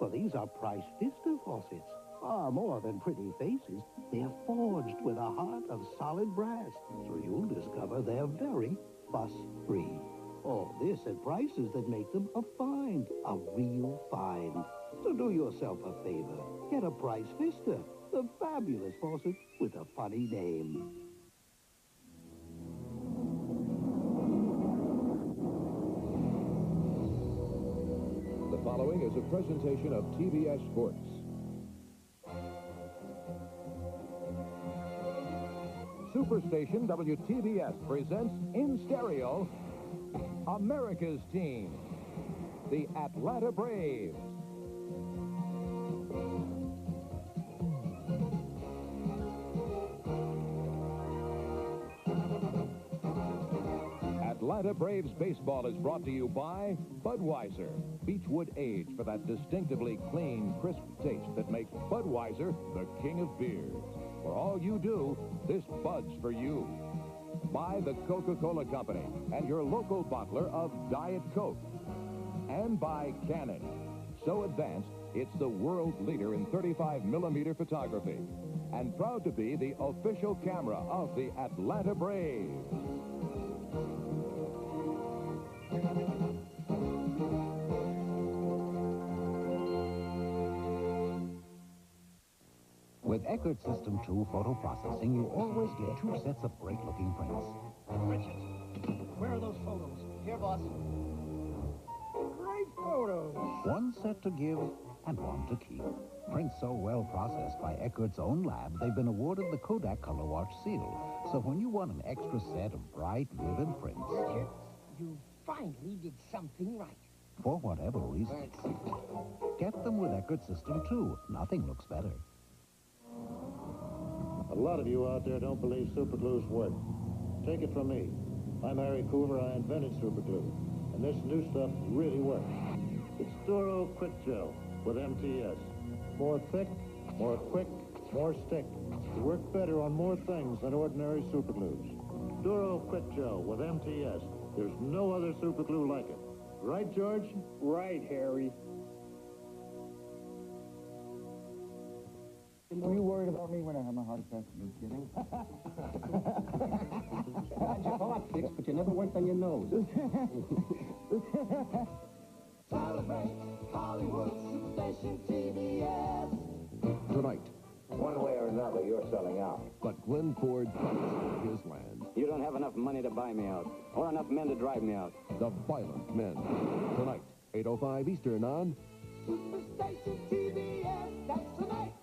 For these are Price Vista faucets. Far more than pretty faces. They're forged with a heart of solid brass. So you'll discover they're very fuss-free. All this at prices that make them a find. A real find. So do yourself a favor. Get a Price Vista. The fabulous faucet with a funny name. The following is a presentation of TBS Sports. Superstation WTBS presents in stereo America's team, the Atlanta Braves. Atlanta Braves baseball is brought to you by Budweiser. Beechwood Age for that distinctively clean, crisp taste that makes Budweiser the king of beers. For all you do, this Bud's for you. By the Coca-Cola Company and your local bottler of Diet Coke. And by Canon. So advanced, it's the world leader in 35mm photography. And proud to be the official camera of the Atlanta Braves. With Eckert System 2 photo processing, you always get 2 sets of great-looking prints. Richard, where are those photos? Here, boss. Great photos. 1 set to give and 1 to keep. Prints so well processed by Eckert's own lab, they've been awarded the Kodak Color Watch seal. So when you want an extra set of bright, vivid prints... Richard, you finally did something right. For whatever reason. Get them with Eckert System 2. Nothing looks better. A lot of you out there don't believe superglues work. Take it from me. I'm Harry Coover. I invented superglue. And this new stuff really works. It's Duro Quick Gel with MTS. More thick, more quick, more stick. To work better on more things than ordinary superglues. Duro Quick Gel with MTS. There's no other superglue like it. Right, George? Right, Harry. Were you worried about me when I had my heart attack? Are you kidding? Had your heart fixed, but you never worked on your nose. Celebrate Hollywood Superstation TBS. Tonight, One way or another, you're selling out. but Glenn Ford fights for his land. You don't have enough money to buy me out, or enough men to drive me out. The Violent Men. Tonight, 8:05 Eastern on Superstation TBS. That's tonight.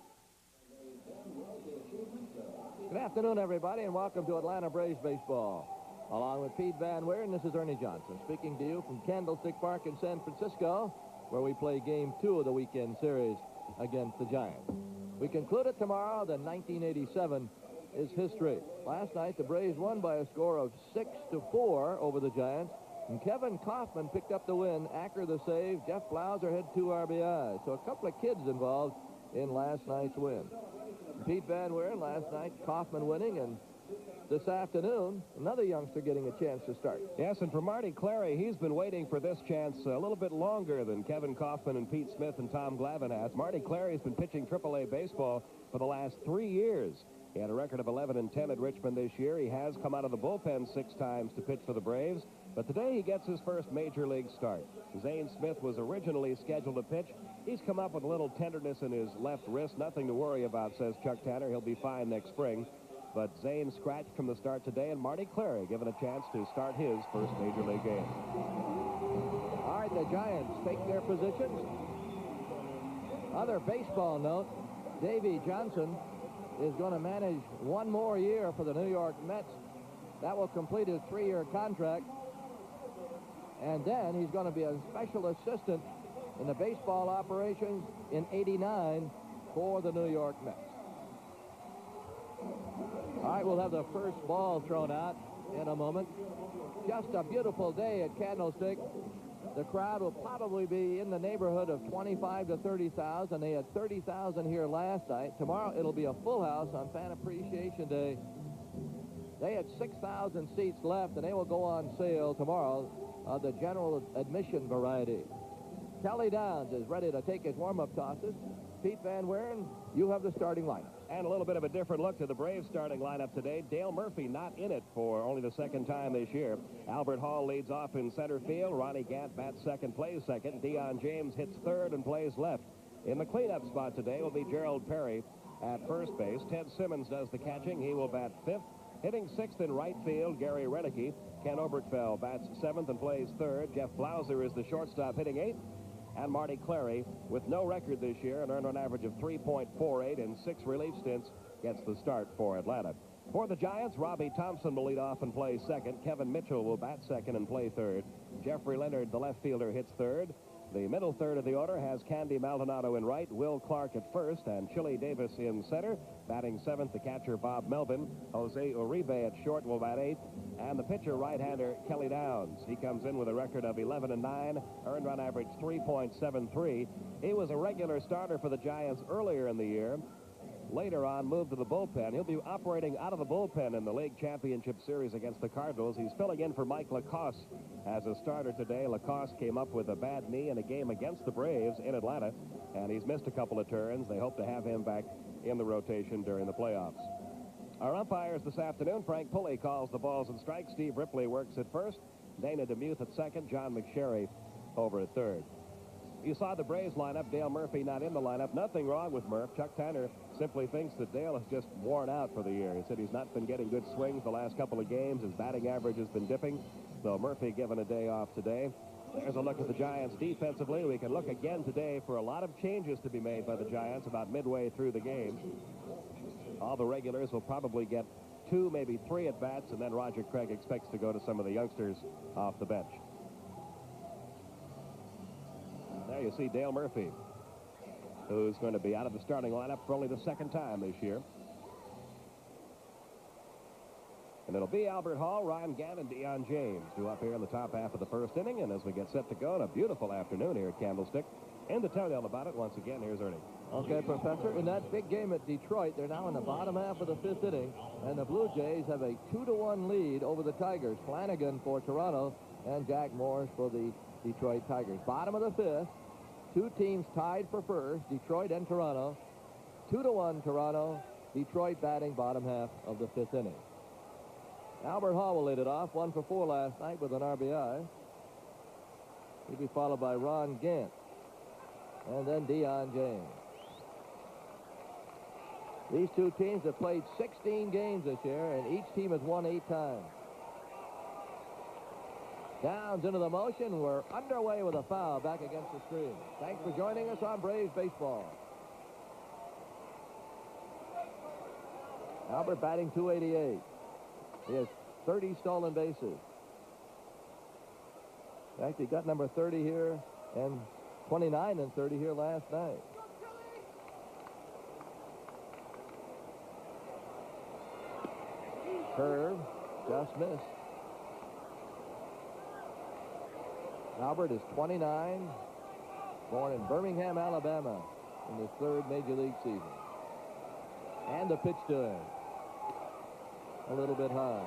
Good afternoon, everybody, and welcome to Atlanta Braves Baseball. Along with Pete Van Weeren, this is Ernie Johnson, speaking to you from Candlestick Park in San Francisco, where we play Game 2 of the weekend series against the Giants. We conclude it tomorrow, then 1987 is history. Last night, the Braves won by a score of 6-4 over the Giants, and Kevin Kaufman picked up the win, Acker the save, Jeff Blauser had 2 RBIs. So a couple of kids involved in last night's win. Pete Van Weeren last night, Kaufman winning, and this afternoon, another youngster getting a chance to start. Yes, and for Marty Clary, he's been waiting for this chance a little bit longer than Kevin Kaufman and Pete Smith and Tom Glavine has. Marty Clary's been pitching AAA baseball for the last 3 years. He had a record of 11-10 at Richmond this year. He has come out of the bullpen 6 times to pitch for the Braves, but today he gets his first major league start. Zane Smith was originally scheduled to pitch. He's come up with a little tenderness in his left wrist. Nothing to worry about, says Chuck Tanner. He'll be fine next spring. But Zane scratched from the start today, and Marty Clary given a chance to start his first major league game. All right, the Giants take their positions. Other baseball note, Davey Johnson is going to manage 1 more year for the New York Mets. That will complete his 3-year contract. And then he's going to be a special assistant in the baseball operations in '89 for the New York Mets. All right, we'll have the first ball thrown out in a moment. Just a beautiful day at Candlestick. The crowd will probably be in the neighborhood of 25 to 30,000. They had 30,000 here last night. Tomorrow it'll be a full house on Fan Appreciation Day. They had 6,000 seats left, and they will go on sale tomorrow, the general admission variety. Kelly Downs is ready to take his warm-up tosses. Pete Van Wieren, you have the starting lineup. And a little bit of a different look to the Braves starting lineup today. Dale Murphy not in it for only the second time this year. Albert Hall leads off in center field. Ronnie Gant bats second, plays second. Deion James hits third and plays left. In the cleanup spot today will be Gerald Perry at first base. Ted Simmons does the catching. He will bat fifth. Hitting sixth in right field, Gary Renicky. Ken Oberkfell bats seventh and plays third. Jeff Blauser is the shortstop, hitting eighth. And Marty Clary, with no record this year, an earned run average of 3.48 and 6 relief stints, gets the start for Atlanta. For the Giants, Robbie Thompson will lead off and play second. Kevin Mitchell will bat second and play third. Jeffrey Leonard, the left fielder, hits third. The middle third of the order has Candy Maldonado in right, Will Clark at first, and Chili Davis in center. Batting seventh, the catcher Bob Melvin. Jose Uribe at short will bat eighth. And the pitcher, right-hander Kelly Downs. He comes in with a record of 11-9, earned run average 3.73. He was a regular starter for the Giants earlier in the year. Later on, moved to the bullpen. He'll be operating out of the bullpen in the League Championship Series against the Cardinals. He's filling in for Mike Lacoste as a starter today. Lacoste came up with a bad knee in a game against the Braves in Atlanta, and he's missed a couple of turns. They hope to have him back in the rotation during the playoffs. Our umpires this afternoon, Frank Pulley calls the balls and strikes. Steve Ripley works at first. Dana DeMuth at second. John McSherry over at third. You saw the Braves lineup. Dale Murphy not in the lineup. Nothing wrong with Murph. Chuck Tanner simply thinks that Dale has just worn out for the year. He said he's not been getting good swings the last couple of games. His batting average has been dipping. So Murphy given a day off today. There's a look at the Giants defensively. We can look again today for a lot of changes to be made by the Giants about midway through the game. All the regulars will probably get 2, maybe 3 at-bats, and then Roger Craig expects to go to some of the youngsters off the bench. There you see Dale Murphy, who's going to be out of the starting lineup for only the second time this year. And it'll be Albert Hall, Ron Gant, and Deion James due up here in the top half of the first inning. And as we get set to go, on a beautiful afternoon here at Candlestick. And to tell you all about it, once again, here's Ernie. Okay, Professor, in that big game at Detroit, they're now in the bottom half of the fifth inning, and the Blue Jays have a 2-1 lead over the Tigers. Flanagan for Toronto and Jack Morris for the Detroit Tigers. Bottom of the fifth, 2 teams tied for first, Detroit and Toronto. 2-1 Toronto, Detroit batting bottom half of the fifth inning. Albert Hall will lead it off, 1 for 4 last night with an RBI. He'll be followed by Ron Gant, and then Deion James. These two teams have played 16 games this year, and each team has won 8 times. Downs into the motion. We're underway with a foul back against the screen. Thanks for joining us on Braves Baseball. Albert batting .288. He has 30 stolen bases. In fact, he got number 30 here and 29 and 30 here last night. Curve, just missed. Albert is 29, born in Birmingham, Alabama, in his 3rd Major League season. And the pitch to him. A little bit high.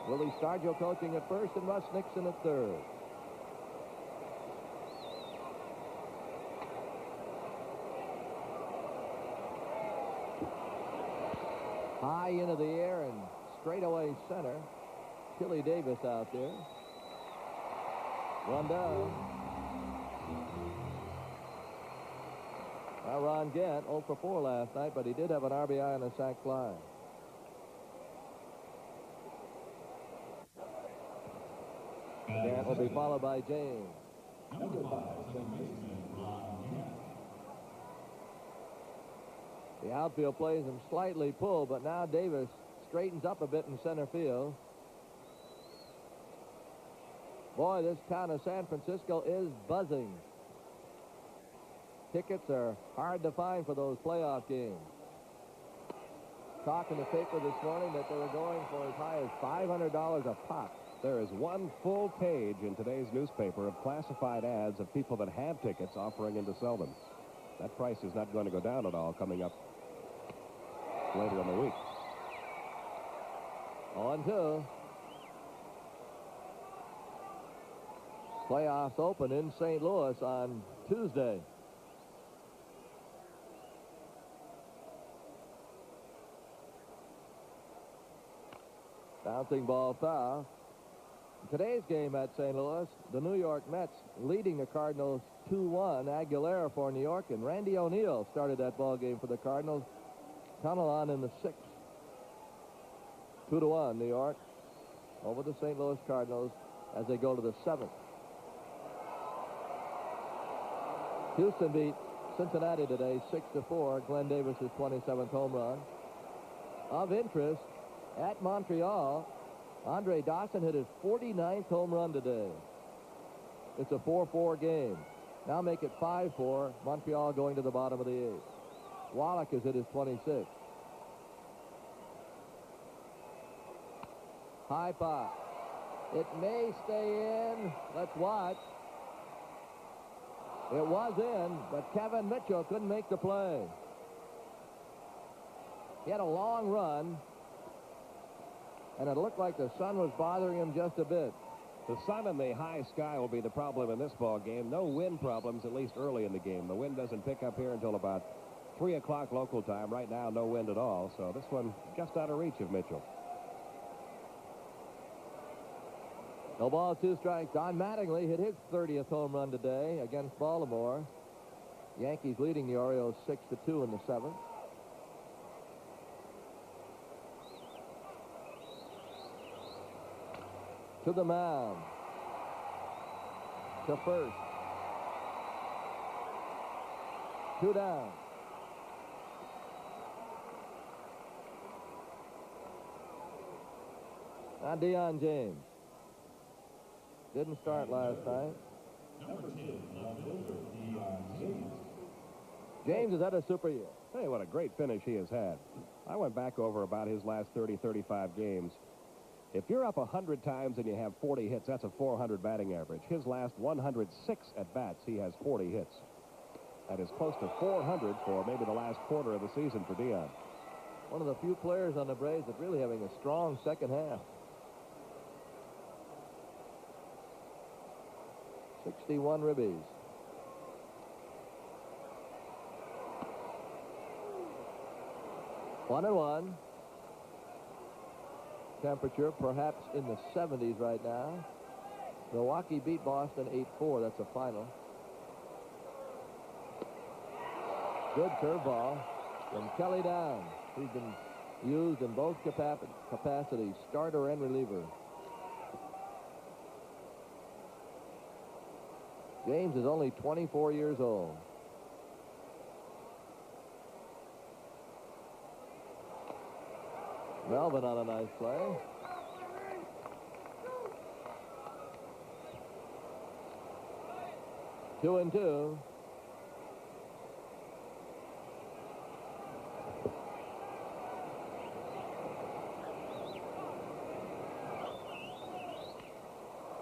Willie Stargell coaching at first and Russ Nixon at third. High into the air and straightaway center. Chili Davis out there. 1 down. Now Ron Gant, 0 for 4 last night, but he did have an RBI and a sac fly. Gant will be followed by James. The outfield plays him slightly pulled, but now Davis straightens up a bit in center field. Boy, this town of San Francisco is buzzing. Tickets are hard to find for those playoff games. Talk in the paper this morning that they were going for as high as $500 a pop. There is one full page in today's newspaper of classified ads of people that have tickets offering them to sell them. That price is not going to go down at all coming up later in the week. 0-2. Playoffs open in St. Louis on Tuesday. Bouncing ball foul. In today's game at St. Louis, the New York Mets leading the Cardinals 2-1. Aguilera for New York, and Randy O'Neal started that ball game for the Cardinals. Tunnel on in the 6th. 2-1 New York over the St. Louis Cardinals as they go to the 7th. Houston beat Cincinnati today 6-4. Glenn Davis's 27th home run. Of interest, at Montreal, Andre Dawson hit his 49th home run today. It's a 4-4 game. Now make it 5-4. Montreal going to the bottom of the 8th. Wallach has hit his 26th. High pop. It may stay in. Let's watch. It was in, but Kevin Mitchell couldn't make the play. He had a long run, and it looked like the sun was bothering him just a bit. The sun and the high sky will be the problem in this ball game. No wind problems, at least early in the game. The wind doesn't pick up here until about 3 o'clock local time. Right now, no wind at all, so this one just out of reach of Mitchell. No ball, 2 strikes. Don Mattingly hit his 30th home run today against Baltimore. Yankees leading the Orioles 6-2 in the 7th. To the mound. To first. 2 down. Now Deion James. Didn't start last night. James has had a super year. Hey, what a great finish he has had. I went back over about his last 30, 35 games. If you're up 100 times and you have 40 hits, that's a 400 batting average. His last 106 at-bats, he has 40 hits. That is close to 400 for maybe the last quarter of the season for Deion. One of the few players on the Braves that really having a strong second half. 61 ribbies. One and one. Temperature perhaps in the 70s right now. Milwaukee beat Boston 8-4. That's a final. Good curveball from Kelly Down. He's been used in both capacities, starter and reliever. James is only 24 years old. Melvin on a nice play. Two and two.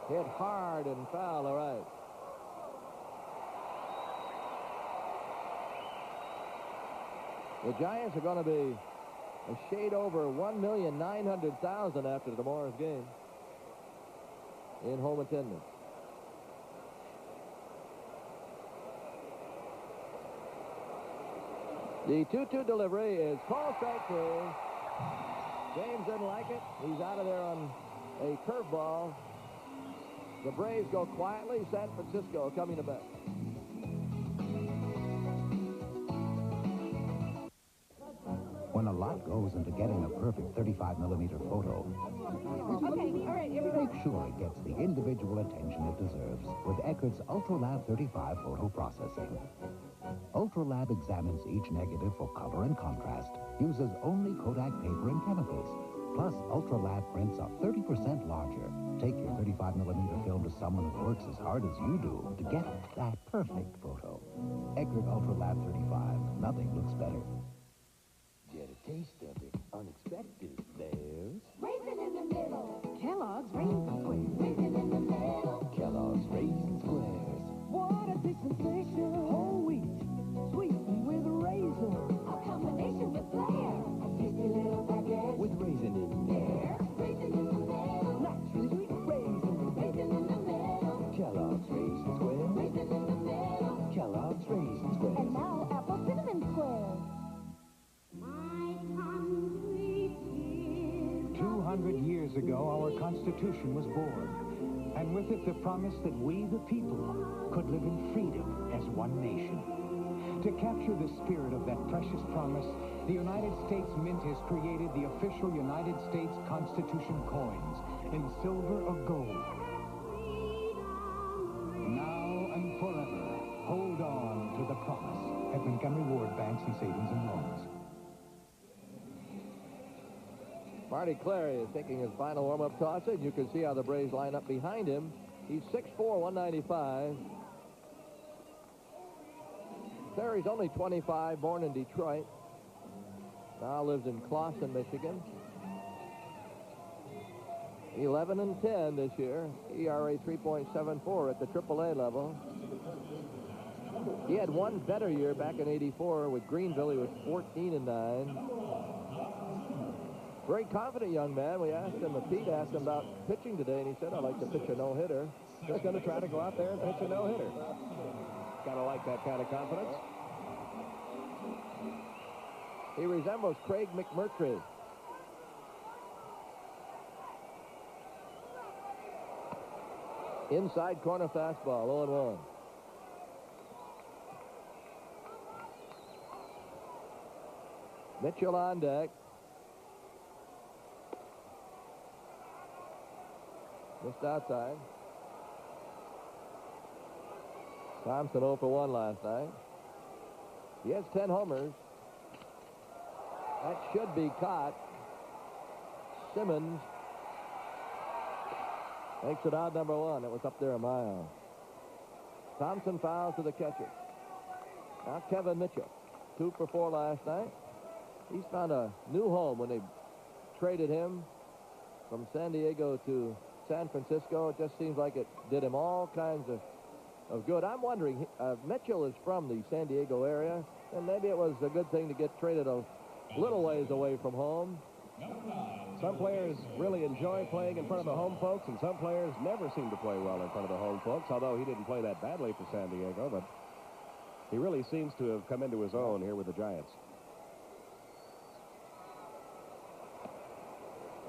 Hit hard and foul, all right. The Giants are going to be a shade over 1,900,000 after tomorrow's game in home attendance. The 2-2 delivery is called strike three. James didn't like it. He's out of there on a curveball. The Braves go quietly. San Francisco coming to bat. When a lot goes into getting a perfect 35mm photo, make sure it gets the individual attention it deserves with Eckerd's Ultralab 35 photo processing. Ultralab examines each negative for color and contrast, uses only Kodak paper and chemicals. Plus, Ultralab prints are 30% larger. Take your 35mm film to someone who works as hard as you do to get that perfect photo. Eckerd Ultralab 35. Nothing looks better. Get a taste of it. Unexpected. There's Raisin in the middle. Kellogg's Raisin Squares. Raisin in the middle. Kellogg's Raisin Squares. What a big sensation. Whole wheat. Sweetened with raisin. A combination with flair. A tasty little package. With raisin in there. Raisin in the middle. Naturally sweet raisin. Raisin in the middle. Kellogg's years ago, our Constitution was born, and with it the promise that we, the people, could live in freedom as one nation. To capture the spirit of that precious promise, the United States Mint has created the official United States Constitution coins in silver or gold. Now and forever, hold on to the promise at Montgomery Ward Banks and Savings and Loans. Marty Clary is taking his final warm-up toss, and you can see how the Braves line up behind him. He's 6'4", 195. Clary's only 25, born in Detroit. Now lives in Clawson, Michigan. 11-10 this year. ERA 3.74 at the AAA level. He had one better year back in '84 with Greenville. He was 14-9. Very confident young man. We asked him, Pete asked him about pitching today, and he said, I'd like to pitch a no-hitter. Just going to try to go out there and pitch a no-hitter. Gotta like that kind of confidence. He resembles Craig McMurtry. Inside corner fastball, 0-1. Mitchell on deck. Missed outside. Thompson 0 for 1 last night. He has 10 homers. That should be caught. Simmons makes it out number 1. It was up there a mile. Thompson fouls to the catcher. Now Kevin Mitchell. 2 for 4 last night. He's found a new home when they traded him from San Diego to San Francisco. It just seems like it did him all kinds of good. I'm wondering, Mitchell is from the San Diego area, and maybe it was a good thing to get traded a little ways away from home. Some players really enjoy playing in front of the home folks, and some players never seem to play well in front of the home folks, although he didn't play that badly for San Diego, but he really seems to have come into his own here with the Giants.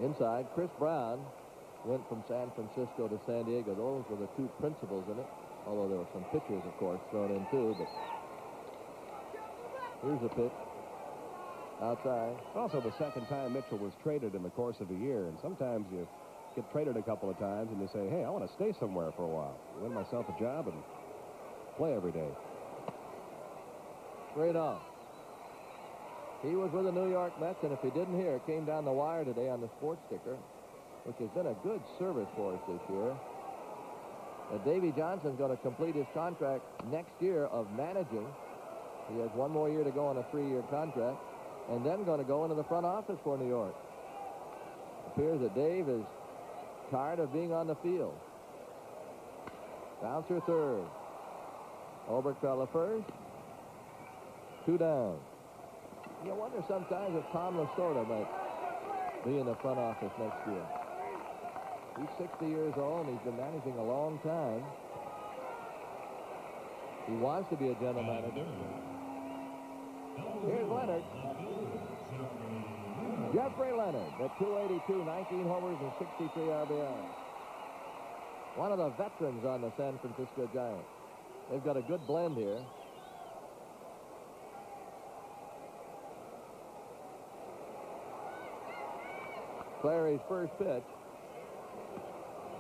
Inside, Chris Brown went from San Francisco to San Diego. Those were the two principals in it, although there were some pitchers, of course, thrown in too. But here's a pitch. Outside. Also the second time Mitchell was traded in the course of a year, and sometimes you get traded a couple of times and you say, hey, I want to stay somewhere for a while, win myself a job and play every day. Straight on. He was with the New York Mets, and if he didn't hear, it came down the wire today on the sports sticker, which has been a good service for us this year. Davey Johnson's going to complete his contract next year of managing. He has one more year to go on a 3-year contract, and then going to go into the front office for New York. It appears that Dave is tired of being on the field. Bouncer third. Oberkfell first. 2 down. You wonder sometimes if Tom Lasorda might be in the front office next year. He's 60 years old, and he's been managing a long time. He wants to be a general manager. Here's Leonard. Jeffrey Leonard at 282, 19 homers and 63 RBI. One of the veterans on the San Francisco Giants. They've got a good blend here. Clary's first pitch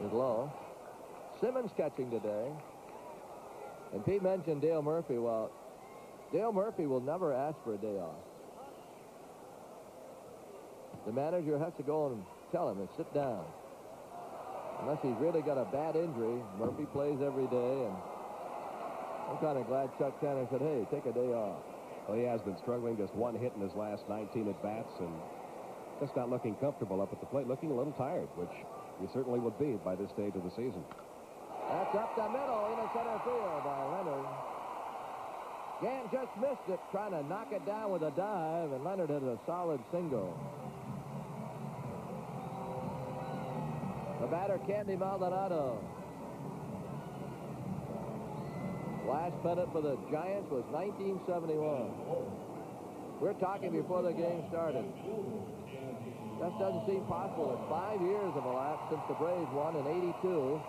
is low. Simmons catching today. And Pete mentioned Dale Murphy. Well, Dale Murphy will never ask for a day off. The manager has to go and tell him and sit down. Unless he's really got a bad injury, Murphy plays every day, and I'm kind of glad Chuck Tanner said, hey, take a day off. Well, he has been struggling, just one hit in his last 19 at-bats, and just not looking comfortable up at the plate, looking a little tired, which he certainly would be by this stage of the season. That's up the middle into center field by Leonard. Gann just missed it, trying to knock it down with a dive, and Leonard hit a solid single. The batter, Candy Maldonado. Last pennant for the Giants was 1971. We're talking before the game started. Just doesn't seem possible. It's 5 years have elapsed since the Braves won in '82.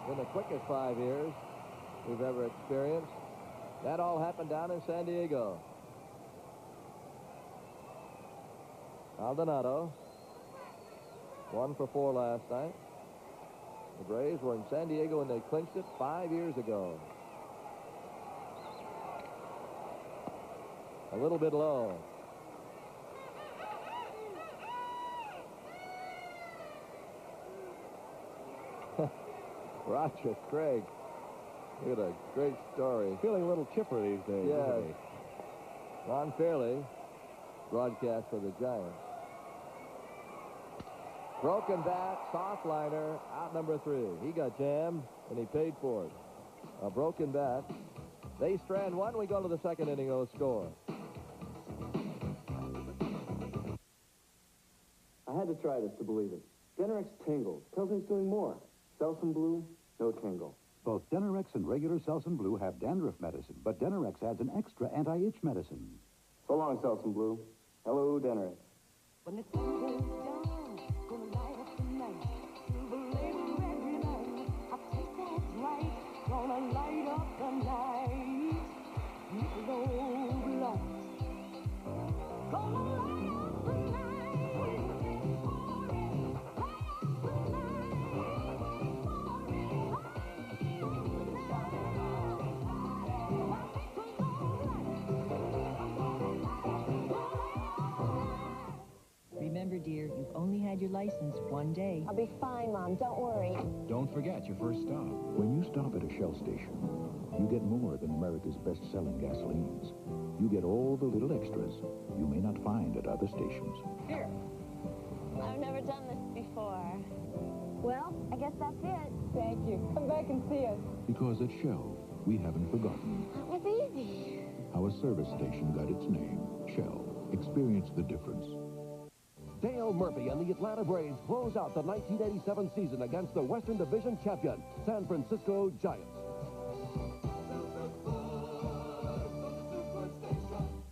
Been the quickest 5 years we've ever experienced. That all happened down in San Diego. Aldonado, 1 for 4 last night. The Braves were in San Diego and they clinched it 5 years ago. A little bit low. Roger Craig. Look at a great story. Feeling a little chipper these days, Yes. isn't he? Ron Fairley, broadcast for the Giants. Broken bat, soft liner, out number 3. He got jammed, and he paid for it. A broken bat. They strand 1. We go to the second inning, no score. I had to try this to believe it. Denerex tingles. Tells me it's doing more. Selsun Blue, no tingle. Both Denerex and regular Selsun Blue have dandruff medicine, but Denerex adds an extra anti-itch medicine. So long, Selsun Blue. Hello, Denerex. When the sun goes down, gonna light up the night. Silver label every night. I take that right. Gonna light up the night. With those lights. Gonna light up the night. Remember, dear, you've only had your license one day. I'll be fine, Mom. Don't worry. Don't forget your first stop. When you stop at a Shell station, you get more than America's best-selling gasolines. You get all the little extras you may not find at other stations. Here. I've never done this before. Well, I guess that's it. Thank you. Come back and see us. Because at Shell, we haven't forgotten That was easy. how a service station got its name. Shell. Experience the difference. Dale Murphy and the Atlanta Braves close out the 1987 season against the Western Division champion, San Francisco Giants.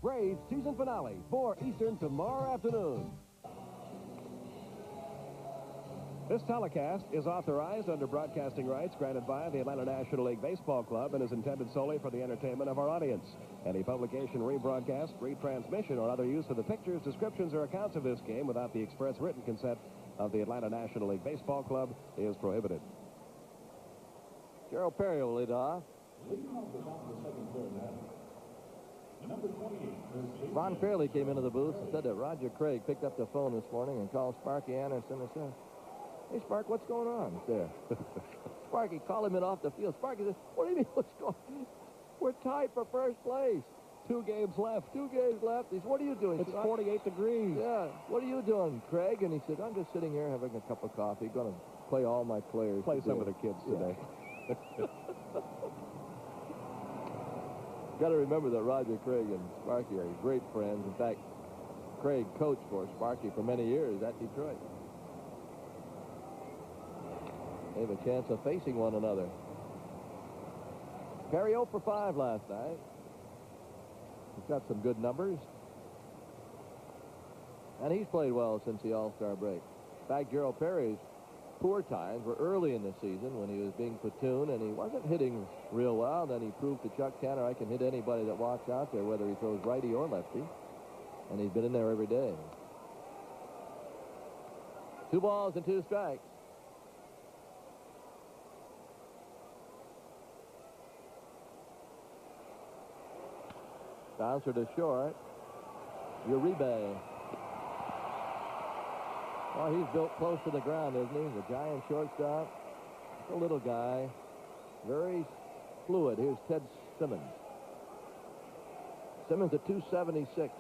Braves season finale, 4 Eastern tomorrow afternoon. This telecast is authorized under broadcasting rights granted by the Atlanta National League Baseball Club and is intended solely for the entertainment of our audience. Any publication, rebroadcast, retransmission, or other use of the pictures, descriptions, or accounts of this game without the express written consent of the Atlanta National League Baseball Club is prohibited. Gerald Perry will lead off. Ron Fairley came into the booth and said that Roger Craig picked up the phone this morning and called Sparky Anderson and said, "Hey, Spark, what's going on there?" Sparky called him in off the field. Sparky says, "What do you mean what's going on? We're tied for first place. 2 games left. 2 games left." He said, "What are you doing?" It's 48 degrees. Yeah. "What are you doing, Craig?" And he said, "I'm just sitting here having a cup of coffee. Going to play all my players. Play some of the kids today." Got to remember that Roger Craig and Sparky are great friends. In fact, Craig coached for Sparky for many years at Detroit. They have a chance of facing one another. Perry 0 for 5 last night. He's got some good numbers. And he's played well since the All-Star break. In fact, Gerald Perry's poor times were early in the season when he was being platooned and he wasn't hitting real well. Then he proved to Chuck Tanner, I can hit anybody that walks out there, whether he throws righty or lefty. And he's been in there every day. 2 balls and 2 strikes. Bouncer to short. Uribe. Oh, he's built close to the ground, isn't he? The giant shortstop. A little guy. Very fluid. Here's Ted Simmons. Simmons at 276.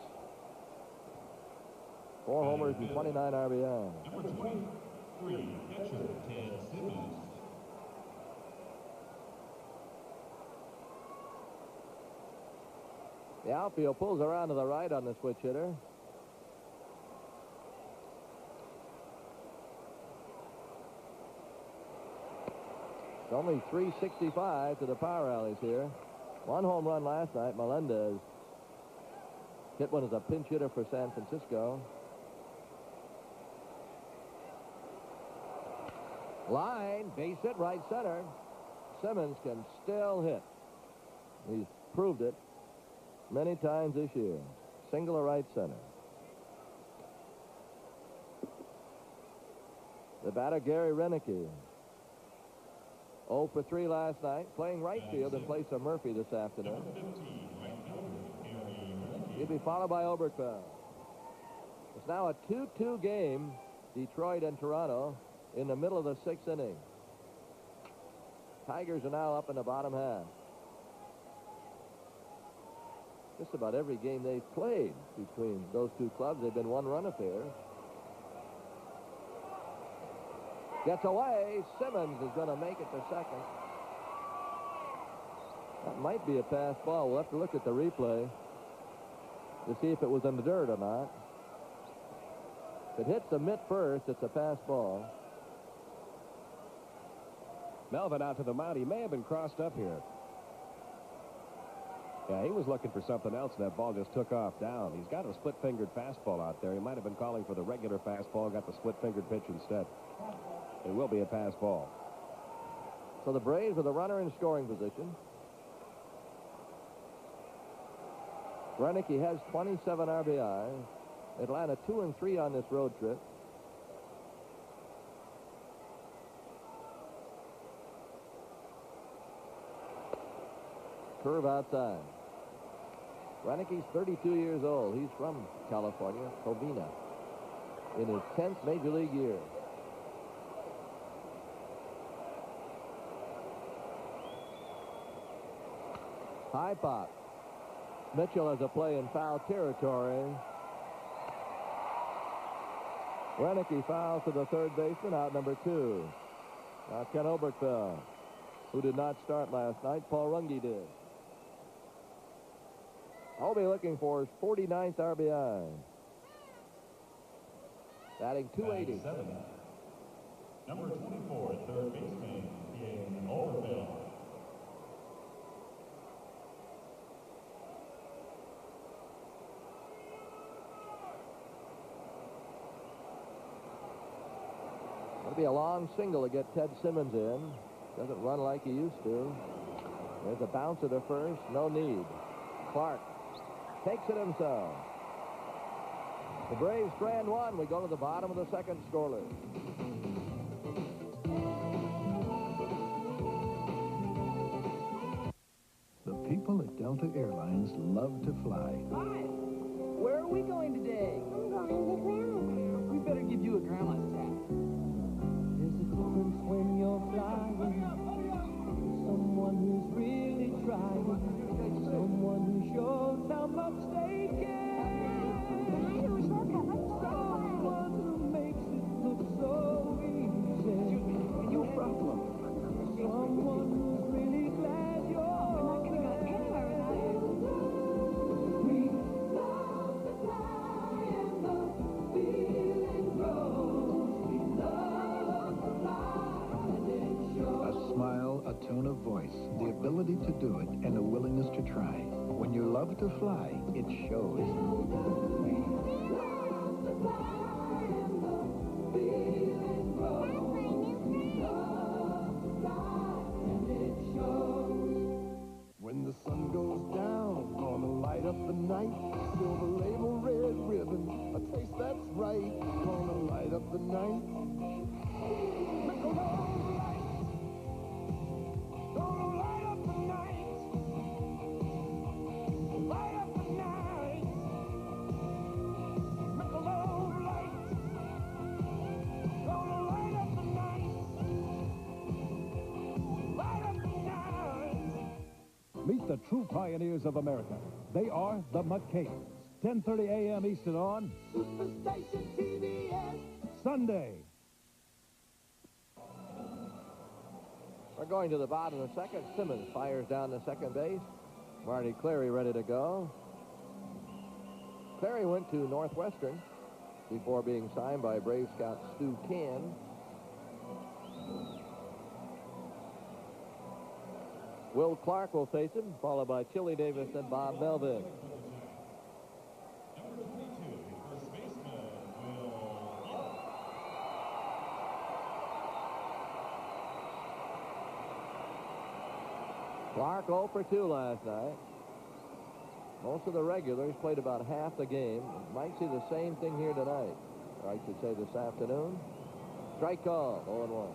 4 homers and 29 RBI. Number 23, catcher Ted Simmons. The outfield pulls around to the right on the switch hitter. It's only 365 to the power alleys here. 1 home run last night. Melendez hit one as a pinch hitter for San Francisco. Line, base hit, right center. Simmons can still hit. He's proved it many times this year. Single to right center. The batter, Gary Renicky. 0 for 3 last night, playing right field in place of Murphy this afternoon. He'll be followed by Oberkfell. It's now a 2-2 game, Detroit and Toronto, in the middle of the 6th inning. Tigers are now up in the bottom half. Just about every game they've played between those two clubs, they've been one-run affairs. Gets away. Simmons is going to make it to second. That might be a pass ball. We'll have to look at the replay to see if it was in the dirt or not. If it hits the mitt first, it's a pass ball. Melvin out to the mound. He may have been crossed up here. Yeah, he was looking for something else, and that ball just took off down. He's got a split-fingered fastball out there. He might have been calling for the regular fastball, got the split-fingered pitch instead. It will be a pass ball. So the Braves with a runner in scoring position. Renicky has 27 RBI. Atlanta 2-3 on this road trip. Curve outside. Renicky's 32 years old. He's from California, Covina, in his 10th Major League year. High pop. Mitchell has a play in foul territory. Renicky fouls to the third baseman, out number 2. Now Ken Oberkfell, who did not start last night. Paul Runge did. Obi looking for his 49th RBI. Batting .280. Number 24, third baseman, Ken Oberkfell. It'll be a long single to get Ted Simmons in. Doesn't run like he used to. There's a bouncer to first. No need. Clark takes it himself. The Braves strand one. We go to the bottom of the second scoreless. The people at Delta Airlines love to fly. Hi. Where are we going today? I'm going to Grandma's. We better give you a grandma's tap. There's a difference when you're flying. Someone who's really trying. Someone who shows how much they care. Someone who makes it look so easy. Excuse me, can you problem? Someone who's really glad you're not going to go anywhere without you. We love to fly and the feeling grows. We love to fly and it shows. A smile, a tone of voice, the ability to do it, and a willingness to try. When you love to fly, it shows. When the sun goes down, gonna light up the night. Silver label, red ribbon, a taste that's right. Gonna light up the night. Michelob Light. Gonna light up the night. Light up the night. Michelob Light. Gonna light up the night. Light up the night. Meet the true pioneers of America. They are the McCains. 10:30 a.m. Eastern on Superstation TBS. Sunday. We're going to the bottom of the second. Simmons fires down the second base. Marty Clary ready to go. Clary went to Northwestern before being signed by Brave scout Stu Cann. Will Clark will face him, followed by Chili Davis and Bob Melvin. Clark 0 for 2 last night. Most of the regulars played about half the game. Might see the same thing here tonight. Or I should say this afternoon. Strike call, 0-1.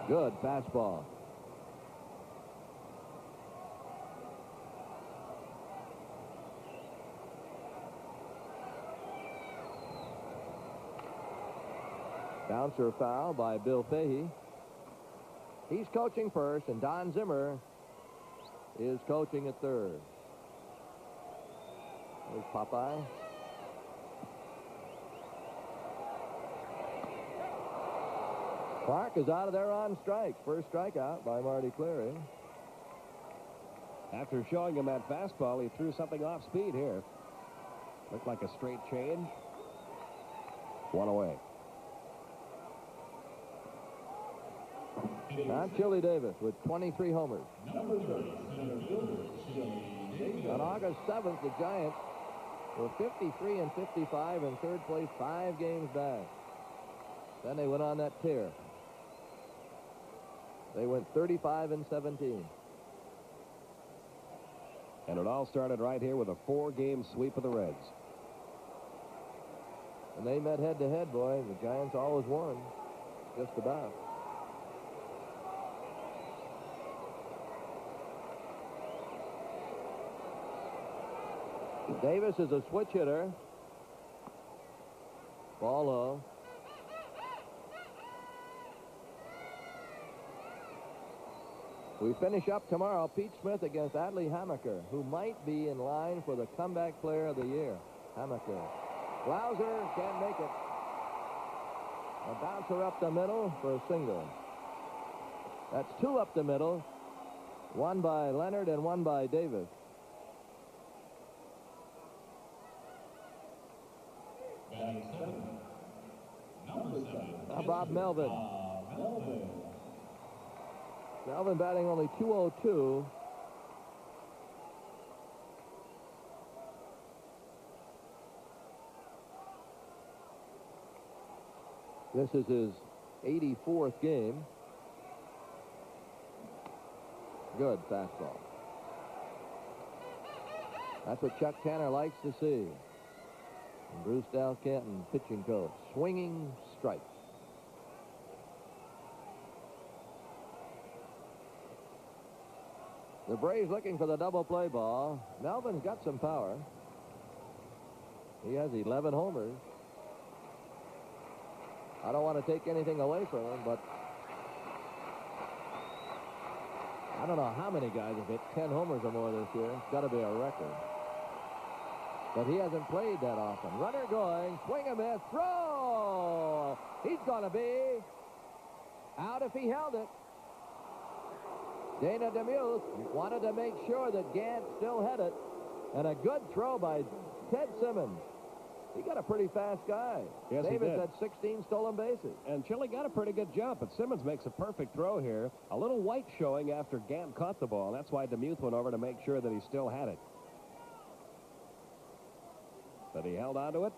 Good fastball. Bouncer foul by Bill Fahey. He's coaching first, and Don Zimmer is coaching at third. There's Popeye. Clark is out of there on strike. First strikeout by Marty Cleary. After showing him that fastball, he threw something off speed here. Looked like a straight change. 1 away. Now Chili Davis with 23 homers. On August 7th, the Giants were 53 and 55 in third place, 5 games back. Then they went on that tear. They went 35 and 17. And it all started right here with a 4-game sweep of the Reds. And they met head-to-head, boy. The Giants always won, just about. Davis is a switch hitter. Ball low. We finish up tomorrow. Pete Smith against Adley Hamaker, who might be in line for the comeback player of the year. Hamaker. Glauser can't make it. A bouncer up the middle for a single. That's 2 up the middle. 1 by Leonard and 1 by Davis. Now Bob Melvin. Melvin batting only .202. This is his 84th game. Good fastball. That's what Chuck Tanner likes to see. And Bruce Dal Canton, pitching coach. Swinging strike. The Braves looking for the double play ball. Melvin's got some power. He has 11 homers. I don't want to take anything away from him, but I don't know how many guys have hit 10 homers or more this year. It's got to be a record. But he hasn't played that often. Runner going, swing and miss, throw! He's going to be out if he held it. Dana DeMuth wanted to make sure that Gant still had it. And a good throw by Ted Simmons. He got a pretty fast guy. Yes, Davis he did. had 16 stolen bases. And Chile got a pretty good jump, but Simmons makes a perfect throw here. A little white showing after Gant caught the ball. That's why DeMuth went over to make sure that he still had it. But he held on to it.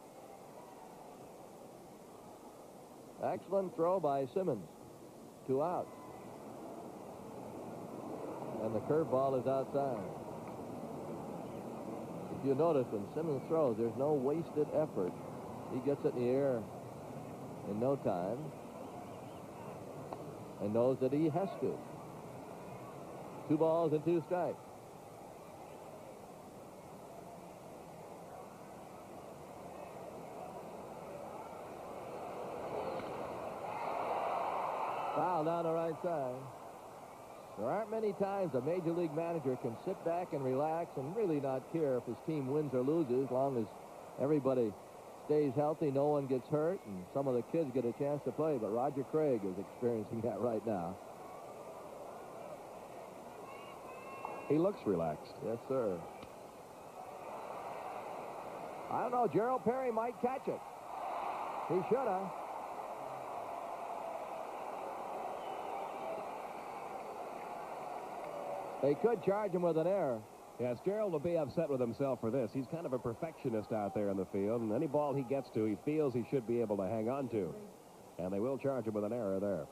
Excellent throw by Simmons. 2 outs. And the curveball is outside. If you notice, when Simmons throws, there's no wasted effort. He gets it in the air in no time and knows that he has to. 2 balls and 2 strikes. Foul down the right side. There aren't many times a major league manager can sit back and relax and really not care if his team wins or loses, as long as everybody stays healthy, no one gets hurt, and some of the kids get a chance to play. But Roger Craig is experiencing that right now. He looks relaxed. Yes, sir. I don't know. Gerald Perry might catch it. He should have. They could charge him with an error. Yes, Gerald will be upset with himself for this. He's kind of a perfectionist out there in the field, and any ball he gets to, he feels he should be able to hang on to. And they will charge him with an error there.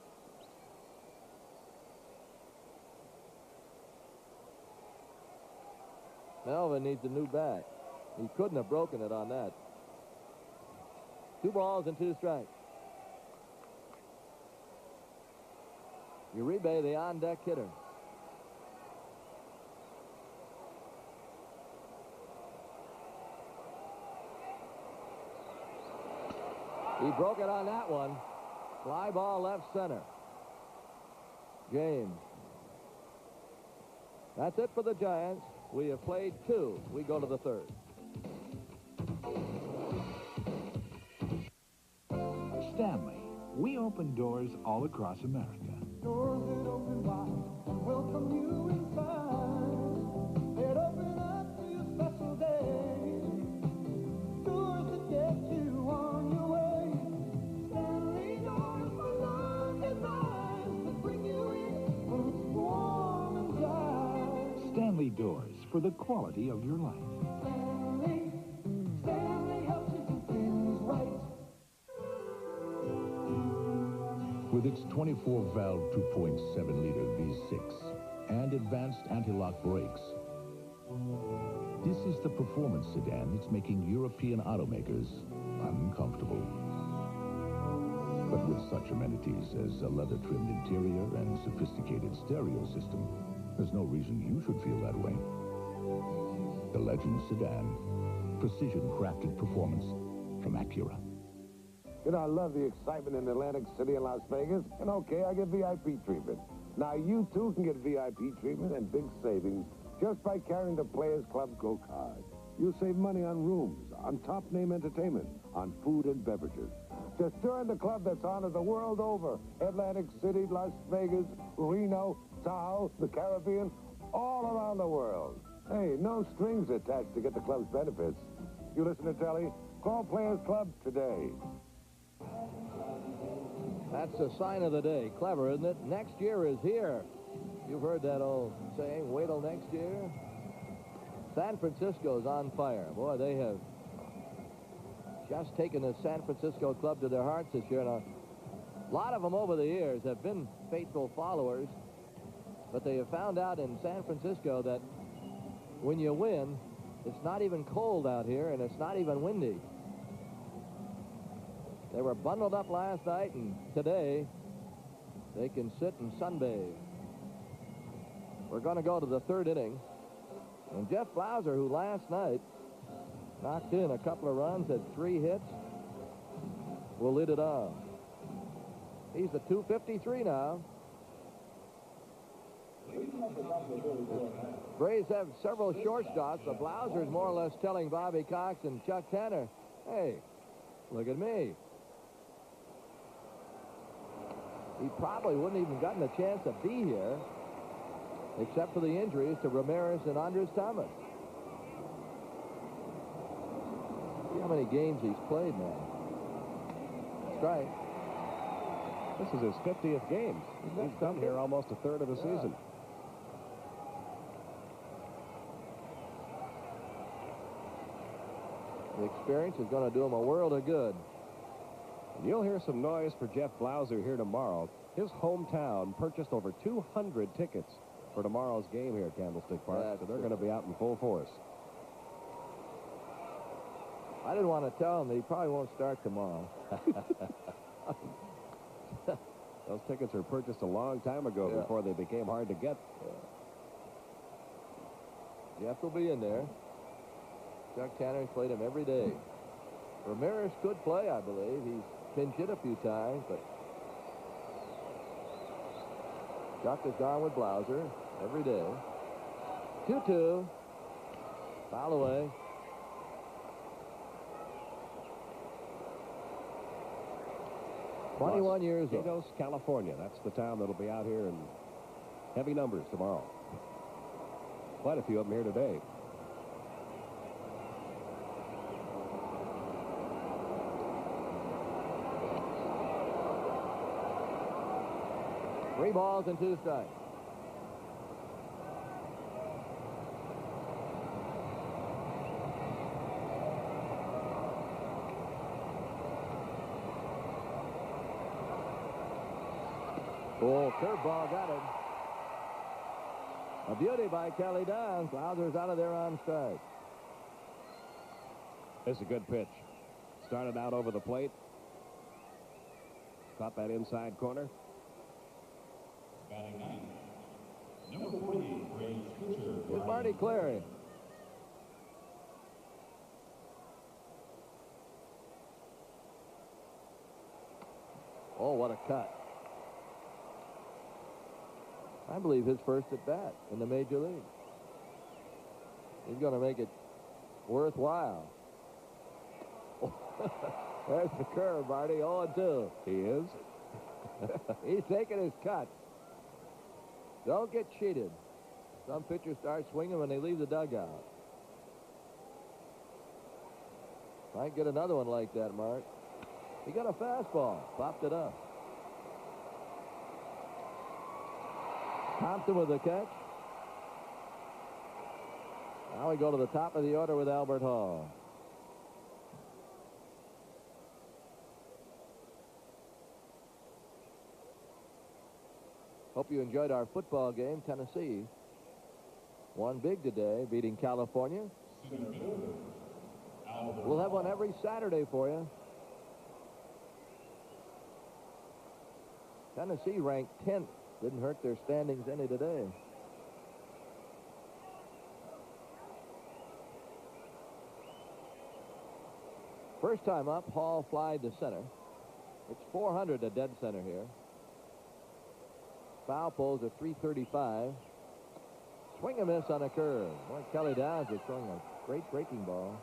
Melvin needs a new bat. He couldn't have broken it on that. 2 balls and 2 strikes. Uribe, the on-deck hitter. He broke it on that one. Fly ball left center. James. That's it for the Giants. We have played 2. We go to the 3rd. Stanley. We open doors all across America. Doors that open wide and welcome you inside. They'd open up to your special day. Doors that get you on your way. Stanley doors for love designs that bring you in when it's warm and dry. Stanley Doors for the quality of your life. Stanley helps you do things right. With its 24-valve 2.7-liter V6 and advanced anti-lock brakes, this is the performance sedan that's making European automakers uncomfortable. But with such amenities as a leather-trimmed interior and sophisticated stereo system, there's no reason you should feel that way. The Legend sedan, precision-crafted performance from Acura. You know, I love the excitement in Atlantic City and Las Vegas, and okay, I get VIP treatment. Now, you too can get VIP treatment and big savings just by carrying the Players Club Go card. You'll save money on rooms, on top-name entertainment, on food and beverages. Just join the club that's honored the world over. Atlantic City, Las Vegas, Reno, Tahoe, the Caribbean, all around the world. Hey, no strings attached to get the club's benefits. You listen to Telly? Call Players Club today. That's the sign of the day. Clever, isn't it? Next year is here. You've heard that old saying, wait till next year. San Francisco's on fire. Boy, they have just taken the San Francisco club to their hearts this year. Now, a lot of them over the years have been faithful followers, but they have found out in San Francisco that when you win, it's not even cold out here, and it's not even windy. They were bundled up last night, and today they can sit and sunbathe. We're going to go to the 3rd inning. And Jeff Blauser, who last night knocked in a couple of runs, had 3 hits, will lead it off. He's at 253 now. Braves have several shortstops, but Blauser's more or less telling Bobby Cox and Chuck Tanner, hey, look at me. He probably wouldn't even gotten a chance to be here except for the injuries to Ramirez and Andres Thomas. See how many games he's played now. Strike. This is his 50th game. He's come here almost a third of the season. The experience is going to do him a world of good. And you'll hear some noise for Jeff Blauser here tomorrow. His hometown purchased over 200 tickets for tomorrow's game here at Candlestick Park, so they're going to be out in full force. I didn't want to tell him that he probably won't start tomorrow. Those tickets were purchased a long time ago before they became hard to get. Jeff will be in there. Chuck Tanner's played him every day. Ramirez could play, I believe. He's pinch hit a few times, but Chuck has gone with Blauser every day. 2-2. Foul away. Los 21 years old. Gatos, California. That's the town that'll be out here in heavy numbers tomorrow. Quite a few of them here today. Three balls and 2 strikes. Oh, curveball got him. A beauty by Kelly Downs. Wowzers out of there on strike. This is a good pitch. Started out over the plate. Caught that inside corner. Batting ninth, number 40, Braves pitcher. Here's Marty Clary. Oh, what a cut. I believe his first at bat in the major league. He's going to make it worthwhile. There's the curve, Marty. 0-2. He is. He's taking his cut. Don't get cheated. Some pitchers start swinging when they leave the dugout. Might get another one like that, Mark. He got a fastball. Popped it up. Compton with the catch. Now we go to the top of the order with Albert Hall. Hope you enjoyed our football game. Tennessee won big today, beating California. We'll have one every Saturday for you. Tennessee ranked 10th. Didn't hurt their standings any today. First time up, Hall fly to center. It's 400 to dead center here. Foul poles are 335. Swing and miss on a curve. Boy, Kelly Downs is throwing a great breaking ball.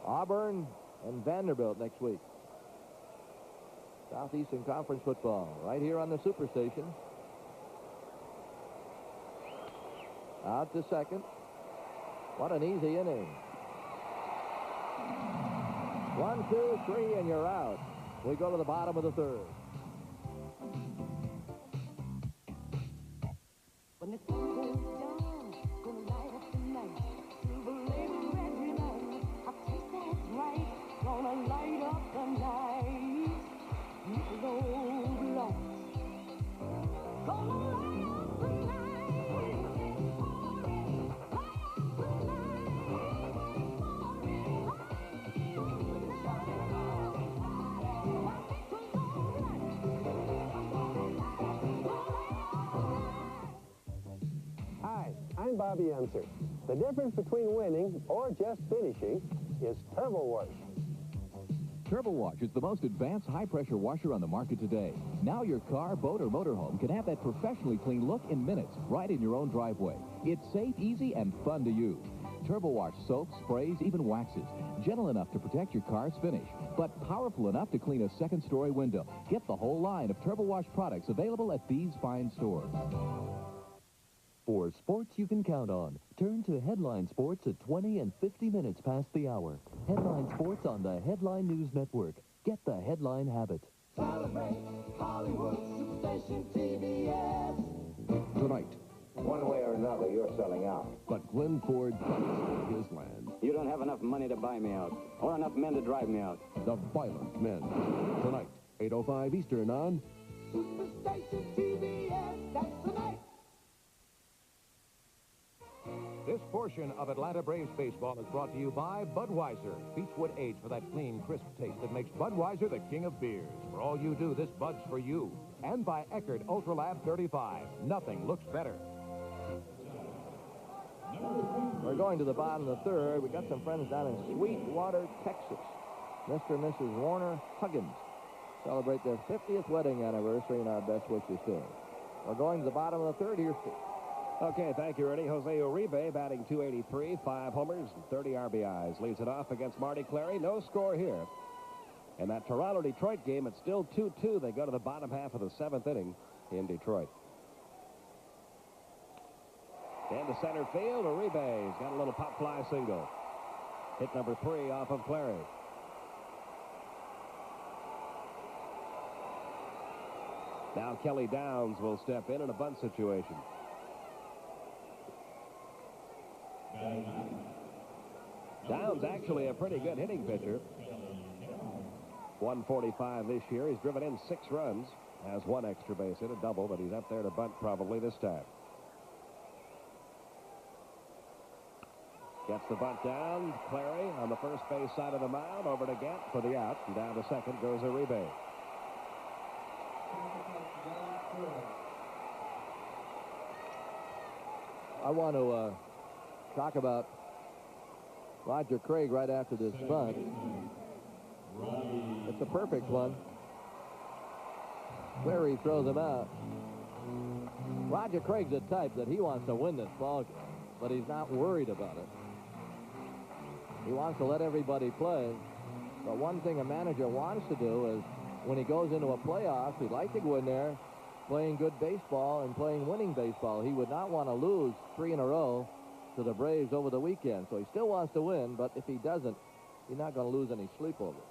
Auburn and Vanderbilt next week. Southeastern Conference football right here on the Superstation. Out to second. What an easy inning. 1, 2, 3, and you're out. We go to the bottom of the third. When the sun goes down, gonna light up the night. Silver label red ribbon, I taste that's right. Gonna light up the night. With those lights. Gonna light up the Hi, I'm Bobby Unser. The difference between winning or just finishing is Turbo Wash. Turbo Wash is the most advanced high-pressure washer on the market today. Now your car, boat, or motorhome can have that professionally clean look in minutes, right in your own driveway. It's safe, easy, and fun to use. Turbo Wash soaps, sprays, even waxes. Gentle enough to protect your car's finish, but powerful enough to clean a second-story window. Get the whole line of Turbo Wash products available at these fine stores. For sports you can count on, turn to Headline Sports at 20 and 50 minutes past the hour. Headline Sports on the Headline News Network. Get the headline habit. Celebrate Hollywood Superstation TBS. Tonight. One way or another, you're selling out. But Glenn Ford fights for his land. You don't have enough money to buy me out, or enough men to drive me out. The Violent Men. Tonight, 8:05 Eastern on Superstation TBS. That's tonight. This portion of Atlanta Braves baseball is brought to you by Budweiser. Beechwood Age for that clean, crisp taste that makes Budweiser the king of beers. For all you do, this Bud's for you. And by Eckerd Ultra Lab 35. Nothing looks better. We're going to the bottom of the third. We got some friends down in Sweetwater, Texas. Mr. and Mrs. Warner Huggins celebrate their 50th wedding anniversary, and our best wishes to them. We're going to the bottom of the third. Here's Okay, thank you, Ernie. Jose Uribe batting .283, 5 homers, and 30 RBIs. Leads it off against Marty Clary. No score here. In that Toronto-Detroit game, it's still 2-2. They go to the bottom half of the 7th inning in Detroit. Into center field, Uribe's got a little pop fly single. Hit number 3 off of Clary. Now Kelly Downs will step in a bunt situation. Downs actually a pretty good hitting pitcher. 145 this year. He's driven in 6 runs. Has 1 extra base hit, a double, but he's up there to bunt probably this time. Gets the bunt down. Clary on the first base side of the mound. Over to Gant for the out. And down to second goes Uribe. I want to talk about Roger Craig right after this bunt. It's a perfect one. Clary throws him out. Roger Craig's the type that he wants to win this ball game, but he's not worried about it. He wants to let everybody play. But one thing a manager wants to do is when he goes into a playoff, he'd like to go in there playing good baseball and playing winning baseball. He would not want to lose 3 in a row to the Braves over the weekend. So he still wants to win, but if he doesn't, he's not going to lose any sleep over it.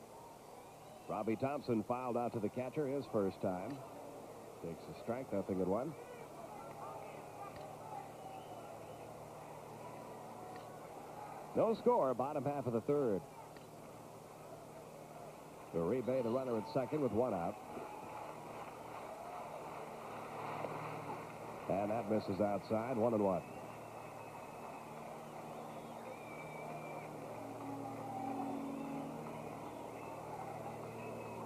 Robbie Thompson fouled out to the catcher his first time. Takes a strike, 0-1. No score, bottom half of the third. Uribe, the runner at second with 1 out. And that misses outside, 1-1.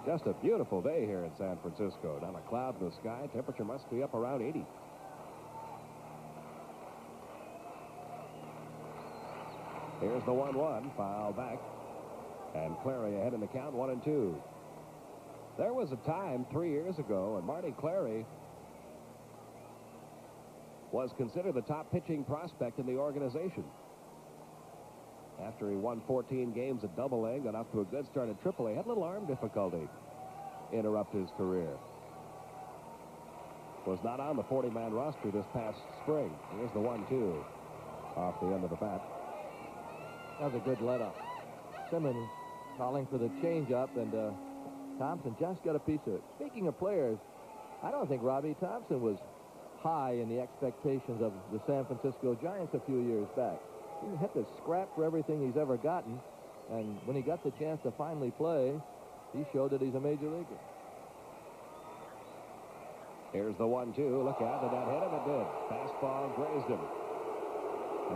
Just a beautiful day here in San Francisco. Not a cloud in the sky. Temperature must be up around 80. Here's the 1-1. Foul back. And Clary ahead in the count, 1-2. There was a time 3 years ago when Marty Clary was considered the top pitching prospect in the organization. After he won 14 games at Double-A, got off to a good start at Triple-A, had a little arm difficulty interrupt his career. Was not on the 40-man roster this past spring. Here's the 1-2 off the end of the bat. That was a good let-up. Simmons calling for the changeup, and Thompson just got a piece of it. Speaking of players, I don't think Robbie Thompson was high in the expectations of the San Francisco Giants a few years back. He had to scrap for everything he's ever gotten, and when he got the chance to finally play, he showed that he's a major leaguer. Here's the 1-2. Look out, did that hit him? It did. Fastball grazed him.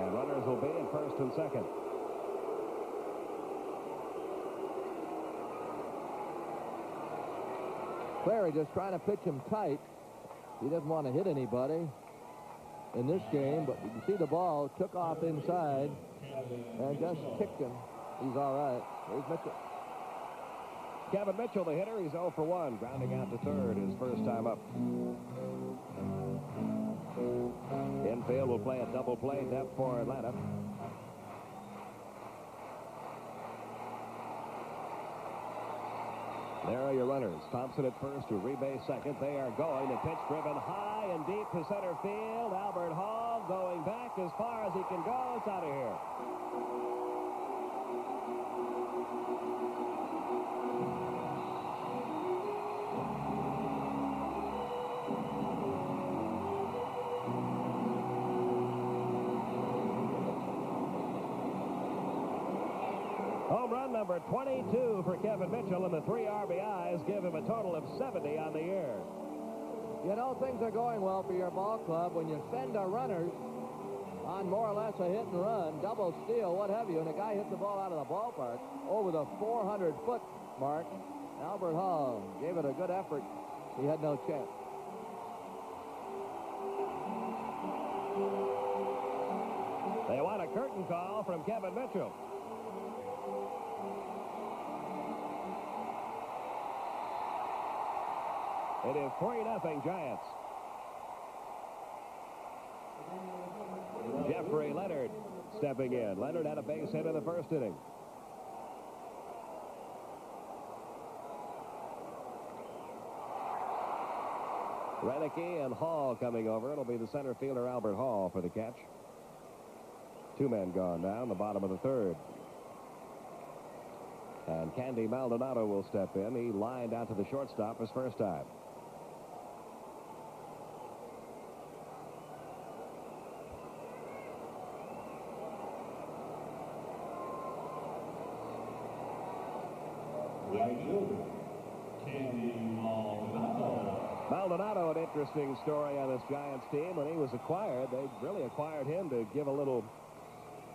And runners will be in first and second. Clary just trying to pitch him tight. He doesn't want to hit anybody in this game, but you can see the ball took off inside and just kicked him. He's all right. Here's Mitchell. Kevin Mitchell, the hitter. He's 0 for 1, grounding out to third his first time up. Infield will play a double play depth for Atlanta. There are your runners. Thompson at first, Uribe second. They are going. The pitch driven high and deep to center field. Albert Hall going back as far as he can go. It's out of here. Home run number 22 for Kevin Mitchell, and the 3 RBIs give him a total of 70 on the year. You know, things are going well for your ball club when you send a runner on more or less a hit and run, double steal, what have you, and a guy hits the ball out of the ballpark over the 400-foot mark. Albert Hall gave it a good effort. He had no chance. They want a curtain call from Kevin Mitchell. It is 3-0 Giants. Jeffrey Leonard stepping in. Leonard had a base hit in the first inning. Renicky and Hall coming over. It'll be the center fielder Albert Hall for the catch. 2 men gone now in the bottom of the third. And Candy Maldonado will step in. He lined out to the shortstop his first time. Right fielder, Candy Maldonado. Maldonado, an interesting story on this Giants team. When he was acquired, they really acquired him to give a little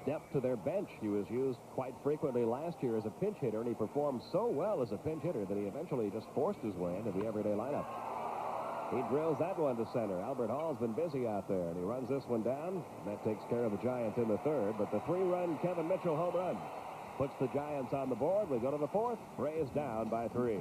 depth to their bench. He was used quite frequently last year as a pinch hitter, and he performed so well as a pinch hitter that he eventually just forced his way into the everyday lineup. He drills that one to center. Albert Hall's been busy out there, and he runs this one down. That takes care of the Giants in the third, but the 3-run Kevin Mitchell home run puts the Giants on the board. We go to the fourth. Rays down by 3.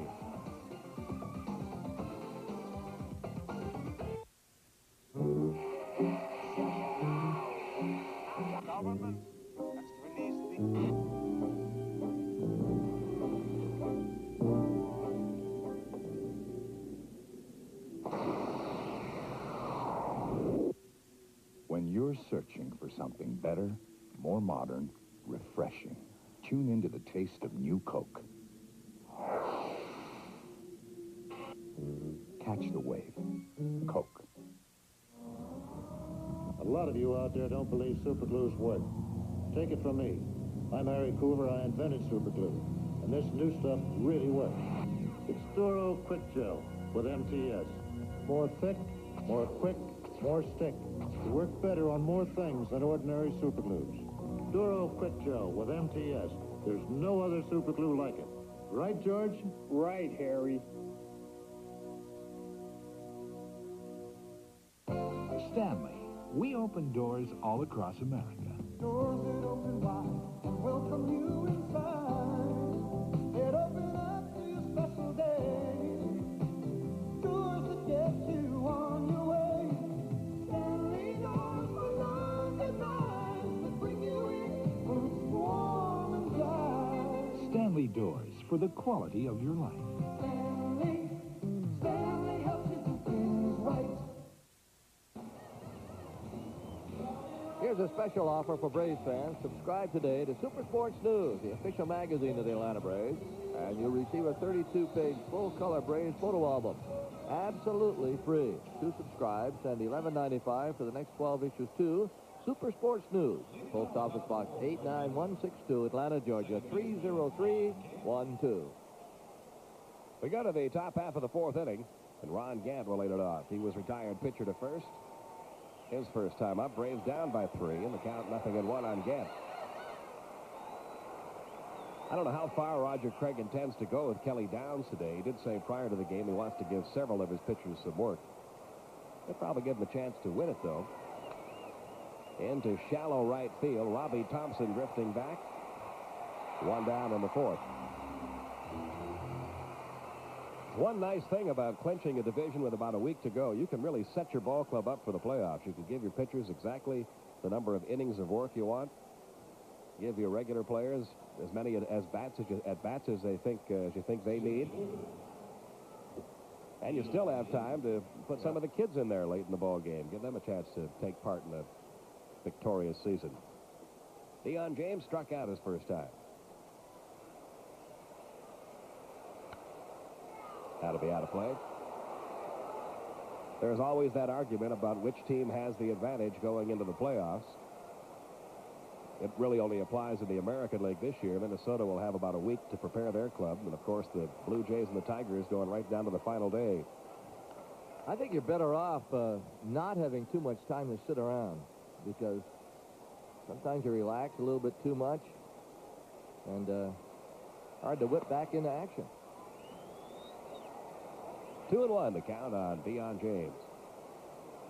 When you're searching for something better, more modern, refreshing, tune into the taste of new Coke. Catch the wave. Coke. A lot of you out there don't believe superglues work. Take it from me. I'm Harry Coover. I invented superglue. And this new stuff really works. It's Duro Quick Gel with MTS. More thick, more quick, more stick. To work better on more things than ordinary superglues. Duro Quick Gel with MTS. There's no other superglue like it. Right, George? Right, Harry. Stanley. We open doors all across America. Doors that open wide and welcome you inside. That open up to your special day. Doors that get you on your way. Stanley doors for long designs that bring you in when it's warm and dry. Stanley Doors for the quality of your life. Stanley helps you do things right. Here's a special offer for Braves fans. Subscribe today to Super Sports News, the official magazine of the Atlanta Braves, and you'll receive a 32-page full-color Braves photo album. Absolutely free. To subscribe, send $11.95 for the next 12 issues to Super Sports News, Post Office Box 89162, Atlanta, Georgia 30312. We go to the top half of the fourth inning, and Ron Gant will lead it off. He was retired pitcher to first. His first time up. Braves down by 3, and the count 0-1 on Gant. I don't know how far Roger Craig intends to go with Kelly Downs today. He did say prior to the game he wants to give several of his pitchers some work. He'll probably give him a chance to win it, though. Into shallow right field. Robbie Thompson drifting back. 1 down in the fourth. One nice thing about clinching a division with about a week to go, you can really set your ball club up for the playoffs. You can give your pitchers exactly the number of innings of work you want. Give your regular players as many at bats as you think they need. And you still have time to put some of the kids in there late in the ball game. Give them a chance to take part in a victorious season. Deion James struck out his first time. That'll be out of play. There's always that argument about which team has the advantage going into the playoffs. It really only applies in the American League this year. Minnesota will have about a week to prepare their club. And, of course, the Blue Jays and the Tigers going right down to the final day. I think you're better off not having too much time to sit around, because sometimes you relax a little bit too much and hard to whip back into action. 2-1 the count on Deion James.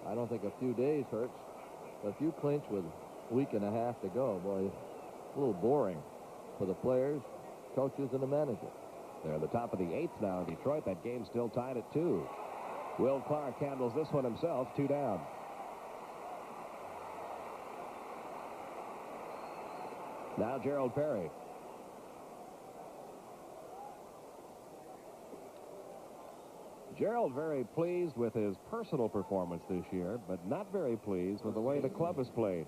I don't think a few days hurts, but if you clinch with a week and a half to go, boy, it's a little boring for the players, coaches, and the manager. They're at the top of the 8th now in Detroit. That game's still tied at 2. Will Clark handles this one himself, 2 down. Now Gerald Perry. Gerald very pleased with his personal performance this year, but not very pleased with the way the club has played.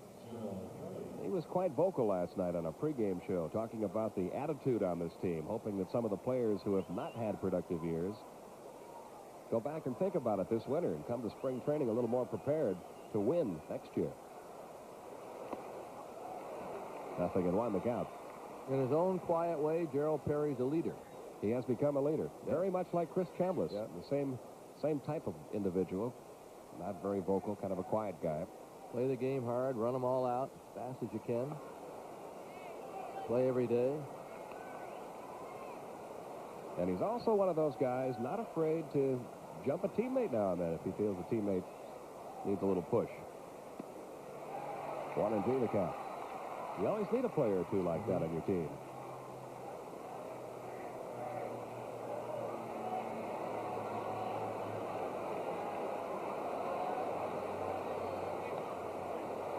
He was quite vocal last night on a pregame show, talking about the attitude on this team, hoping that some of the players who have not had productive years go back and think about it this winter and come to spring training a little more prepared to win next year. 0-1 the count. In his own quiet way, Gerald Perry's a leader. He has become a leader, very much like Chris Chambliss. Yeah. The same type of individual. Not very vocal, kind of a quiet guy. Play the game hard, run them all out as fast as you can. Play every day. And he's also one of those guys not afraid to jump a teammate now and then if he feels a teammate needs a little push. 1-2 the count. You always need a player or two like that on your team.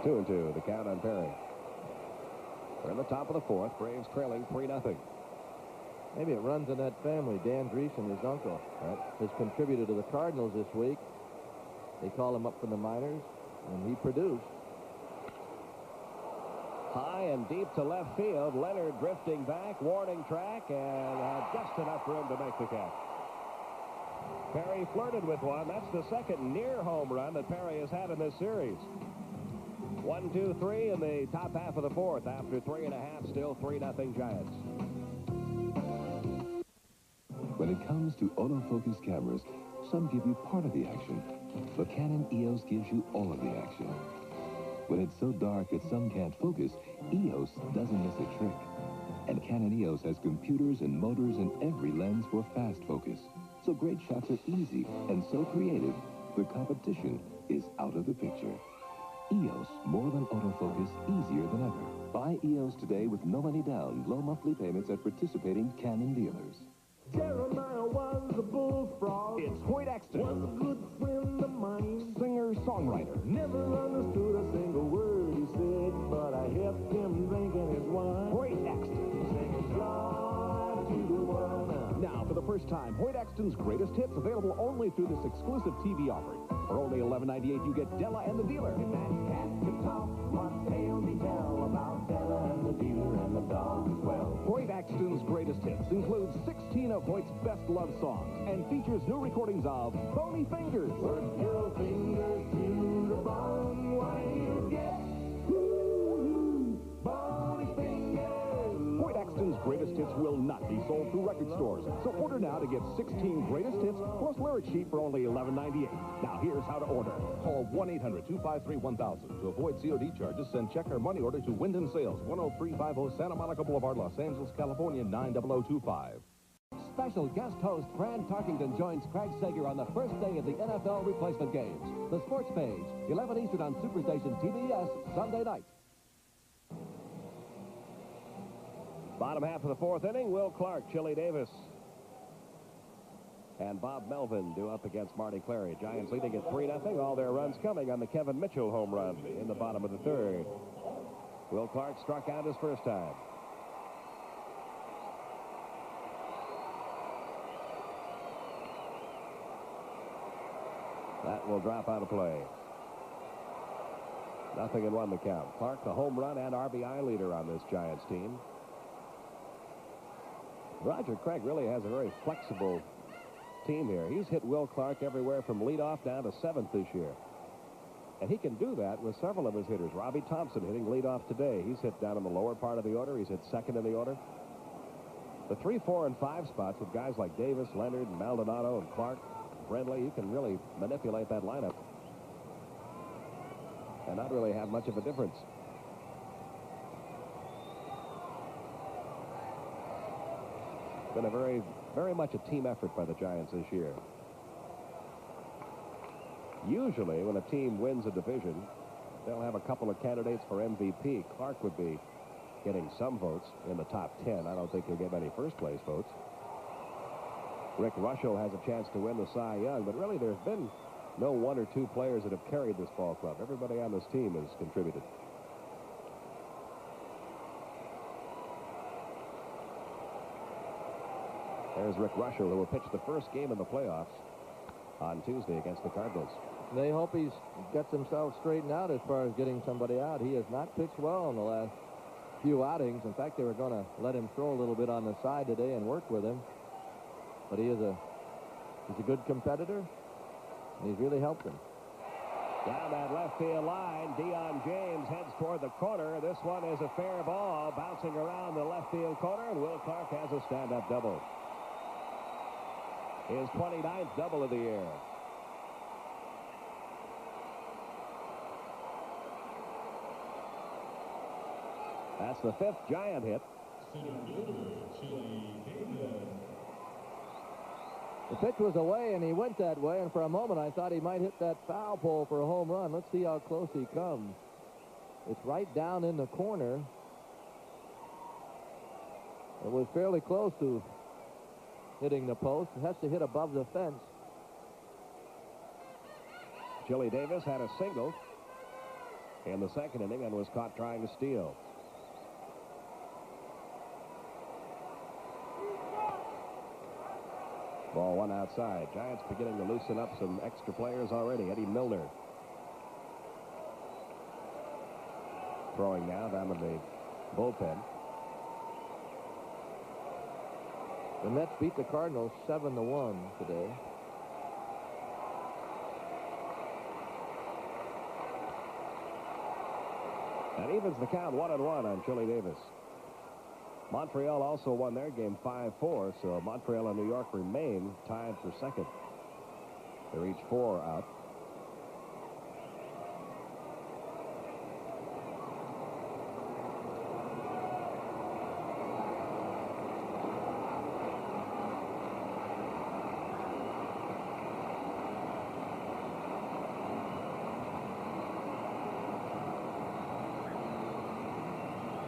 Two and two, the count on Perry. We're in the top of the fourth. Braves trailing 3-0. Maybe it runs in that family. Dan Dreesen, his uncle, has contributed to the Cardinals this week. They call him up from the minors, and he produced. High and deep to left field. Leonard drifting back, warning track, and just enough room to make the catch. Perry flirted with one. That's the second near home run that Perry has had in this series. 1, 2, 3 in the top half of the fourth. After 3.5, still 3-0 Giants. When it comes to autofocus cameras, some give you part of the action, but Canon EOS gives you all of the action. When it's so dark that some can't focus, EOS doesn't miss a trick. And Canon EOS has computers and motors in every lens for fast focus. So great shots are easy and so creative, the competition is out of the picture. EOS, more than autofocus, easier than ever. Buy EOS today with no money down, low monthly payments at participating Canon dealers. Jeremiah was a bullfrog. It's Hoyt Axton. Was a good friend of mine. Singer-songwriter. Never understood a single word he said, but I helped him drinking his wine. Hoyt Axton. Singing joy to the world now. Now, for the first time, Hoyt Axton's greatest hits available only through this exclusive TV offering. For only $11.98, you get Della and the Dealer. And that cat could talk, what tale he tell about Della and the Dealer and the dog as well. Hoyt Axton's greatest hits includes 16 of Hoyt's best love songs and features new recordings of Bony Fingers. Put your fingers to the bone, what you get? Bony Fingers. Hoyt Axton's greatest hits will not be sold through record stores, so order now to get 16 greatest hits plus lyric sheet for only $11.98. Now here's how to order. Call 1-800-253-1000 to avoid COD charges. Send check or money order to Wyndham Sales, 10350 Santa Monica Boulevard, Los Angeles, California, 90025. Special guest host Fran Tarkington joins Craig Sager on the first day of the NFL replacement games. The Sports Page, 11 Eastern on Superstation TBS, Sunday night. Bottom half of the fourth inning, Will Clark, Chili Davis, and Bob Melvin due up against Marty Clary. Giants leading at 3-0. All their runs coming on the Kevin Mitchell home run in the bottom of the third. Will Clark struck out his first time. That will drop out of play. 0-1 the count. Clark, the home run and RBI leader on this Giants team. Roger Craig really has a very flexible team here. He's hit Will Clark everywhere from leadoff down to 7th this year. And he can do that with several of his hitters. Robbie Thompson hitting leadoff today. He's hit down in the lower part of the order. He's hit second in the order. The 3, 4, and 5 spots with guys like Davis, Leonard, and Maldonado, and Clark, Brindley, you can really manipulate that lineup and not really have much of a difference. Been a very much a team effort by the Giants this year. Usually when a team wins a division, they'll have a couple of candidates for MVP. Clark would be getting some votes in the top 10. I don't think he'll get many first place votes. Rick Russell has a chance to win the Cy Young, but really there's been no 1 or 2 players that have carried this ball club. Everybody on this team has contributed. There's Rick Russell, who will pitch the first game in the playoffs on Tuesday against the Cardinals. They hope he gets himself straightened out as far as getting somebody out. He has not pitched well in the last few outings. In fact, they were going to let him throw a little bit on the side today and work with him. But he's a good competitor, and he's really helped him. Down that left field line, Deion James heads toward the corner. This one is a fair ball, bouncing around the left field corner, and Will Clark has a stand-up double. His 29th double of the year. That's the 5th Giant hit. The pitch was away, and he went that way, and for a moment I thought he might hit that foul pole for a home run. Let's see how close he comes. It's right down in the corner. It was fairly close to hitting the post. It has to hit above the fence. Chili Davis had a single in the second inning and was caught trying to steal. Ball one outside. Giants beginning to loosen up some extra players already. Eddie Milner throwing now down in the bullpen. The Mets beat the Cardinals 7-1 today. That evens the count 1-1 on Chili Davis. Montreal also won their game 5-4, so Montreal and New York remain tied for second. They're each 4 out.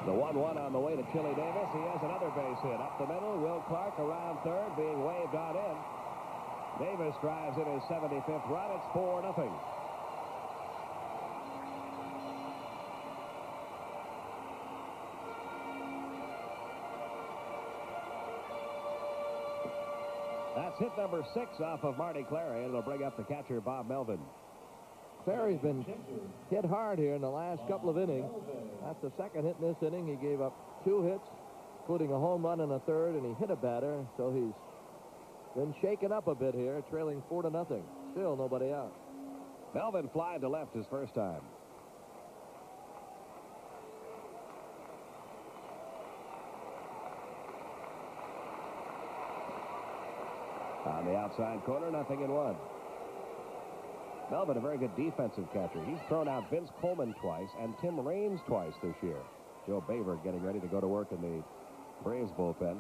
The 1-1 on the way to Chili Davis. He has another base hit up the middle. Will Clark around third, being waved on in. Davis drives in his 75th run. It's 4-0. That's hit number 6 off of Marty Clary, and it'll bring up the catcher, Bob Melvin. Clary's been hit hard here in the last couple of innings. That's the second hit in this inning. He gave up 2 hits, including a home run in a third, and he hit a batter, so he's been shaken up a bit here, trailing 4-0. Still nobody out. Melvin flying to left his first time. On the outside corner, 0-1. Melvin, a very good defensive catcher. He's thrown out Vince Coleman twice and Tim Raines twice this year. Joe Baver getting ready to go to work in the Braves bullpen.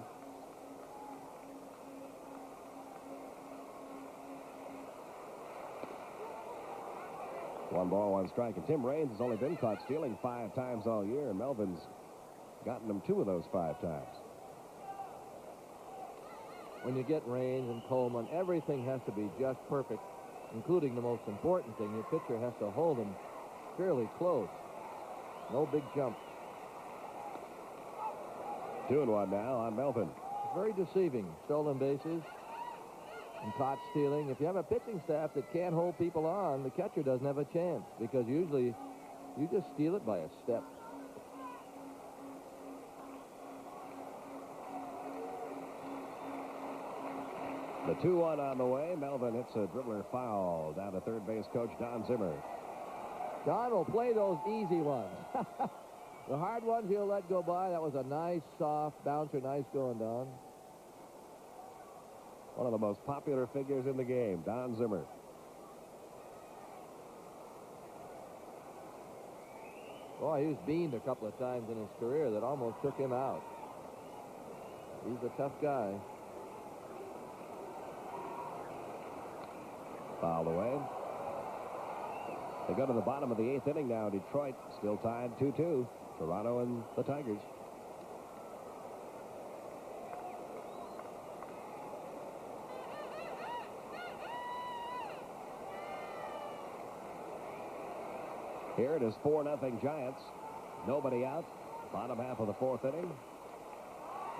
One ball, one strike. And Tim Raines has only been caught stealing 5 times all year, and Melvin's gotten him 2 of those 5 times. When you get Raines and Coleman, everything has to be just perfect, including the most important thing. Your pitcher has to hold them fairly close. No big jump. 2-1 now on Melvin. Very deceiving. Stolen bases and caught stealing. If you have a pitching staff that can't hold people on, the catcher doesn't have a chance, because usually you just steal it by a step. The 2-1 on the way. Melvin hits a dribbler foul down to third base coach Don Zimmer. Don will play those easy ones. The hard ones he'll let go by. That was a nice, soft bouncer. Nice going, Don. One of the most popular figures in the game, Don Zimmer. Boy, he was beamed a couple of times in his career that almost took him out. He's a tough guy. Fouled away. They go to the bottom of the 8th inning now. Detroit still tied 2-2. Toronto and the Tigers. Here it is 4-0 Giants. Nobody out. Bottom half of the 4th inning.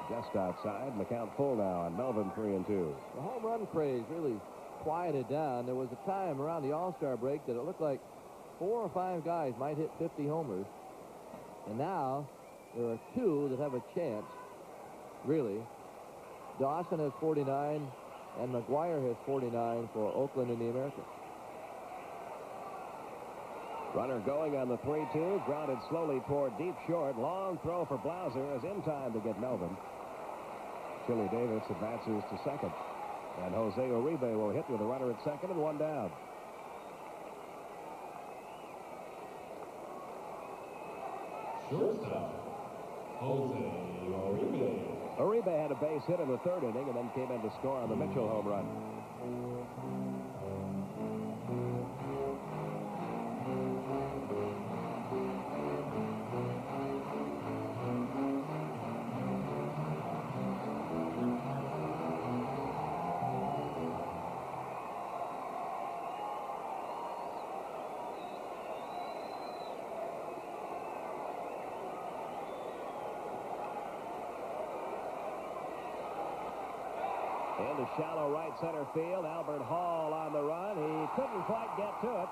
Just outside. And the count full now on Melvin 3-2. The home run craze really quieted down. There was a time around the All-Star break that it looked like 4 or 5 guys might hit 50 homers. And now there are 2 that have a chance, really. Dawson has 49, and McGuire has 49 for Oakland in the American. Runner going on the 3-2. Grounded slowly toward deep short. Long throw for Blauser is in time to get Melvin. Chili Davis advances to second. And Jose Uribe will hit with a runner at second and one down. Shortstop, Jose Uribe. Uribe had a base hit in the third inning and then came in to score on the Mitchell home run. Into shallow right center field. Albert Hall on the run. He couldn't quite get to it.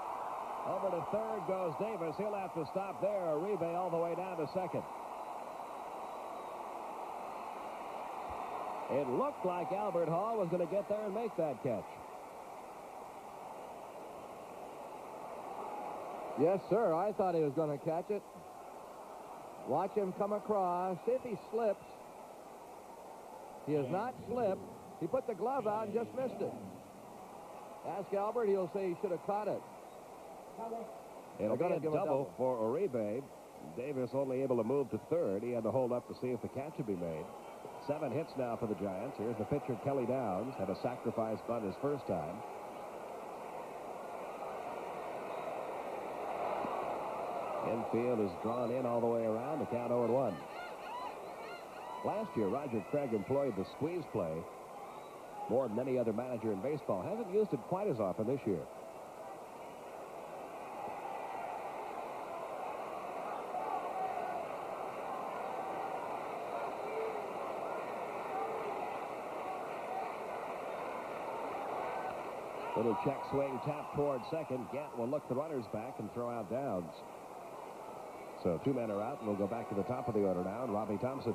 Over to third goes Davis. He'll have to stop there. Uribe all the way down to second. It looked like Albert Hall was going to get there and make that catch. Yes, sir. I thought he was going to catch it. Watch him come across. See if he slips. He has not slipped. He put the glove out and just missed it. Ask Albert, he'll say he should have caught it. It'll be a double for Uribe. Davis only able to move to third. He had to hold up to see if the catch would be made. 7 hits now for the Giants. Here's the pitcher, Kelly Downs. Had a sacrifice bunt his first time. Infield is drawn in all the way around. The count 0-1. Last year, Roger Craig employed the squeeze play more than any other manager in baseball. Hasn't used it quite as often this year. Little check swing, tap toward second. Gant will look the runners back and throw out Downs. So 2 men are out, and we'll go back to the top of the order now, and Robbie Thompson.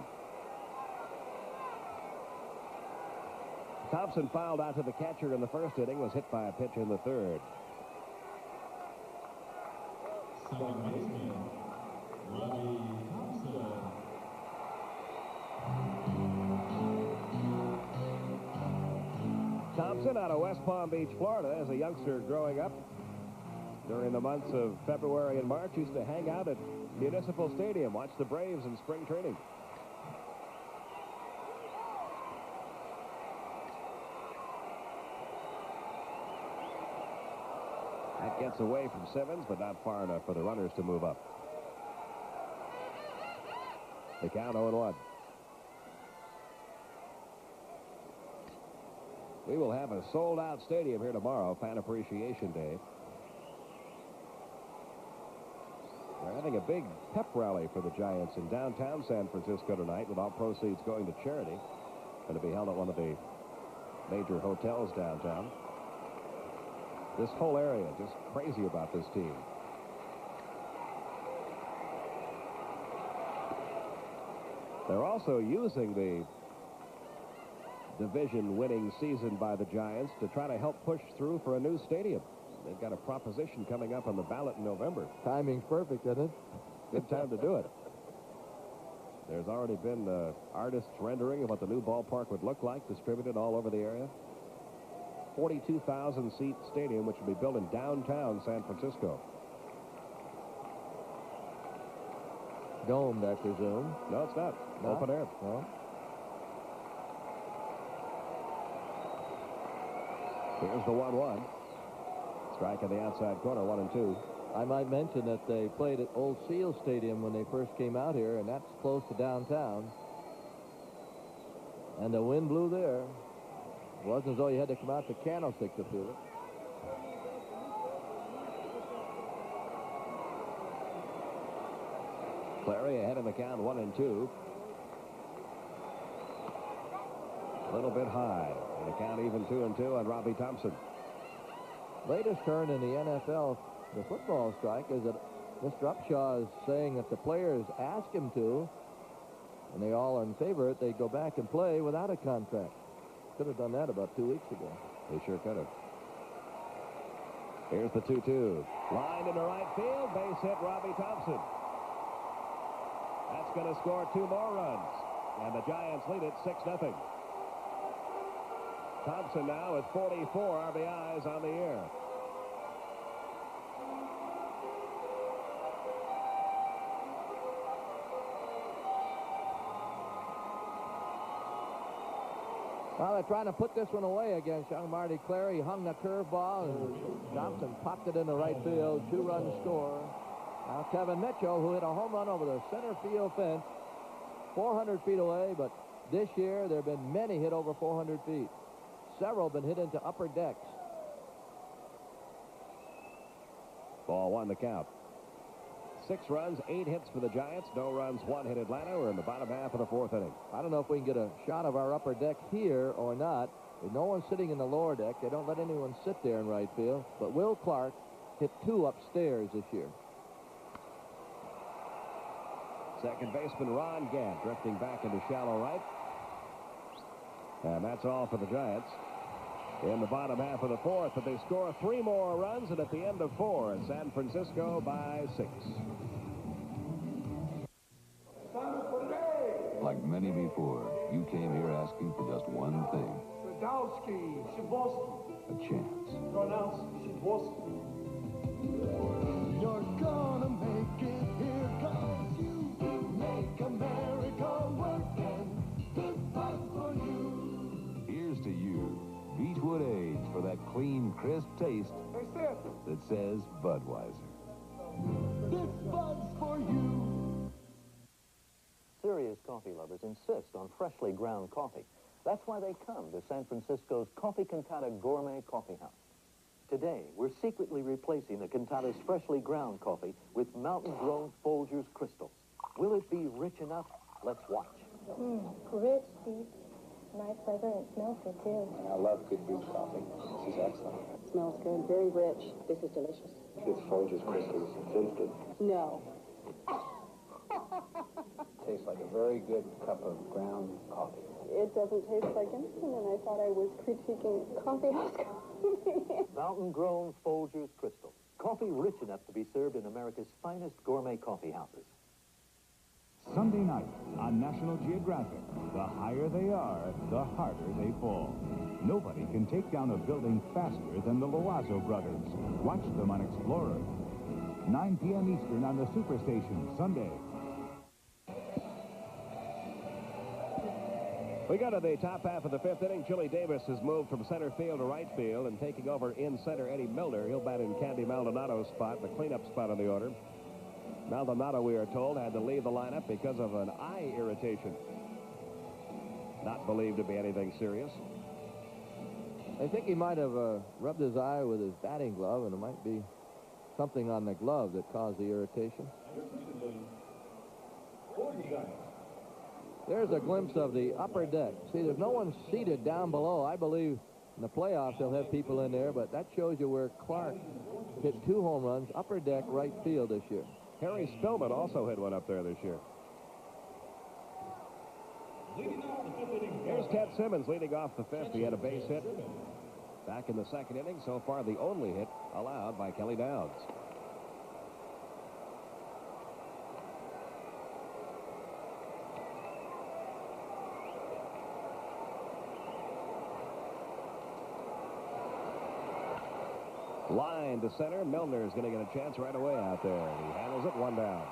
Thompson fouled out to the catcher in the first inning, was hit by a pitch in the third. Second baseman, Robbie Thompson. Thompson out of West Palm Beach, Florida, as a youngster growing up. During the months of February and March, used to hang out at Municipal Stadium, watch the Braves in spring training. That gets away from Simmons, but not far enough for the runners to move up. The count 0-1. We will have a sold-out stadium here tomorrow, Fan Appreciation Day. We're having a big pep rally for the Giants in downtown San Francisco tonight, with all proceeds going to charity. Going to be held at one of the major hotels downtown. This whole area just crazy about this team. They're also using the division-winning season by the Giants to try to help push through for a new stadium. They've got a proposition coming up on the ballot in November. Timing's perfect, isn't it? Good time to do it. There's already been artists rendering of what the new ballpark would look like, distributed all over the area. 42,000-seat stadium, which will be built in downtown San Francisco. Domed, I presume. No, it's not. No? Open air. No. Here's the 1-1. Strike in the outside corner, 1-2. I might mention that they played at Old Seal Stadium when they first came out here, and that's close to downtown. And the wind blew there. It wasn't as though you had to come out to Candlestick to feel it. Clary ahead in the count, 1-2. A little bit high. And the count even 2-2 on Robbie Thompson. Latest turn in the NFL, the football strike, is that Mr. Upshaw is saying that the players ask him to, and they all are in favor of it, they go back and play without a contract. Could have done that about 2 weeks ago. They sure could have. Here's the 2-2. Line in the right field. Base hit, Robbie Thompson. That's going to score 2 more runs. And the Giants lead it 6-0. Thompson now with 44 RBIs on the year. Well, they're trying to put this one away against young Marty Clary. He hung the curveball, and Thompson popped it into right field. 2-run score. Now Kevin Mitchell, who hit a home run over the center field fence, 400 feet away, but this year there have been many hit over 400 feet. Several have been hit into upper decks. Ball 1 the count. 6 runs, 8 hits for the Giants. No runs, 1 hit Atlanta. We're in the bottom half of the 4th inning. I don't know if we can get a shot of our upper deck here or not. There's no one sitting in the lower deck. They don't let anyone sit there in right field. But Will Clark hit 2 upstairs this year. Second baseman Ron Gant drifting back into shallow right. And that's all for the Giants. In the bottom half of the 4th, but they score 3 more runs, and at the end of 4, San Francisco by 6. Like many before, you came here asking for just one thing. Radowski, Shivorsky. A chance. Pronounced Shivorsky. You're gonna make it here, 'cause you make America work, and good fight for you. Here's to you, Beechwood Age, for that clean, crisp taste that says Budweiser. This Bud's for you. Serious coffee lovers insist on freshly ground coffee. That's why they come to San Francisco's Coffee Cantata Gourmet Coffee House. Today, we're secretly replacing the Cantata's freshly ground coffee with mountain-grown Folgers crystals. Will it be rich enough? Let's watch. Rich, deep, nice flavor, and it smells good, too. I love good brewed coffee. This is excellent. It smells good, very rich. This is delicious. It's Folgers crystals. It's instant. No. Tastes like a very good cup of ground coffee. It doesn't taste like instant, and I thought I was critiquing coffee house coffee. Mountain-grown Folgers crystals. Coffee rich enough to be served in America's finest gourmet coffee houses. Sunday night on National Geographic. The higher they are, the harder they fall. Nobody can take down a building faster than the Loazo brothers. Watch them on Explorer. 9 p.m. Eastern on the Superstation, Sunday. We go to the top half of the 5th inning. Chili Davis has moved from center field to right field, and taking over in center, Eddie Milner. He'll bat in Candy Maldonado's spot, the cleanup spot on the order. Maldonado, we are told, had to leave the lineup because of an eye irritation. Not believed to be anything serious. I think he might have rubbed his eye with his batting glove, and it might be something on the glove that caused the irritation. There's a glimpse of the upper deck. See, there's no one seated down below. I believe in the playoffs they'll have people in there, but that shows you where Clark hit 2 home runs, upper deck, right field this year. Harry Spillman also hit one up there this year. Here's Ted Simmons leading off the 5th. He had a base hit back in the 2nd inning. So far, the only hit allowed by Kelly Downs. Line to center. Milner is going to get a chance right away out there. He handles it, 1 down.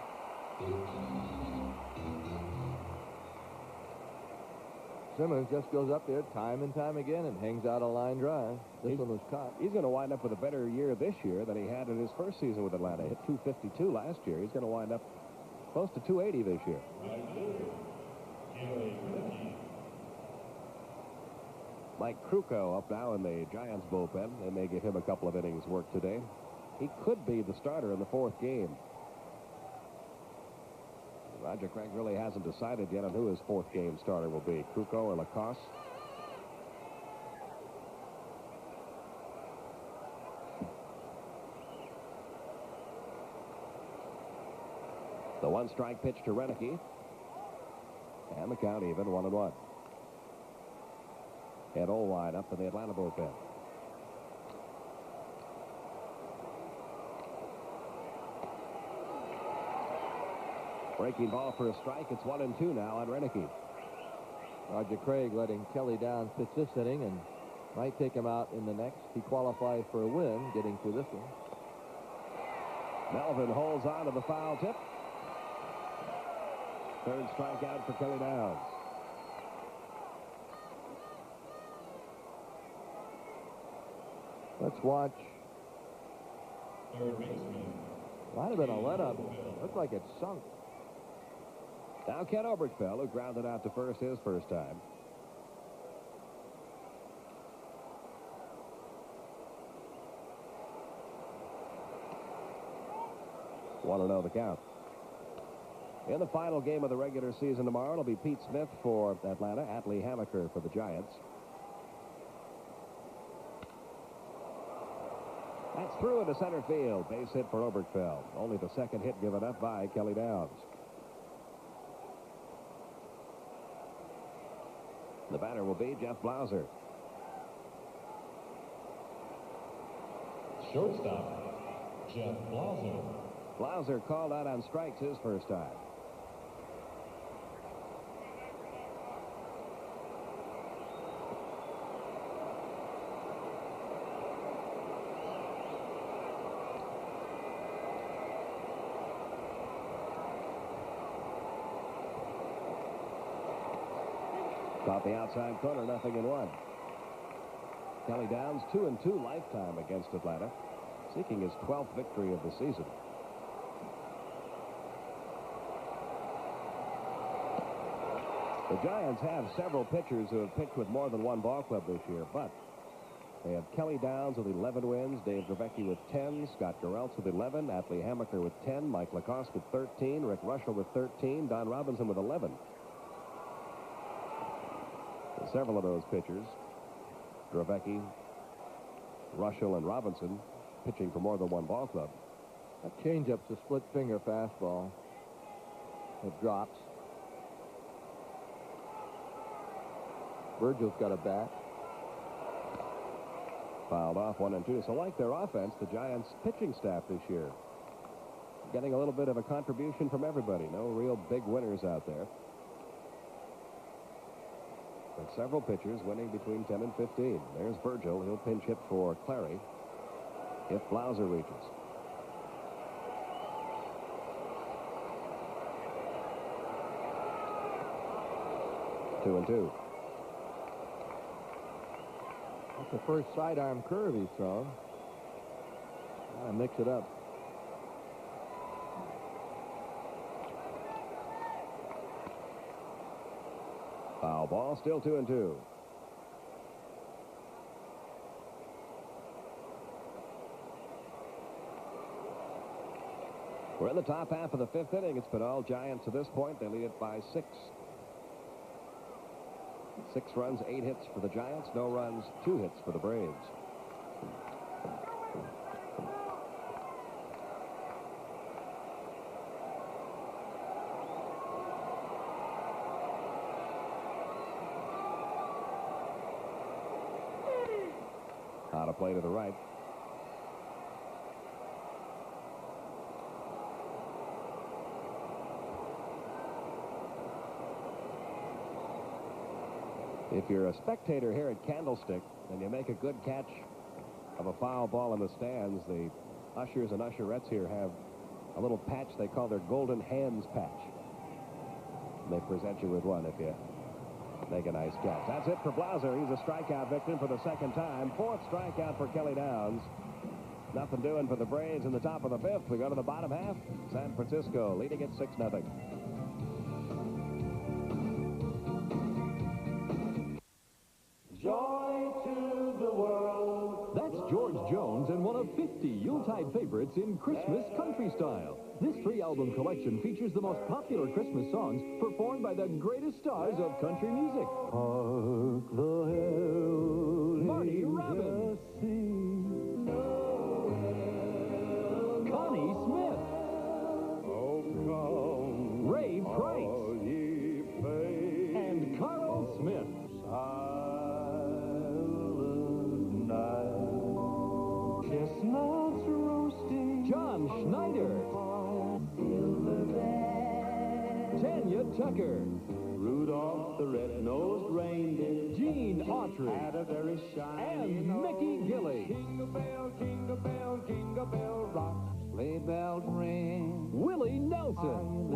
Simmons just goes up there time and time again and hangs out a line drive. This one was caught. He's going to wind up with a better year this year than he had in his first season with Atlanta. He hit 252 last year. He's going to wind up close to 280 this year. Mike Krukow up now in the Giants bullpen. They may give him a couple of innings work today. He could be the starter in the 4th game. Roger Craig really hasn't decided yet on who his 4th game starter will be, Krukow or Lacoste. The 1-strike pitch to Renicky. And the count even, 1-1. Ed Olwine up in the Atlanta bullpen. Breaking ball for a strike. It's 1-2 now on Renicky. Roger Craig letting Kelly Downs pitch this inning, and Might take him out in the next. He qualified for a win getting through this one. Melvin holds on to the foul tip. Third strikeout for Kelly Downs. Let's watch. Third baseman. Might have been a let-up. Looked like it sunk. Now Ken Oberkfell, who grounded out to first his first time. Want to know the count. In the final game of the regular season tomorrow, it'll be Pete Smith for Atlanta, Atlee Hammaker for the Giants. That's through into center field. Base hit for Oberkfell. Only the second hit given up by Kelly Downs. The batter will be Jeff Blauser. Shortstop, Jeff Blauser. Blauser called out on strikes his first time. Caught the outside corner, 0-1. Kelly Downs 2-2 lifetime against Atlanta, seeking his 12th victory of the season. The Giants have several pitchers who have pitched with more than one ball club this year, but they have Kelly Downs with 11 wins, Dave Dravecky with 10, Scott Geraltz with 11, Atlee Hammaker with 10, Mike Lacoste with 13, Rick Russell with 13, Don Robinson with 11. And several of those pitchers, Dravecky, Russell, and Robinson, pitching for more than one ball club. That changeup's a split finger fastball. It drops. Virgil's got a bat. Fouled off 1-2. So like their offense, the Giants pitching staff this year getting a little bit of a contribution from everybody. No real big winners out there. But several pitchers winning between 10 and 15. There's Virgil. He'll pinch hit for Clary if Blauser reaches. Two and two. That's the first sidearm curve he's thrown. Gotta mix it up. Foul ball, still 2 and 2. We're in the top half of the fifth inning. It's been all Giants to this point. They lead it by 6. 6 runs, 8 hits for the Giants. No runs, 2 hits for the Braves. Out of play to the right. If you're a spectator here at Candlestick and you make a good catch of a foul ball in the stands, the ushers and usherettes here have a little patch they call their Golden Hands patch. And they present you with one if you make a nice catch. That's it for Blauser. He's a strikeout victim for the second time. 4th strikeout for Kelly Downs. Nothing doing for the Braves in the top of the 5th. We go to the bottom half. San Francisco leading it 6-0. Joy to the world. That's George Jones and one of 50 Yuletide favorites in Christmas country style. This 3-album collection features the most popular Christmas songs performed by the greatest stars of country music. Hark the herald Marty Robbins. Connie Smith. Ray Price. And Carl Smith. Chestnuts roasting. John Schneider. Tanya Tucker. Rudolph the red-nosed reindeer. Gene Autry. Had a very shiny And nose. Mickey Gilley. Jingle bell rock. Sleigh bells ring. Willie Nelson.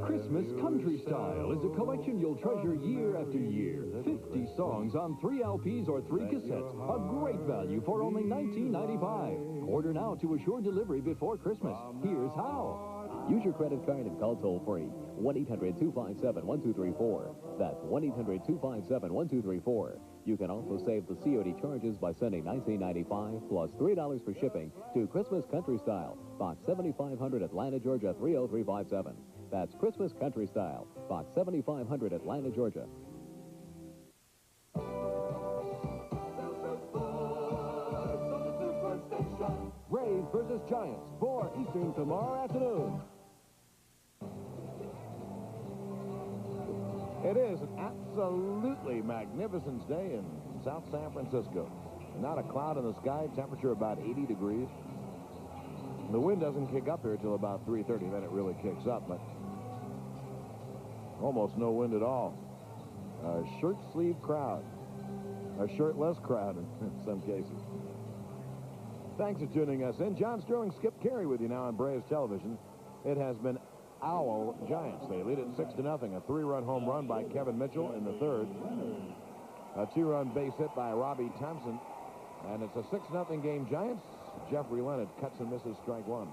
Christmas Country Style is a collection you'll treasure year after year. 50 songs on 3 LPs or 3 cassettes. A great value for only $19.95. Order now to assure delivery before Christmas. Here's how. Use your credit card and call toll-free. 1-800-257-1234. That's 1-800-257-1234. You can also save the COD charges by sending $19.95 plus $3 for shipping to Christmas Country Style, Box 7500, Atlanta, Georgia 30357. That's Christmas Country Style, Box 7500, Atlanta, Georgia. Braves versus Giants, 4 Eastern tomorrow afternoon. It is an absolutely magnificent day in South San Francisco. Not a cloud in the sky, temperature about 80 degrees. The wind doesn't kick up here till about 3:30, then it really kicks up, but almost no wind at all. A shirt sleeve crowd. A shirtless crowd in some cases. Thanks for tuning us in. John Sterling, Skip Carey with you now on Braves television. It has been Owl Giants. They lead it 6-0. A 3-run home run by Kevin Mitchell in the third. A 2-run base hit by Robbie Thompson. And it's a 6-0 game Giants. Jeffrey Leonard cuts and misses strike one.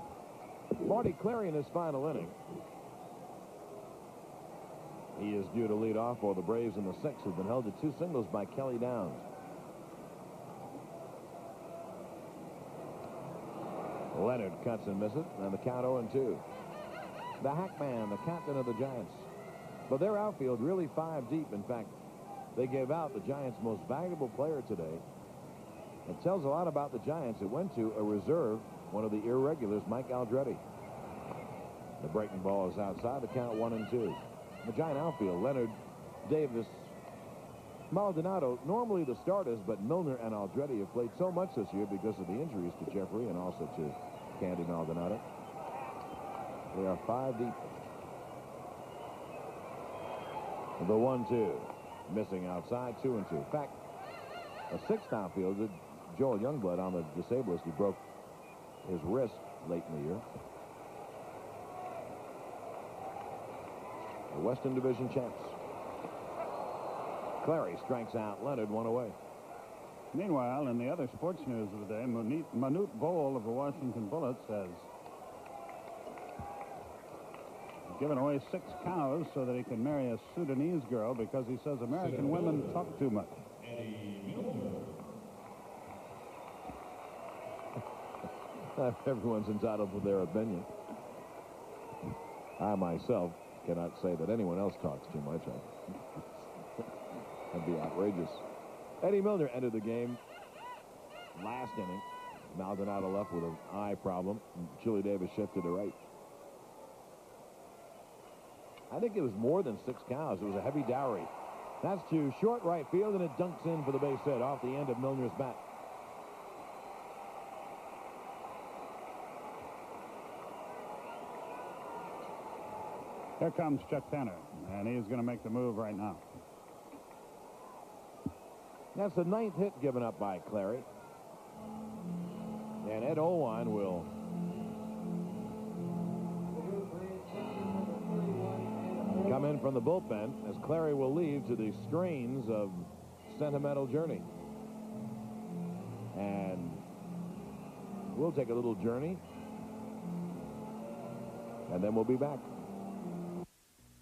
Marty Clary in his final inning. He is due to lead off for the Braves in the 6th, who've been held to 2 singles by Kelly Downs. Leonard cuts and misses, and the count 0-2. The Hackman, the captain of the Giants. But their outfield really 5 deep. In fact, they gave out the Giants' most valuable player today. It tells a lot about the Giants. It went to a reserve, one of the irregulars, Mike Aldrete. The breaking ball is outside, the count 1-2. The Giant outfield, Leonard, Davis, Maldonado, normally the starters, but Milner and Aldrete have played so much this year because of the injuries to Jeffrey and also to Candy Maldonado. They are 5 deep. The 1-2. Missing outside, 2-2. In fact, a 6th outfielder, Joel Youngblood, on the disabled list. He broke his wrist late in the year. The Western Division champs. Clary strikes out Leonard, 1 away. Meanwhile, in the other sports news of the day, Manute Bol of the Washington Bullets has given away 6 cows so that he can marry a Sudanese girl because he says American women talk too much. Everyone's entitled to their opinion. I myself cannot say that anyone else talks too much. That'd be outrageous. Eddie Milner entered the game last inning. Maldonado left with an eye problem. Chili Davis shifted to right. I think it was more than 6 cows. It was a heavy dowry. That's to short right field, and it dunks in for the base hit off the end of Milner's bat. Here comes Chuck Tanner, and he's going to make the move right now. That's the 9th hit given up by Clary. And Ed Olwine will come in from the bullpen as Clary will leave to the strains of Sentimental Journey. And we'll take a little journey, and then we'll be back.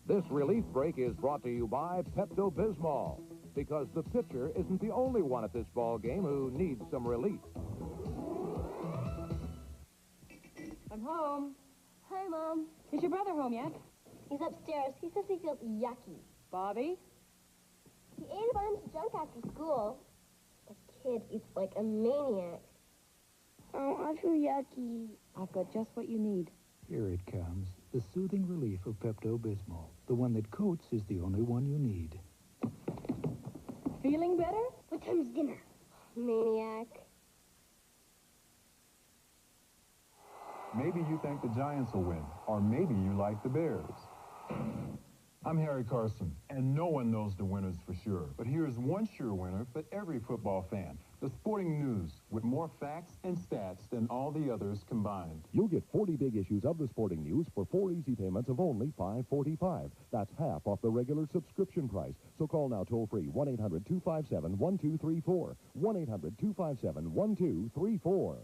This relief break is brought to you by Pepto-Bismol, because the pitcher isn't the only one at this ball game who needs some relief. I'm home. Hi, Mom. Is your brother home yet? He's upstairs. He says he feels yucky. Bobby? He ate a bunch of junk after school. The kid eats like a maniac. Oh, I feel yucky. I've got just what you need. Here it comes. The soothing relief of Pepto-Bismol. The one that coats is the only one you need. Feeling better? What time's dinner? Maniac. Maybe you think the Giants will win, or maybe you like the Bears. I'm Harry Carson, and no one knows the winners for sure. But here's one sure winner for every football fan. The Sporting News, with more facts and stats than all the others combined. You'll get 40 big issues of the Sporting News for 4 easy payments of only $5.45. That's half off the regular subscription price. So call now toll-free 1-800-257-1234. 1-800-257-1234.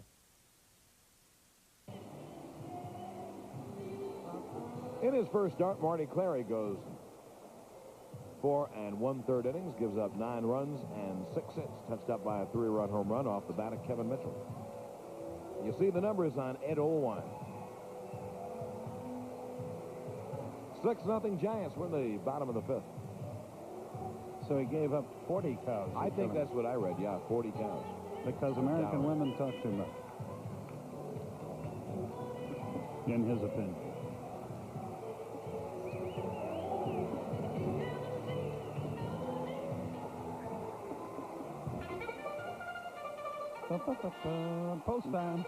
In his first start, Marty Clary goes 4 1/3 innings, gives up 9 runs and 6 hits, touched up by a 3-run home run off the bat of Kevin Mitchell. You see the numbers on Ed Olwine. 6-0 Giants win the bottom of the 5th. So he gave up 40 cows. I think that's what I read, yeah, 40 cows. Because American women talk too much. In his opinion. Post time.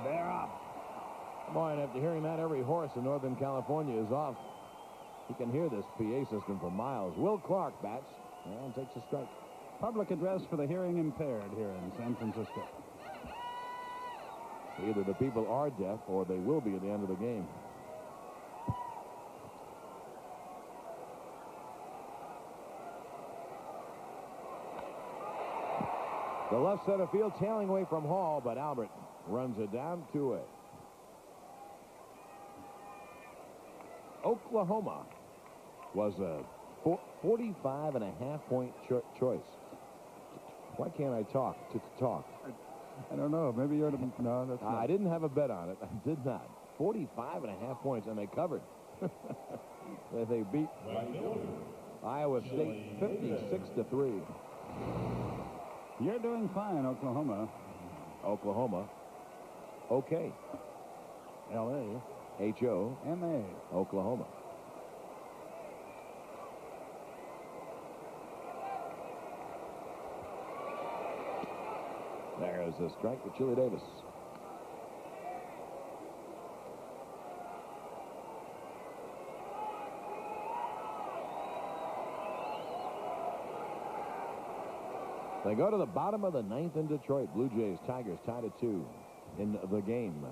They're up. Boy, and after hearing that, every horse in Northern California is off. You can hear this PA system for miles. Will Clark bats and takes a strike. Public address for the hearing impaired here in San Francisco. Either the people are deaf or they will be at the end of the game. The left center field tailing away from Hall, but Albert runs it down 2-way. Oklahoma was a 45.5-point choice. Why can't I talk? To talk. I don't know. Maybe you're the... No, that's not. I didn't have a bet on it. I did not. 45.5 points, and they covered. They beat Iowa State 56-3. You're doing fine, Oklahoma. Oklahoma. Okay. L.A. H-O-M-A. Oklahoma. There's a strike for Chili Davis. They go to the bottom of the 9th in Detroit. Blue Jays, Tigers tied at 2 in the game.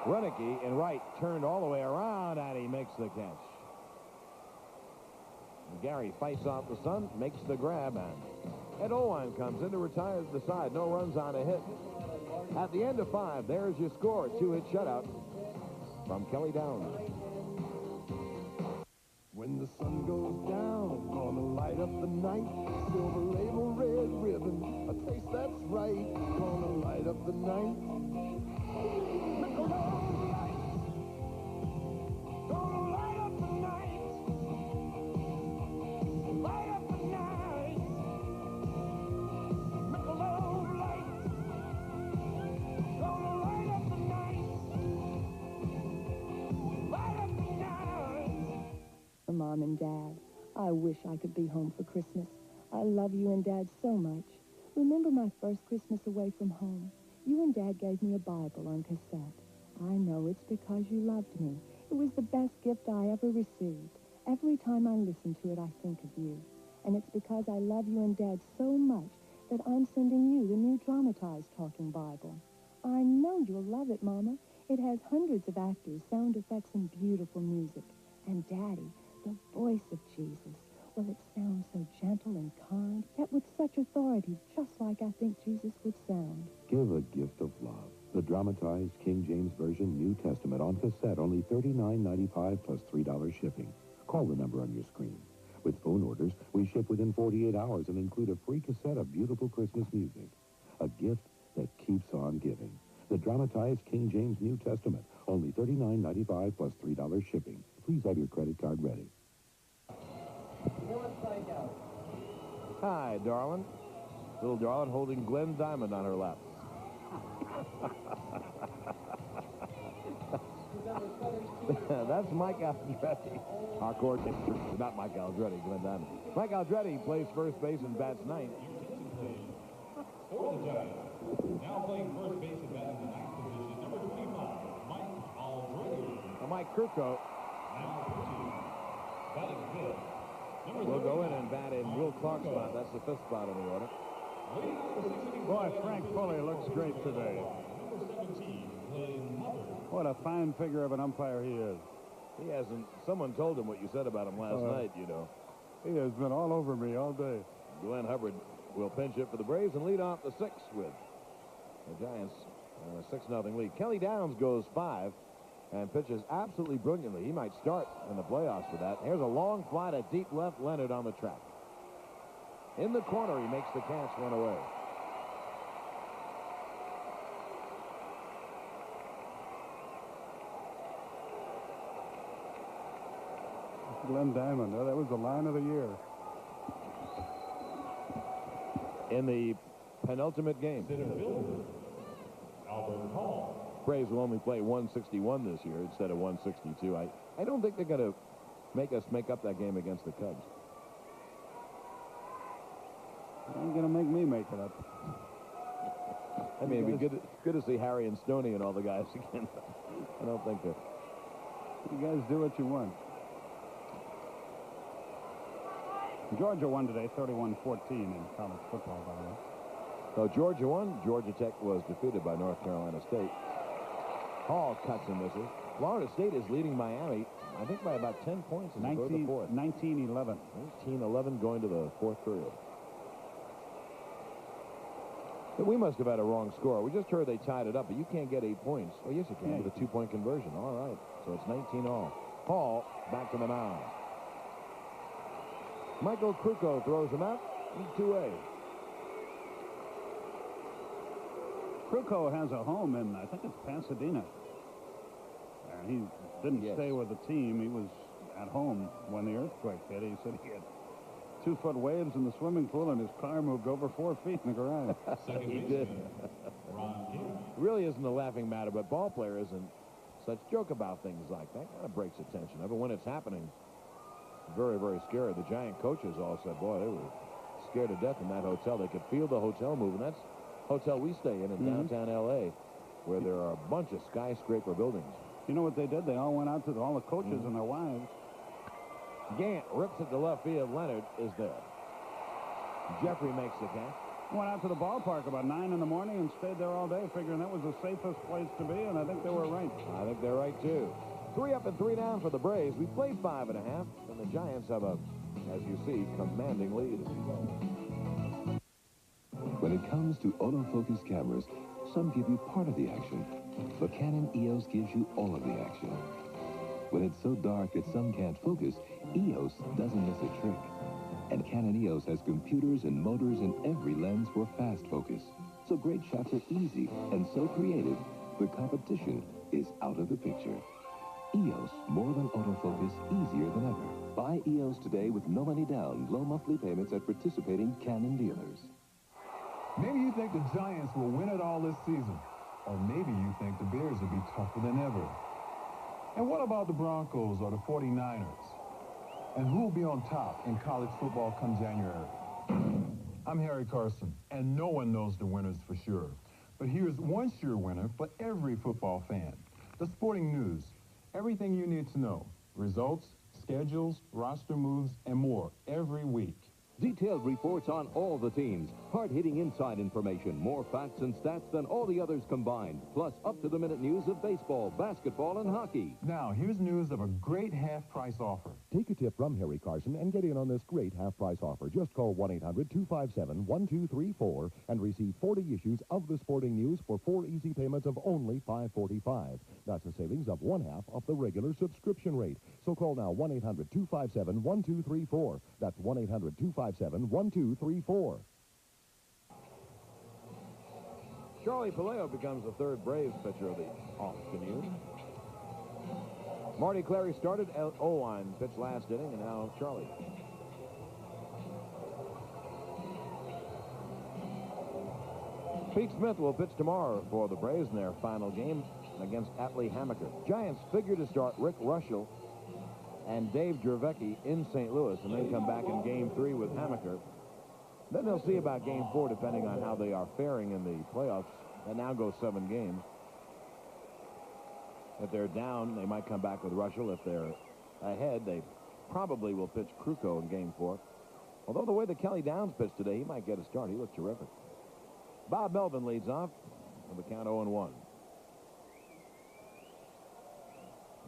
Renicky in right turned all the way around, and he makes the catch. Gary fights off the sun, makes the grab, and Ed Olwine comes in to retire to the side. No runs on a hit. At the end of 5, there's your score. 2-hit shutout from Kelly Downs. When the sun goes down, gonna light up the night. Silver label, red ribbon, a taste that's right. Gonna light up the night. Michelob Light. Gonna light up the night. Light up the night. Michelob Light. Gonna light up the night. Light up the night. Mom and Dad, I wish I could be home for Christmas. I love you and Dad so much. Remember my first Christmas away from home? You and Dad gave me a Bible on cassette. I know it's because you loved me. It was the best gift I ever received. Every time I listen to it, I think of you. And it's because I love you and Dad so much that I'm sending you the new dramatized talking Bible. I know you'll love it, Mama. It has hundreds of actors, sound effects, and beautiful music. And Daddy, the voice of Jesus. Well, it sounds so gentle and kind, yet with such authority, just like I think Jesus would sound. Give a gift of love. The dramatized King James Version New Testament on cassette, only $39.95 plus $3 shipping. Call the number on your screen. With phone orders, we ship within 48 hours and include a free cassette of beautiful Christmas music. A gift that keeps on giving. The dramatized King James New Testament, only $39.95 plus $3 shipping. Please have your credit card ready. Hi, darling. Little darling holding Glenn Diamond on her lap. That's Mike Aldretti. Our coordinator, not Mike Aldretti, Glenn Diamond. Mike Aldretti plays first base and bats 9th. Now playing first base and batting the ninth position, number 25, Mike Aldrich. Mike Krukow Now pitching. Batting fifth. will go in and bat in Will Clark's spot. That's the fifth spot in the order. Boy, Frank Foley looks great today. Number 17, Glenn Hubbard. What a fine figure of an umpire he is. He hasn't. Someone told him what you said about him last night, you know. He has been all over me all day. Glenn Hubbard will pinch it for the Braves and lead off the sixth with the Giants on a 6-0 lead. Kelly Downs goes 5 and pitches absolutely brilliantly. He might start in the playoffs for that. Here's a long fly to deep left. Leonard on the track. In the corner, he makes the catch, run away. Glenn Diamond. Oh, that was the line of the year. In the penultimate game. Albert Hall. Braves will only play 161 this year instead of 162. I don't think they're going to make us make up that game against the Cubs. They ain't going to make me make it up. I mean, it'd be good to see Harry and Stoney and all the guys again. I don't think that. You guys do what you want. Georgia won today, 31-14 in college football, by the way. So Georgia won. Georgia Tech was defeated by North Carolina State. Hall cuts and misses. Florida State is leading Miami, I think, by about 10 points as they go to the fourth. 19-11. 19-11 going to the fourth period. But we must have had a wrong score. We just heard they tied it up, but you can't get 8 points. Oh, yes, you can with a 2-point conversion. All right. So it's 19 all. Hall back to the mound. Michael Krukow throws him out. He's 2A. Krukow has a home in, I think it's Pasadena. And he didn't stay with the team. He was at home when the earthquake hit. He said he had 2-foot waves in the swimming pool and his car moved over 4 feet in the garage. He did. It really isn't a laughing matter, but ball players and such joke about things like that kind of breaks attention. But when it's happening, very, very scary. The Giant coaches all said, boy, they were scared to death in that hotel. They could feel the hotel moving. That's the hotel we stay in downtown L.A., where there are a bunch of skyscraper buildings. You know what they did? They all went out to all the coaches and their wives. Gant rips it to left field. Leonard is there. Jeffrey makes the catch. Went out to the ballpark about 9 in the morning and stayed there all day, figuring that was the safest place to be, and I think they were right. I think they're right, too. 3 up and 3 down for the Braves. We played 5.5, and the Giants have a, as you see, commanding lead. When it comes to autofocus cameras, some give you part of the action, but Canon EOS gives you all of the action. When it's so dark that some can't focus, EOS doesn't miss a trick. And Canon EOS has computers and motors in every lens for fast focus. So great shots are easy and so creative, the competition is out of the picture. EOS, more than autofocus, easier than ever. Buy EOS today with no money down, low monthly payments at participating Canon dealers. Maybe you think the Giants will win it all this season. Or maybe you think the Bears will be tougher than ever. And what about the Broncos or the 49ers? And who will be on top in college football come January? I'm Harry Carson, and no one knows the winners for sure. But here's one sure winner for every football fan. The Sporting News. Everything you need to know. Results, schedules, roster moves, and more every week. Detailed reports on all the teams. Hard-hitting inside information. More facts and stats than all the others combined. Plus, up-to-the-minute news of baseball, basketball, and hockey. Now, here's news of a great half-price offer. Take a tip from Harry Carson and get in on this great half-price offer. Just call 1-800-257-1234 and receive 40 issues of the Sporting News for 4 easy payments of only $5.45. That's a savings of 1/2 of the regular subscription rate. So call now 1-800-257-1234. That's 1-800-257-1234. Charlie Palaio becomes the third Braves pitcher of the afternoon. Marty Clary started. Owen pitched last inning, and now Charlie. Pete Smith will pitch tomorrow for the Braves in their final game against Atlee Hammaker. Giants figure to start Rick Rushell and Dave Dravecki in St. Louis, and then come back in Game 3 with Hammaker. Then they'll see about Game 4, depending on how they are faring in the playoffs That now goes 7 games. If they're down, they might come back with Russell. If they're ahead, they probably will pitch Krukow in Game 4. Although the way that Kelly Downs pitched today, he might get a start. He looked terrific. Bob Melvin leads off with a count 0-1.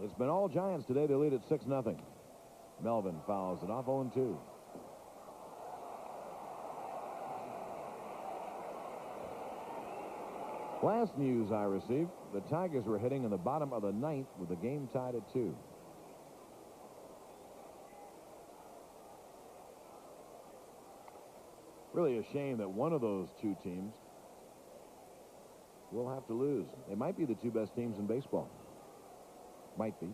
It's been all Giants today. They lead at 6-0. Melvin fouls it off 0-2. Last news I received, the Tigers were hitting in the bottom of the 9th with the game tied at 2. Really a shame that one of those two teams will have to lose. They might be the 2 best teams in baseball. Might be.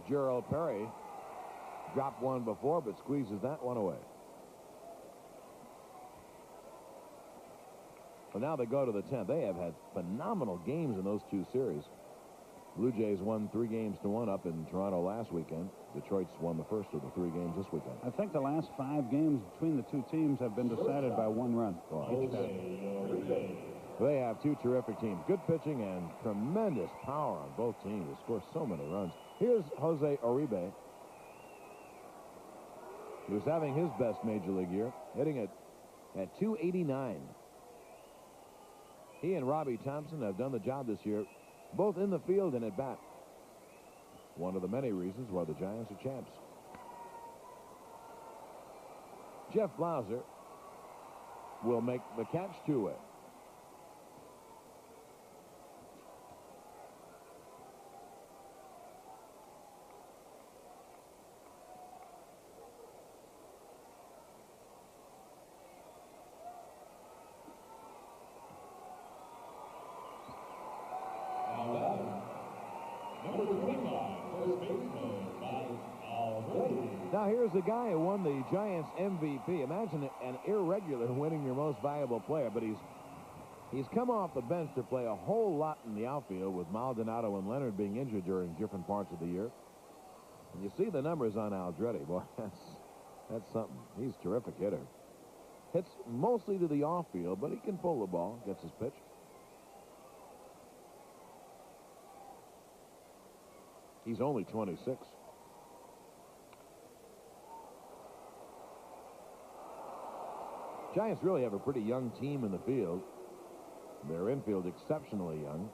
Gerald Perry dropped one before, but squeezes that one away. So now they go to the 10th. They have had phenomenal games in those 2 series. Blue Jays won 3-1 up in Toronto last weekend. Detroit's won the first of the 3 games this weekend. I think the last 5 games between the 2 teams have been decided by 1 run. Each time. They have 2 terrific teams. Good pitching and tremendous power on both teams. They score so many runs. Here's Jose Uribe. He was having his best major league year, hitting at 289. He and Robbie Thompson have done the job this year, both in the field and at bat. One of the many reasons why the Giants are champs. Jeff Blauser will make the catch 2-way. Now here's the guy who won the Giants MVP. Imagine an irregular winning your most valuable player, but he's come off the bench to play a whole lot in the outfield with Maldonado and Leonard being injured during different parts of the year. And you see the numbers on Aldretti. Boy, that's something. He's a terrific hitter. Hits mostly to the off field, but he can pull the ball, gets his pitch. He's only 26. Giants really have a pretty young team in the field. Their infield exceptionally young.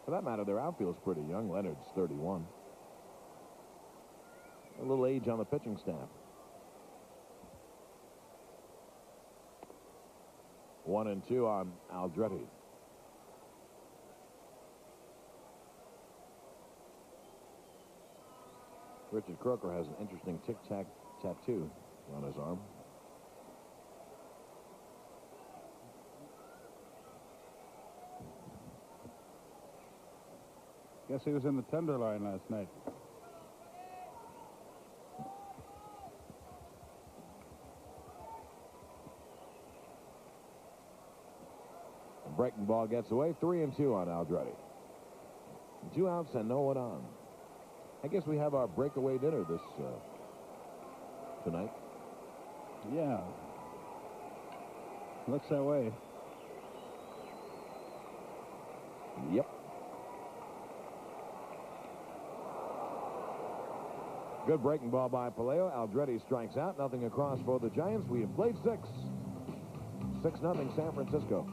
For that matter, their outfield's pretty young. Leonard's 31. A little age on the pitching staff. 1-2 on Aldretti. Richard Croker has an interesting tic-tac tattoo on his arm. Guess he was in the Tenderloin last night. Breaking ball gets away. 3-2 on Aldretti. 2 outs and no one on. I guess we have our breakaway dinner this tonight. Yeah. Looks that way. Yep. Good breaking ball by Paleo. Aldretti strikes out. Nothing across for the Giants. We have played 6. 6-0 San Francisco.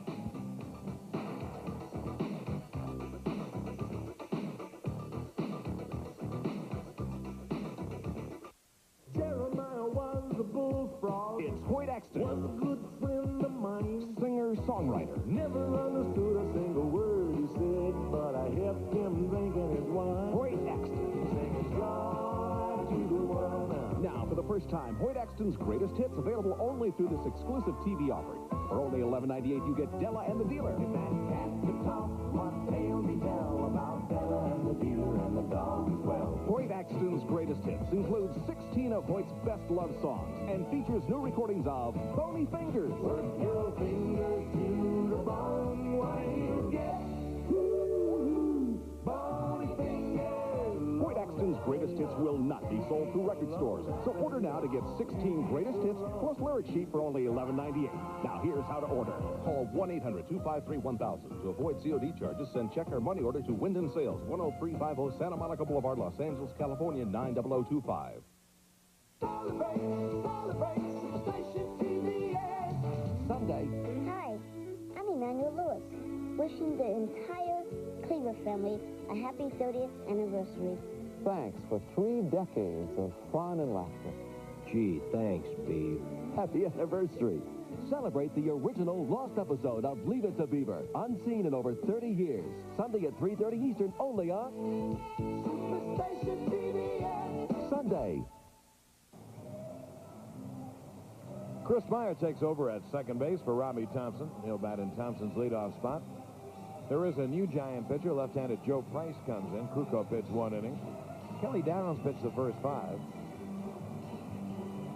Jeremiah was a bullfrog. It's Hoyt Axton. Was a good friend of mine. Singer-songwriter. Never understood a single word he said, but I helped him drinking his wine. Hoyt Axton. Singing joy to the world now. Now, for the first time, Hoyt Axton's greatest hits available only through this exclusive TV offering. For only $11.98, you get Della and the Dealer. If that cat could talk, what tale me tell about Della and the dealer and the dog as well. Hoyt Axton's greatest hits includes 16 of Hoyt's best-loved songs and features new recordings of Bony Fingers. Put your fingers to the bone while you get Bony Fingers. Hoyt Axton's greatest hits will not be sold through record stores. So order now to get 16 greatest hits plus lyric sheet for only $11.98. Now here's how to order. Call 1-800-253-1000. To avoid COD charges, send check or money order to Wyndham Sales, 10350 Santa Monica Boulevard, Los Angeles, California, 90025. Sunday. Hi, I'm Emmanuel Lewis, wishing the entire Cleaver family a happy 30th anniversary. Thanks for 3 decades of fun and laughter. Gee, thanks, Beav. Happy anniversary. Celebrate the original lost episode of Leave It to Beaver, unseen in over 30 years. Sunday at 3:30 Eastern, only on Superstation TBS. Sunday. Chris Meyer takes over at second base for Robbie Thompson. He'll bat in Thompson's leadoff spot. There is a new Giant pitcher. Left-handed Joe Price comes in. Krukow pitched 1 inning. Kelly Downs pitched the first 5.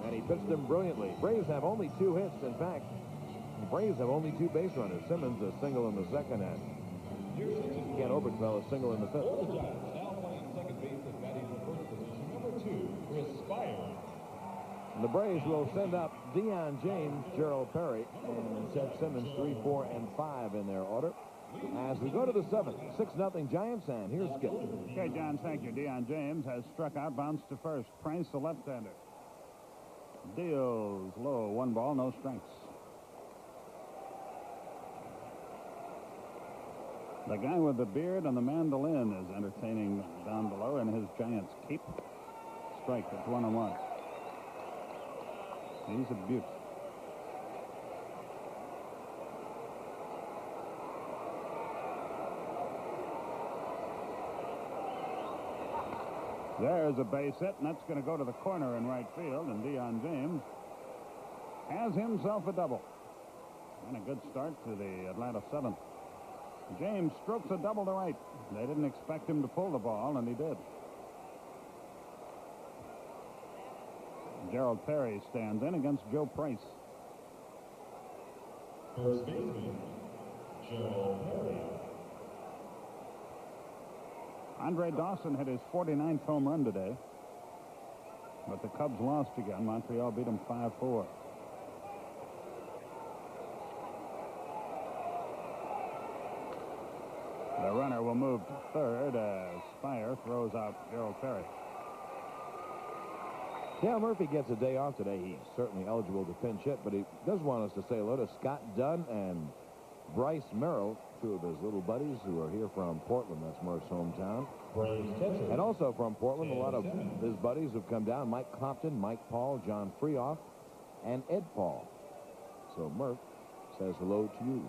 And he pitched them brilliantly. Braves have only 2 hits. In fact, the Braves have only 2 base runners. Simmons a single in the second, and Ken Oberkfell a single in the fifth. For the Giants, now playing second base and batting in first position, number 2, Chris Spire. And the Braves will send up Deion James, Gerald Perry, and Ted Simmons 3, 4, and 5 in their order. As we go to the 7th, 6-0 Giants, and here's Skip. Okay, John, thank you. Deion James has struck out, bounced to first. Price, the left-hander. Deals low, 1 ball, no strikes. The guy with the beard and the mandolin is entertaining down below in his Giants cape. Strike, it's 1-1. He's a beaut. There's a base hit, and that's going to go to the corner in right field, and Deion James has himself a double. And a good start to the Atlanta 7th. James strokes a double to right. They didn't expect him to pull the ball, and he did. Gerald Perry stands in against Joe Price. First baseman, Gerald Perry. Andre Dawson hit his 49th home run today. But the Cubs lost again. Montreal beat them 5-4. The runner will move to third as Spire throws out Gerald Perry. Dale Murphy gets a day off today. He's certainly eligible to pinch hit, but he does want us to say hello to Scott Dunn and Bryce Merrill, 2 of his little buddies who are here from Portland. That's Murph's hometown. And also from Portland, a lot of his buddies have come down. Mike Compton, Mike Paul, John Freoff, and Ed Paul. So Murph says hello to you.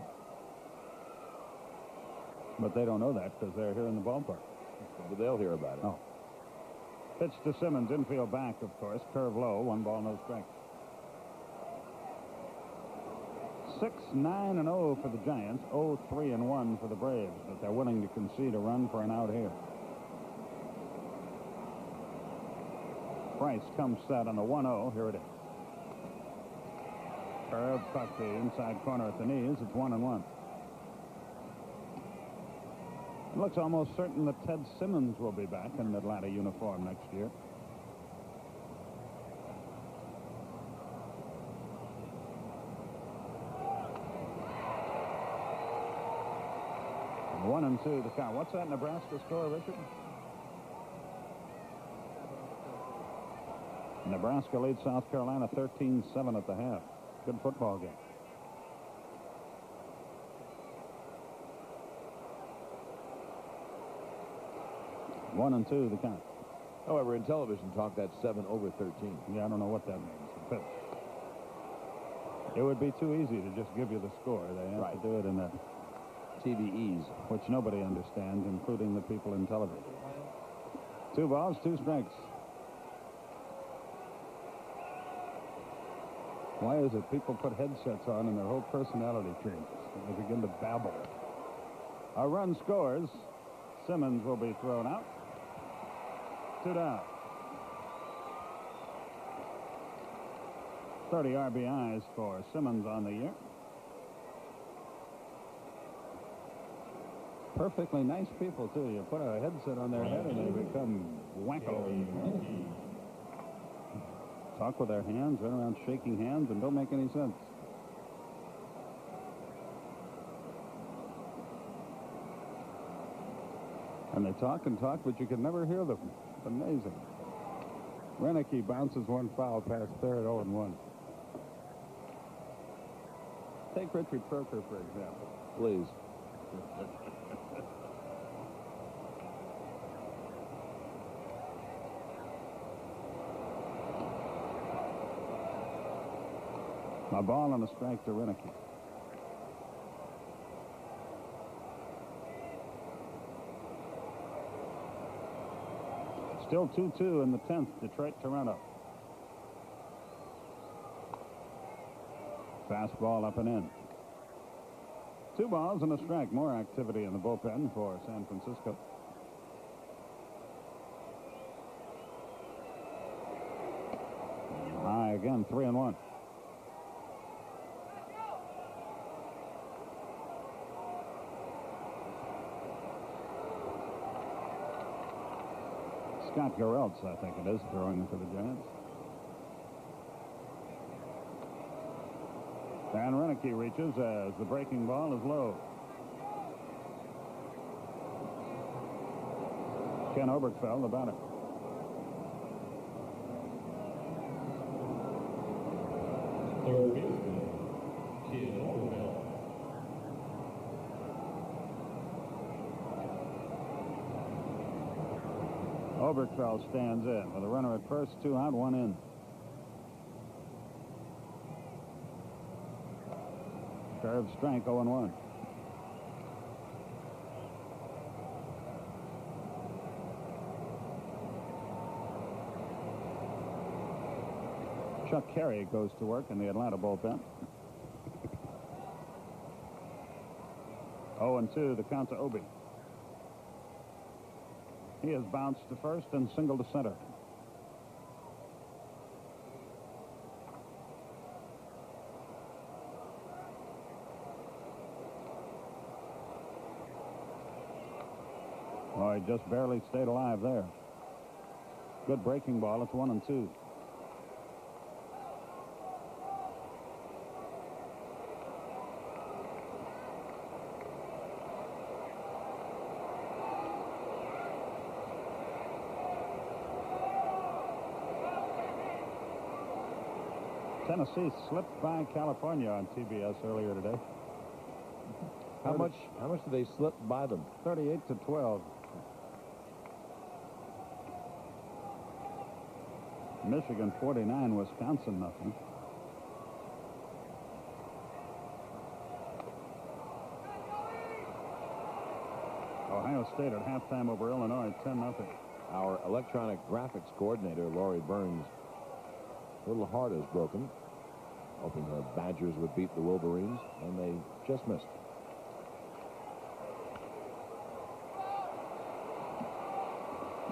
But they don't know that because they're here in the ballpark. But they'll hear about it. Oh. Pitch to Simmons, infield back, of course. Curve low, 1 ball, no strike. 6-9-0 for the Giants, 0-3-1 for the Braves, but they're willing to concede a run for an out here. Price comes set on the 1-0. Here it is. Curve cut the inside corner at the knees. It's 1-1. It looks almost certain that Ted Simmons will be back in an Atlanta uniform next year. And 1-2 the count. What's that Nebraska score, Richard? Nebraska leads South Carolina 13-7 at the half. Good football game. One and two the count. However, in television talk, that's 7/13. Yeah, I don't know what that means. It would be too easy to just give you the score. They have to do it in the TVEs, which nobody understands, including the people in television. 2 balls, 2 strikes. Why is it people put headsets on and their whole personality changes? They begin to babble. A run scores. Simmons will be thrown out. 2 down. 30 RBIs for Simmons on the year. Perfectly nice people, too. You put a headset on their head and they become wacko. talk with their hands, run around shaking hands, and don't make any sense. And they talk and talk, but you can never hear them. It's amazing. Renicky bounces one foul past third, 0-1. Take Richard Perker, for example. Please. A ball and a strike to Renicky. Still 2-2 in the 10th, Detroit, Toronto. Fastball up and in. 2 balls and a strike. More activity in the bullpen for San Francisco. High again, 3-1. Scott Garrelts, I think it is, throwing for the Giants. And Renicky reaches as the breaking ball is low. Ken Oberkfell, the batter. Third baseman, Ken Oberkfell. Oberkfell stands in with a runner at first, 2 out, 1 in. Curve strike, 0-1. Chuck Carey goes to work in the Atlanta bullpen. 0-2, the count to Obi. He has bounced to first and single to center. Oh, he just barely stayed alive there. Good breaking ball. It's 1-2. Tennessee slipped by California on TBS earlier today. How much did they slip by them? 38-12. Michigan 49, Wisconsin nothing. Ohio State at halftime over Illinois 10-0. Our electronic graphics coordinator, Laurie Burns, little heart is broken, hoping the Badgers would beat the Wolverines, and they just missed.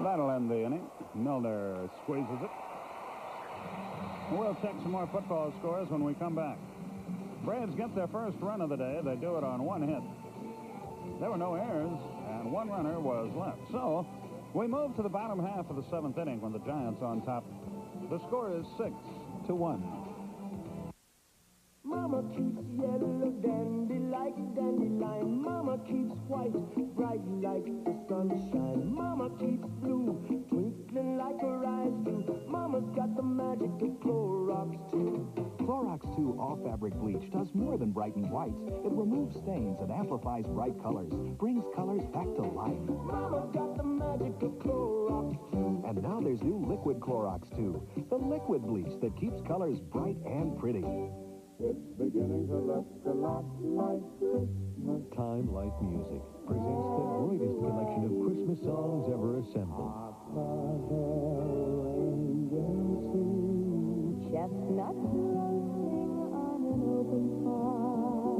That'll end the inning. Milner squeezes it. We'll check some more football scores when we come back. Braves get their first run of the day. They do it on 1 hit. There were no errors, and 1 runner was left. So we move to the bottom half of the 7th inning when the Giants on top. The score is 6-1. Mama keeps yellow dandy like dandelion. Mama keeps white bright like the sunshine. Mama keeps blue twinkling like a rising. Mama's got the magic of Clorox 2. Clorox 2 all-fabric bleach does more than brighten whites. It removes stains and amplifies bright colors, brings colors back to life. Mama's got the magic of Clorox 2. And now there's new liquid Clorox 2, the liquid bleach that keeps colors bright and pretty. It's beginning to look a lot like Christmas. Time Life Music presents the greatest collection of Christmas songs ever assembled. Chestnuts roasting on an open fire.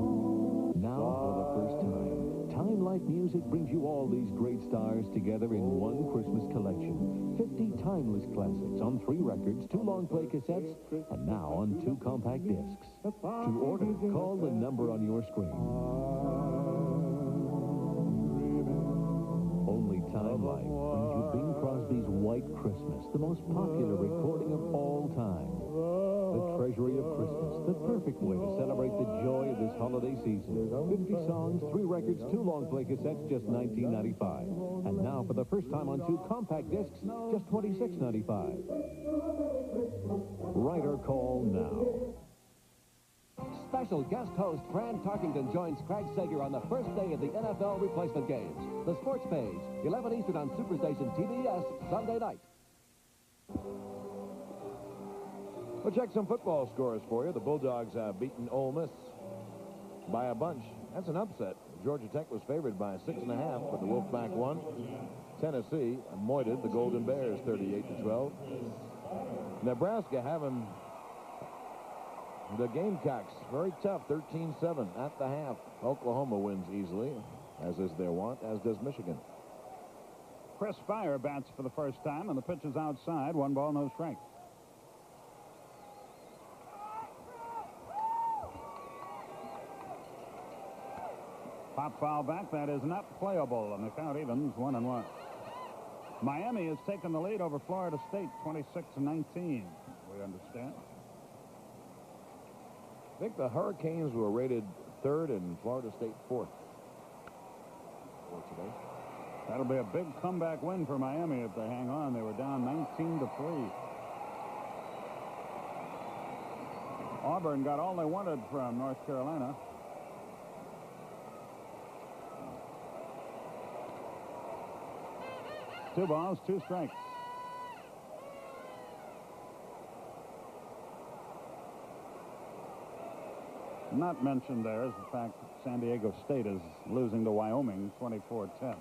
Now, for the first time, Time Life Music brings you all these great stars together in one Christmas collection. 50 timeless classics on 3 records, 2 long play cassettes, and now on 2 compact discs. To order, call the number on your screen. Only Time Life brings you Bing Crosby's White Christmas, the most popular recording of all time. The treasury of Christmas, the perfect way to celebrate the joy of this holiday season. 50 songs, 3 records, 2 long play cassettes, just $19.95. And now, for the first time on 2 compact discs, just $26.95. Write or call now. Special guest host Fran Tarkington joins Craig Sager on the first day of the NFL replacement games. The Sports Page, 11 Eastern on Superstation TBS, Sunday night. We'll check some football scores for you. The Bulldogs have beaten Ole Miss by a bunch. That's an upset. Georgia Tech was favored by 6.5, but the Wolfpack won. Tennessee moited the Golden Bears 38-12. Nebraska having the Gamecocks very tough, 13-7 at the half. Oklahoma wins easily, as is their wont, as does Michigan. Chris Spire bats for the first time, and the pitch is outside. 1 ball, no strike. Pop foul back. That is not playable, and the count evens 1-1. Miami has taken the lead over Florida State, 26-19. We understand. I think the Hurricanes were rated 3rd and Florida State 4th for today. That'll be a big comeback win for Miami if they hang on. They were down 19-3. Auburn got all they wanted from North Carolina. Two balls, 2 strikes. Not mentioned there is the fact that San Diego State is losing to Wyoming 24-10.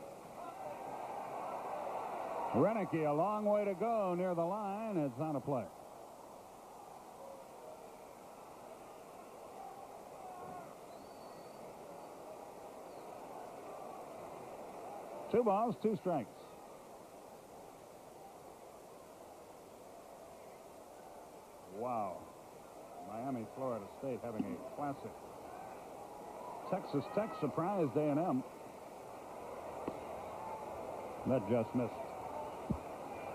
Renicky, a long way to go near the line. It's on a play. Two balls, 2 strikes. Wow. Miami, Florida State having a classic. Texas Tech surprised A&M. That just missed.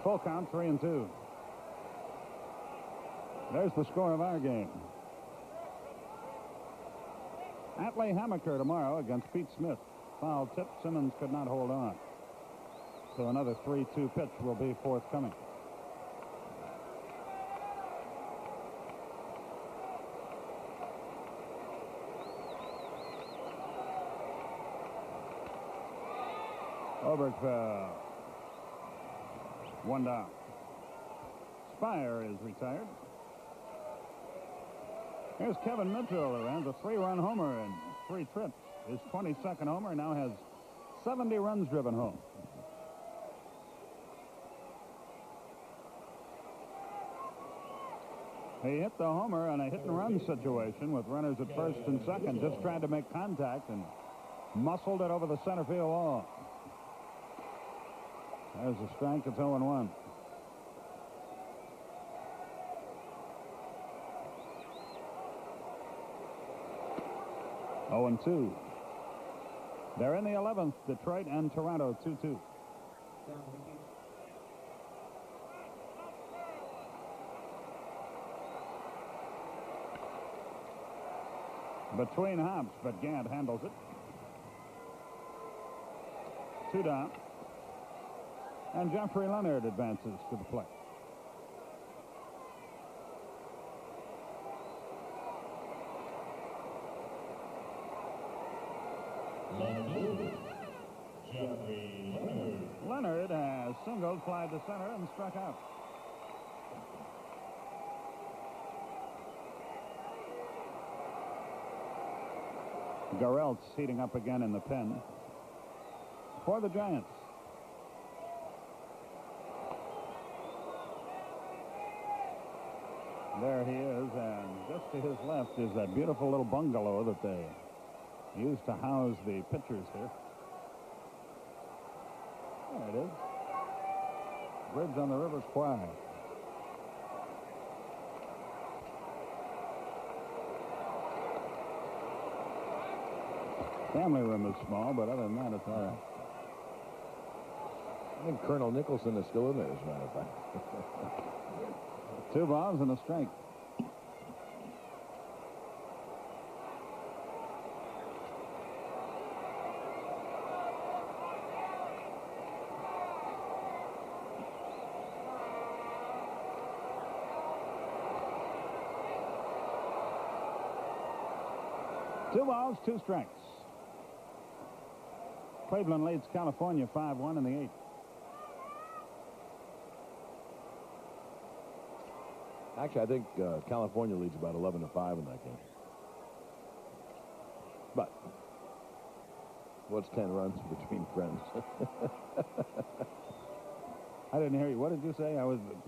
Full count, 3-2. There's the score of our game. Atlee Hammaker tomorrow against Pete Smith. Foul tip. Simmons could not hold on. So another 3-2 pitch will be forthcoming. Oberkfell. 1 down. Spire is retired. Here's Kevin Mitchell, who has a 3-run homer in 3 trips. His 22nd homer, now has 70 runs driven home. He hit the homer on a hit-and-run situation with runners at first and second. Just tried to make contact and muscled it over the center field wall. There's a strike. It's 0-1. Oh, 2. They're in the 11th. Detroit and Toronto 2-2. Between hops, but Gant handles it. 2 down. And Jeffrey Leonard advances to the plate. Jeffrey Leonard. Leonard has singled, fly to center, and struck out. Garrelts heating up again in the pen for the Giants. There he is, and just to his left is that beautiful little bungalow that they used to house the pitchers here. There it is. Bridge on the River Kwai. Family room is small, but other than that, it's all right. I think Colonel Nicholson is still in there, as a matter of fact. 2 balls and a strike. Two balls, 2 strikes. Cleveland leads California 5-1 in the 8th. Actually, I think California leads about 11-5 in that game. But what's 10 runs between friends? I didn't hear you. What did you say?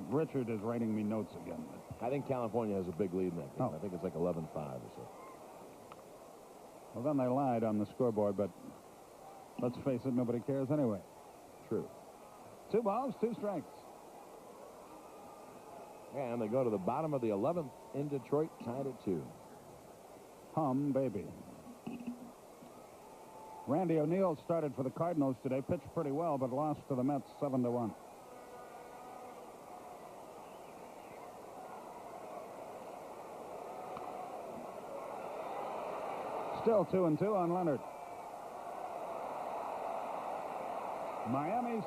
Richard is writing me notes again. I think California has a big lead in that game. I think it's like 11-5 or so. Well, then they lied on the scoreboard, but let's face it, nobody cares anyway. True. 2 balls, 2 strikes. And they go to the bottom of the 11th in Detroit, tied at 2. Hum, baby. Randy O'Neal started for the Cardinals today, pitched pretty well, but lost to the Mets 7-1. Still 2-2 on Leonard. Miami's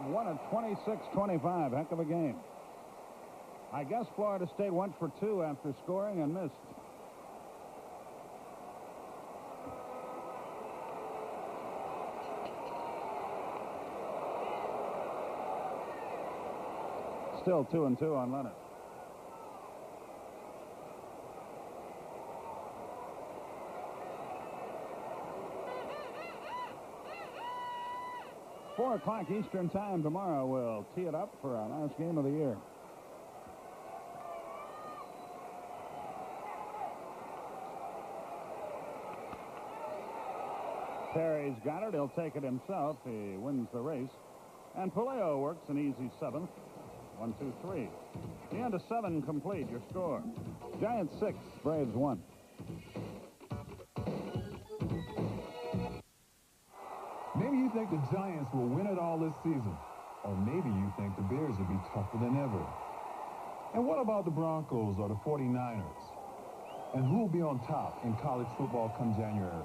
won at 26-25. Heck of a game. I guess Florida State went for 2 after scoring and missed. Still 2-2 on Leonard. Four o'clock Eastern time tomorrow. We'll tee it up for our last game of the year. Perry's got it. He'll take it himself. He wins the race. And Puleo works an easy 7th. 1, 2, 3. The end of 7 complete. Your score. Giants 6, Braves 1. Maybe you think the Giants will win it all this season. Or maybe you think the Bears will be tougher than ever. And what about the Broncos or the 49ers? And who will be on top in college football come January?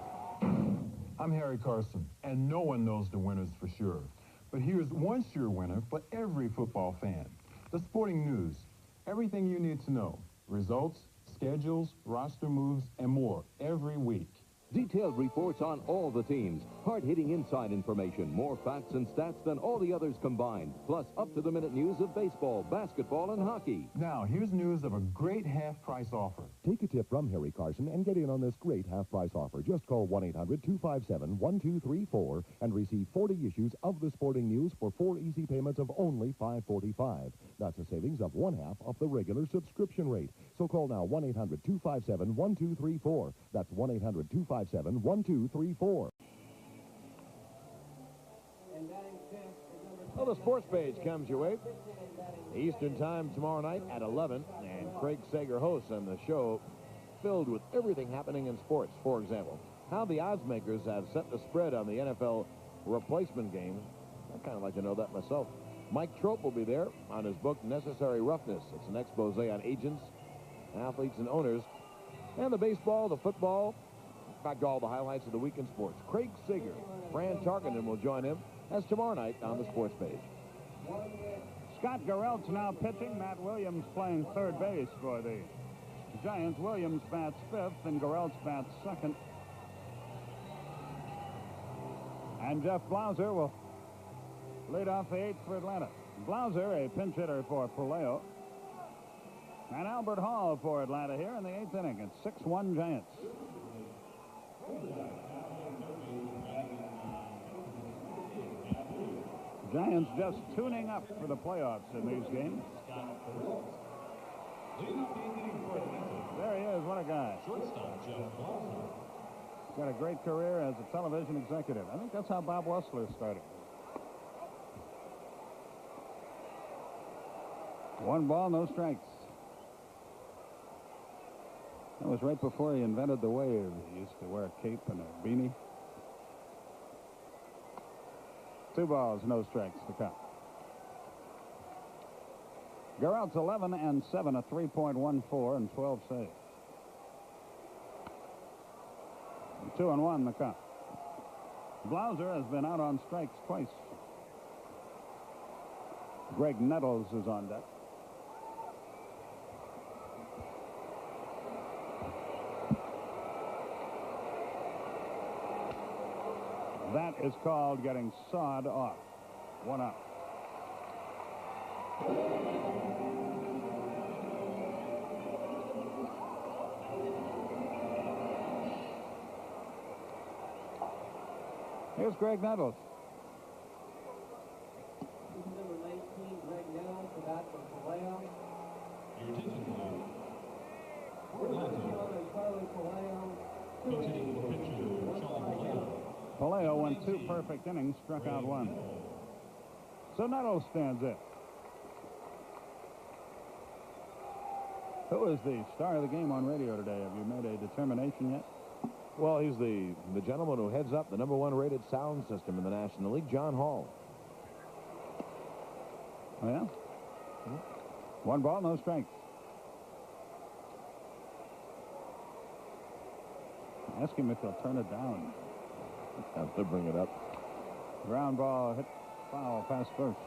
I'm Harry Carson, and no one knows the winners for sure. But here's one sure winner for every football fan. The Sporting News. Everything you need to know. Results, schedules, roster moves, and more every week. Detailed reports on all the teams. Hard-hitting inside information. More facts and stats than all the others combined. Plus up-to-the-minute news of baseball, basketball, and hockey. Now, here's news of a great half-price offer. Take a tip from Harry Carson and get in on this great half-price offer. Just call 1-800-257-1234 and receive 40 issues of the Sporting News for 4 easy payments of only $5.45. That's a savings of 1/2 of the regular subscription rate. So call now 1-800-257-1234. That's 1-800-257-1234. Well, the sports page comes your way. Eastern time tomorrow night at 11, and Craig Sager hosts, and the show filled with everything happening in sports. For example, how the odds makers have set the spread on the NFL replacement game. I'd kind of like to know that myself. Mike Trope will be there on his book, Necessary Roughness. It's an expose on agents, athletes, and owners, and the baseball, the football, in fact, all the highlights of the week in sports. Craig Sager, Fran Tarkenton will join him as tomorrow night on the sports page. Scott Garreld's now pitching. Matt Williams playing third base for the Giants. Williams bats 5th, and Garreld's bats 2nd. And Jeff Blauser will lead off the 8th for Atlanta. Blauser, a pinch hitter for Puleo. And Albert Hall for Atlanta here in the 8th inning. It's 6-1 Giants. Giants just tuning up for the playoffs in these games. There he is. What a guy. Got a great career as a television executive. I think that's how Bob Wessler started. 1 ball, no strikes. That was right before he invented the wave. He used to wear a cape and a beanie. 2 balls, no strikes to count. Garrett's 11 and 7, a 3.14 and 12 saves. 2-1 the count. Blauser has been out on strikes twice. Greg Nettles is on deck. That is called getting sawed off. 1 out. Here's Greg Nettles. Number 19, Greg Nettles, for that from Palaio. Your attention, please. For Atlanta, Charlie Palaio. pitching the pitcher, Charlie Palaio. Palaio went 2 perfect innings, struck out 1. So Nettles stands in. Who is the star of the game on radio today? Have you made a determination yet? Well, he's the gentleman who heads up the #1 rated sound system in the National League, John Hall. Oh, yeah? 1 ball, no strikes. Ask him if he'll turn it down. Have to bring it up. Ground ball hit foul past first.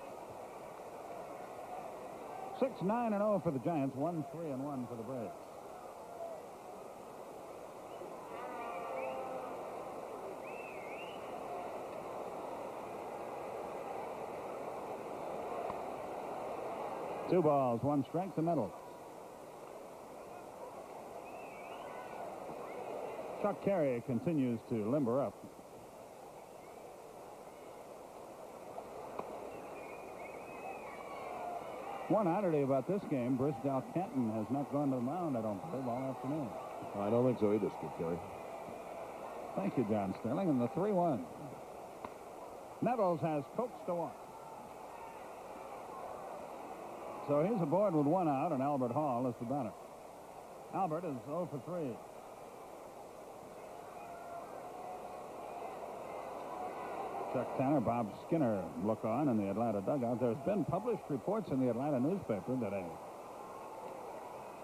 6-9-0 for the Giants. 1-3-1 for the Braves. Two balls, 1 strike to Nettles. Chuck Carey continues to limber up. One oddity about this game, Brisdale Kenton has not gone to the mound, I don't believe, all afternoon. I don't think so either, Skip Carey. Thank you, John Sterling. And the 3-1. Nettles has coaxed a walk. So he's aboard with 1 out, and Albert Hall is the batter. Albert is 0 for 3. Chuck Tanner, Bob Skinner look on in the Atlanta dugout. There's been published reports in the Atlanta newspaper that a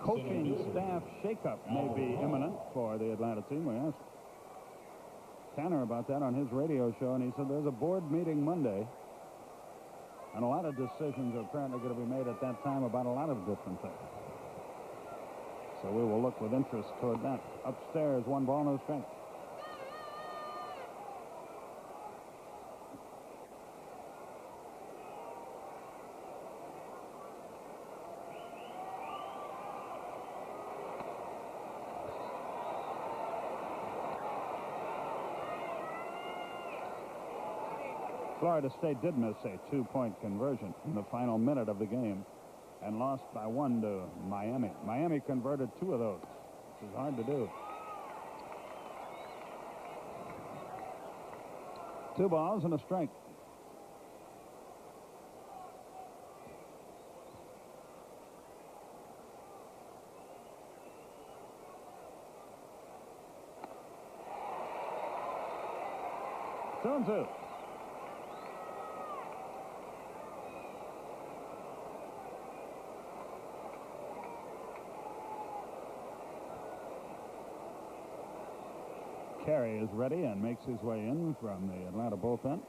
coaching staff shakeup may be imminent for the Atlanta team. We asked Tanner about that on his radio show, and he said there's a board meeting Monday, and a lot of decisions are apparently going to be made at that time about a lot of different things. So we will look with interest toward that. Upstairs, 1 ball, no strike. Florida State did miss a 2-point conversion in the final minute of the game and lost by 1 to Miami. Miami converted 2 of those, which is hard to do. 2 balls and a strike. Two and two. Carey is ready and makes his way in from the Atlanta bullpen.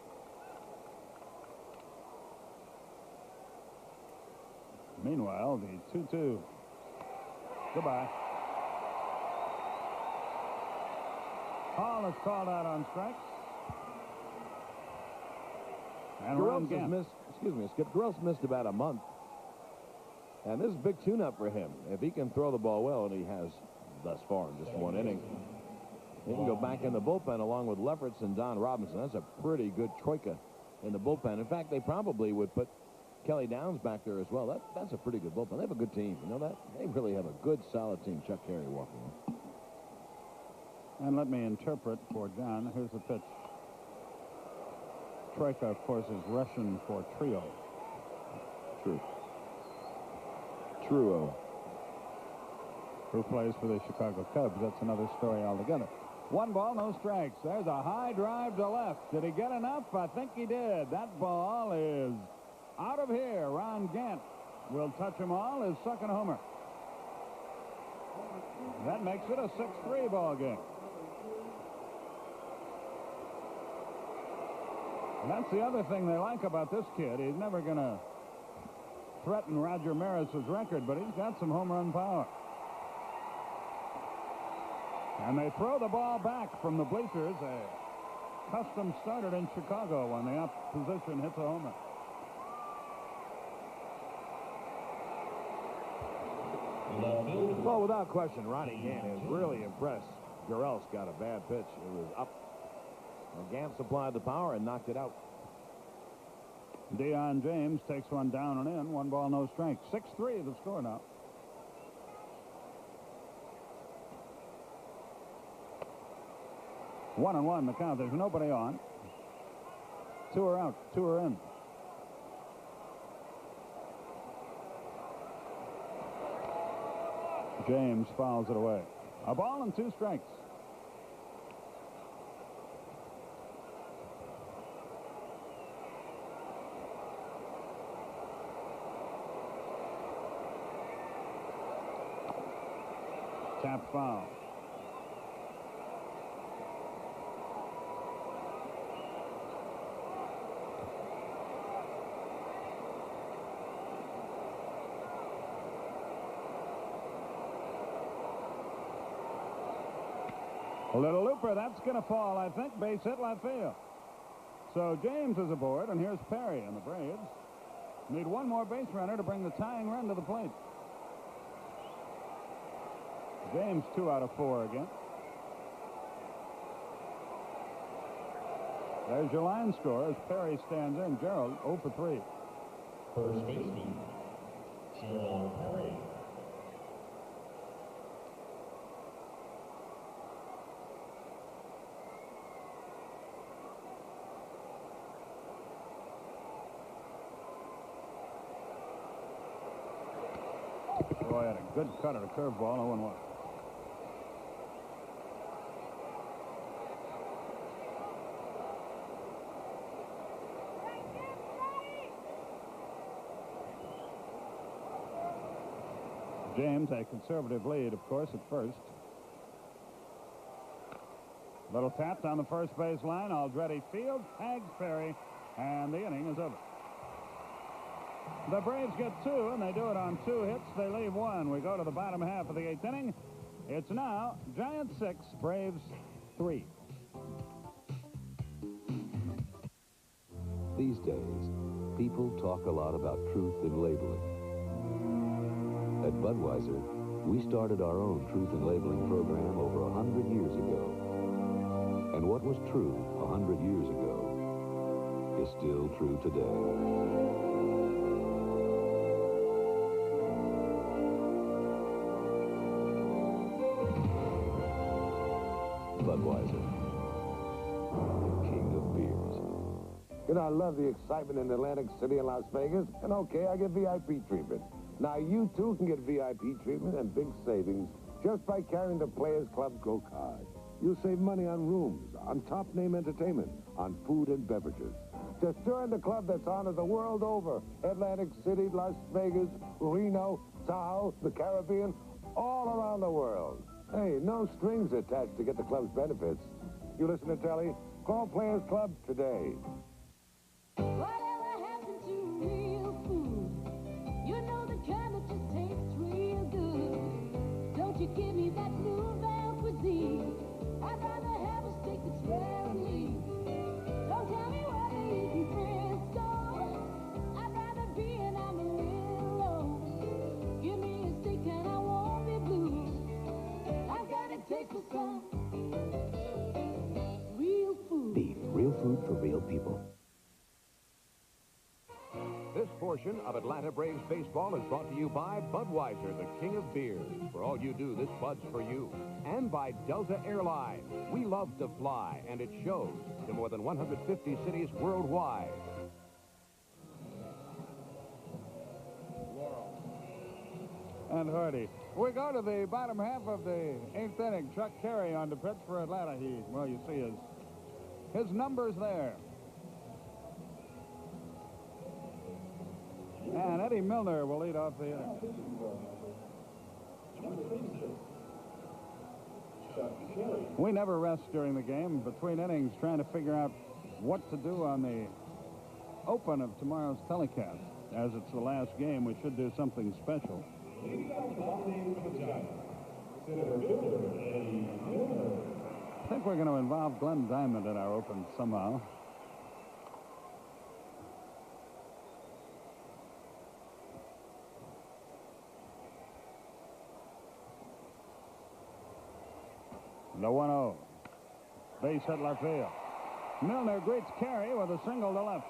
Meanwhile, the 2-2. Goodbye. Hall is called out on strikes. And Gurels has missed, excuse me, Skip. Gurels missed about a month. And this is a big tune-up for him. If he can throw the ball well, and he has thus far in just 1 inning, he can go back in the bullpen along with Lefferts and Don Robinson. That's a pretty good troika in the bullpen. In fact, they probably would put Kelly Downs back there as well. That's a pretty good bullpen. They have a good team. You know that? They really have a good, solid team. Chuck Carey walking in. And let me interpret for John. Here's the pitch. Troika, of course, is Russian for trio. True. Truo. Who plays for the Chicago Cubs. That's another story altogether. 1 ball, no strikes. There's a high drive to left. Did he get enough? I think he did. That ball is out of here. Ron Gant will touch them all. His second homer. That makes it a 6-3 ball game. And that's the other thing they like about this kid. He's never going to threaten Roger Maris's record, but he's got some home run power. And they throw the ball back from the bleachers. A custom started in Chicago when the opposition hits a homer. Well, without question, Ronnie Gant is really impressed. Jarrell's got a bad pitch. It was up. Well, Gant supplied the power and knocked it out. Deion James takes one down and in. 1 ball, no strikes. 6-3 the score now. One and one the count. There's nobody on. 2 are out. 2 are in. James fouls it away. A ball and 2 strikes. Tap foul. A little looper. That's going to fall, I think. Base hit left field. So James is aboard, and here's Perry, and the Braves need 1 more base runner to bring the tying run to the plate. James 2 out of 4 again. There's your line score as Perry stands in. Gerald 0 for 3. First baseman, Gerald Perry. Boy, had a good cut at a curveball. 0-1. James, a conservative lead, of course, at first. Little tap down the first base line. Aldretti field, tags Perry, and the inning is over. The Braves get 2, and they do it on 2 hits. They leave 1. We go to the bottom half of the 8th inning. It's now Giants 6, Braves 3. These days, people talk a lot about truth in labeling. At Budweiser, we started our own truth in labeling program over 100 years ago. And what was true 100 years ago is still true today. Budweiser, the king of beers. You know, I love the excitement in Atlantic City and Las Vegas, and okay, I get VIP treatment. Now, you too can get VIP treatment and big savings just by carrying the Players Club Go card. You'll save money on rooms, on top-name entertainment, on food and beverages. Just join the club that's honored the world over. Atlantic City, Las Vegas, Reno, Tahoe, the Caribbean, all around the world. Hey, no strings attached to get the club's benefits. You listen to Telly? Call Players Club today. Whatever happened to real food? You know the kind that just tastes real good. Don't you give me that Nouvelle cuisine. I'd rather have a steak that's rare and lean. Don't tell me what to eat in Frisco. I'd rather be in Amarillo. Give me a steak and I won't be blue. I've got a taste for some real food. Beef, real food for real people. This portion of Atlanta Braves baseball is brought to you by Budweiser, the king of beers. For all you do, this Bud's for you. And by Delta Airlines. We love to fly, and it shows to more than 150 cities worldwide. and Hardy. We go to the bottom half of the 8th inning. Chuck Carey on the pitch for Atlanta. Well, you see his numbers there. And Eddie Milner will lead off the inning. We never rest during the game, between innings, trying to figure out what to do on the open of tomorrow's telecast. As it's the last game, we should do something special. I think we're going to involve Glenn Diamond in our open somehow. The 1-0. Base hit left field. Milner greets Carey with a single to left.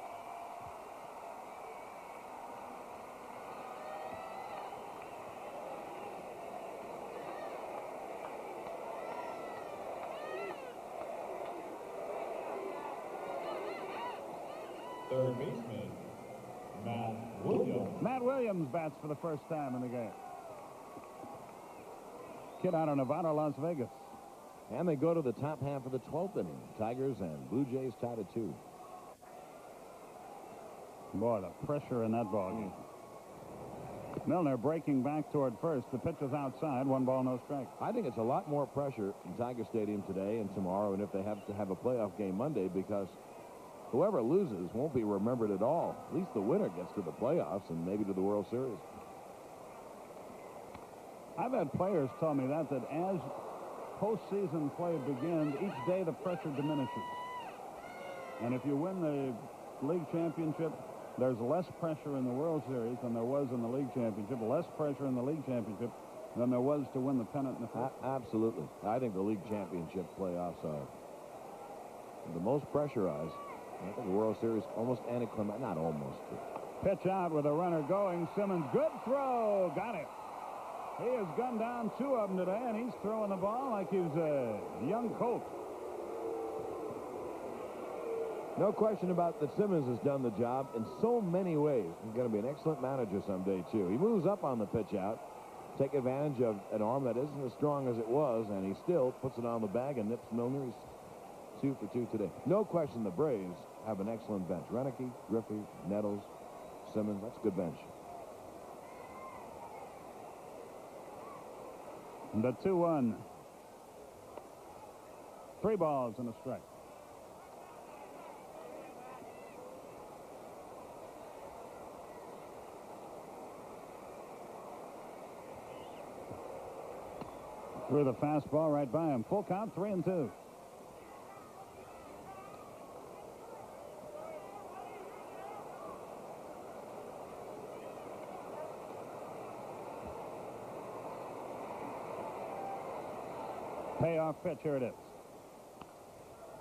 Third baseman, Matt Williams. Matt Williams bats for the first time in the game. Kid out of Nevada, Las Vegas. And they go to the top half of the 12th inning. Tigers and Blue Jays tied at 2. Boy, the pressure in that ball game. Milner breaking back toward first. The pitch is outside. 1 ball, no strike. I think it's a lot more pressure in Tiger Stadium today and tomorrow, and if they have to have a playoff game Monday, because whoever loses won't be remembered at all. At least the winner gets to the playoffs and maybe to the World Series. I've had players tell me that as postseason play begins, each day the pressure diminishes. And if you win the league championship, there's less pressure in the World Series than there was in the league championship, less pressure in the league championship than there was to win the pennant in the first. Absolutely. I think the league championship playoffs are the most pressurized. I think the World Series almost anticlimactic, not almost. Pitch out with a runner going. Simmons, good throw. Got it. He has gunned down 2 of them today, and he's throwing the ball like he's a young colt. No question about that. Simmons has done the job in so many ways. He's going to be an excellent manager someday, too. He moves up on the pitch out, take advantage of an arm that isn't as strong as it was, and he still puts it on the bag and nips Milner. He's 2 for 2 today. No question the Braves have an excellent bench. Renicky, Griffey, Nettles, Simmons. That's a good bench. The 2-1. 3 balls and a strike. Threw the fastball right by him. Full count, 3-2. Payoff pitch, here it is.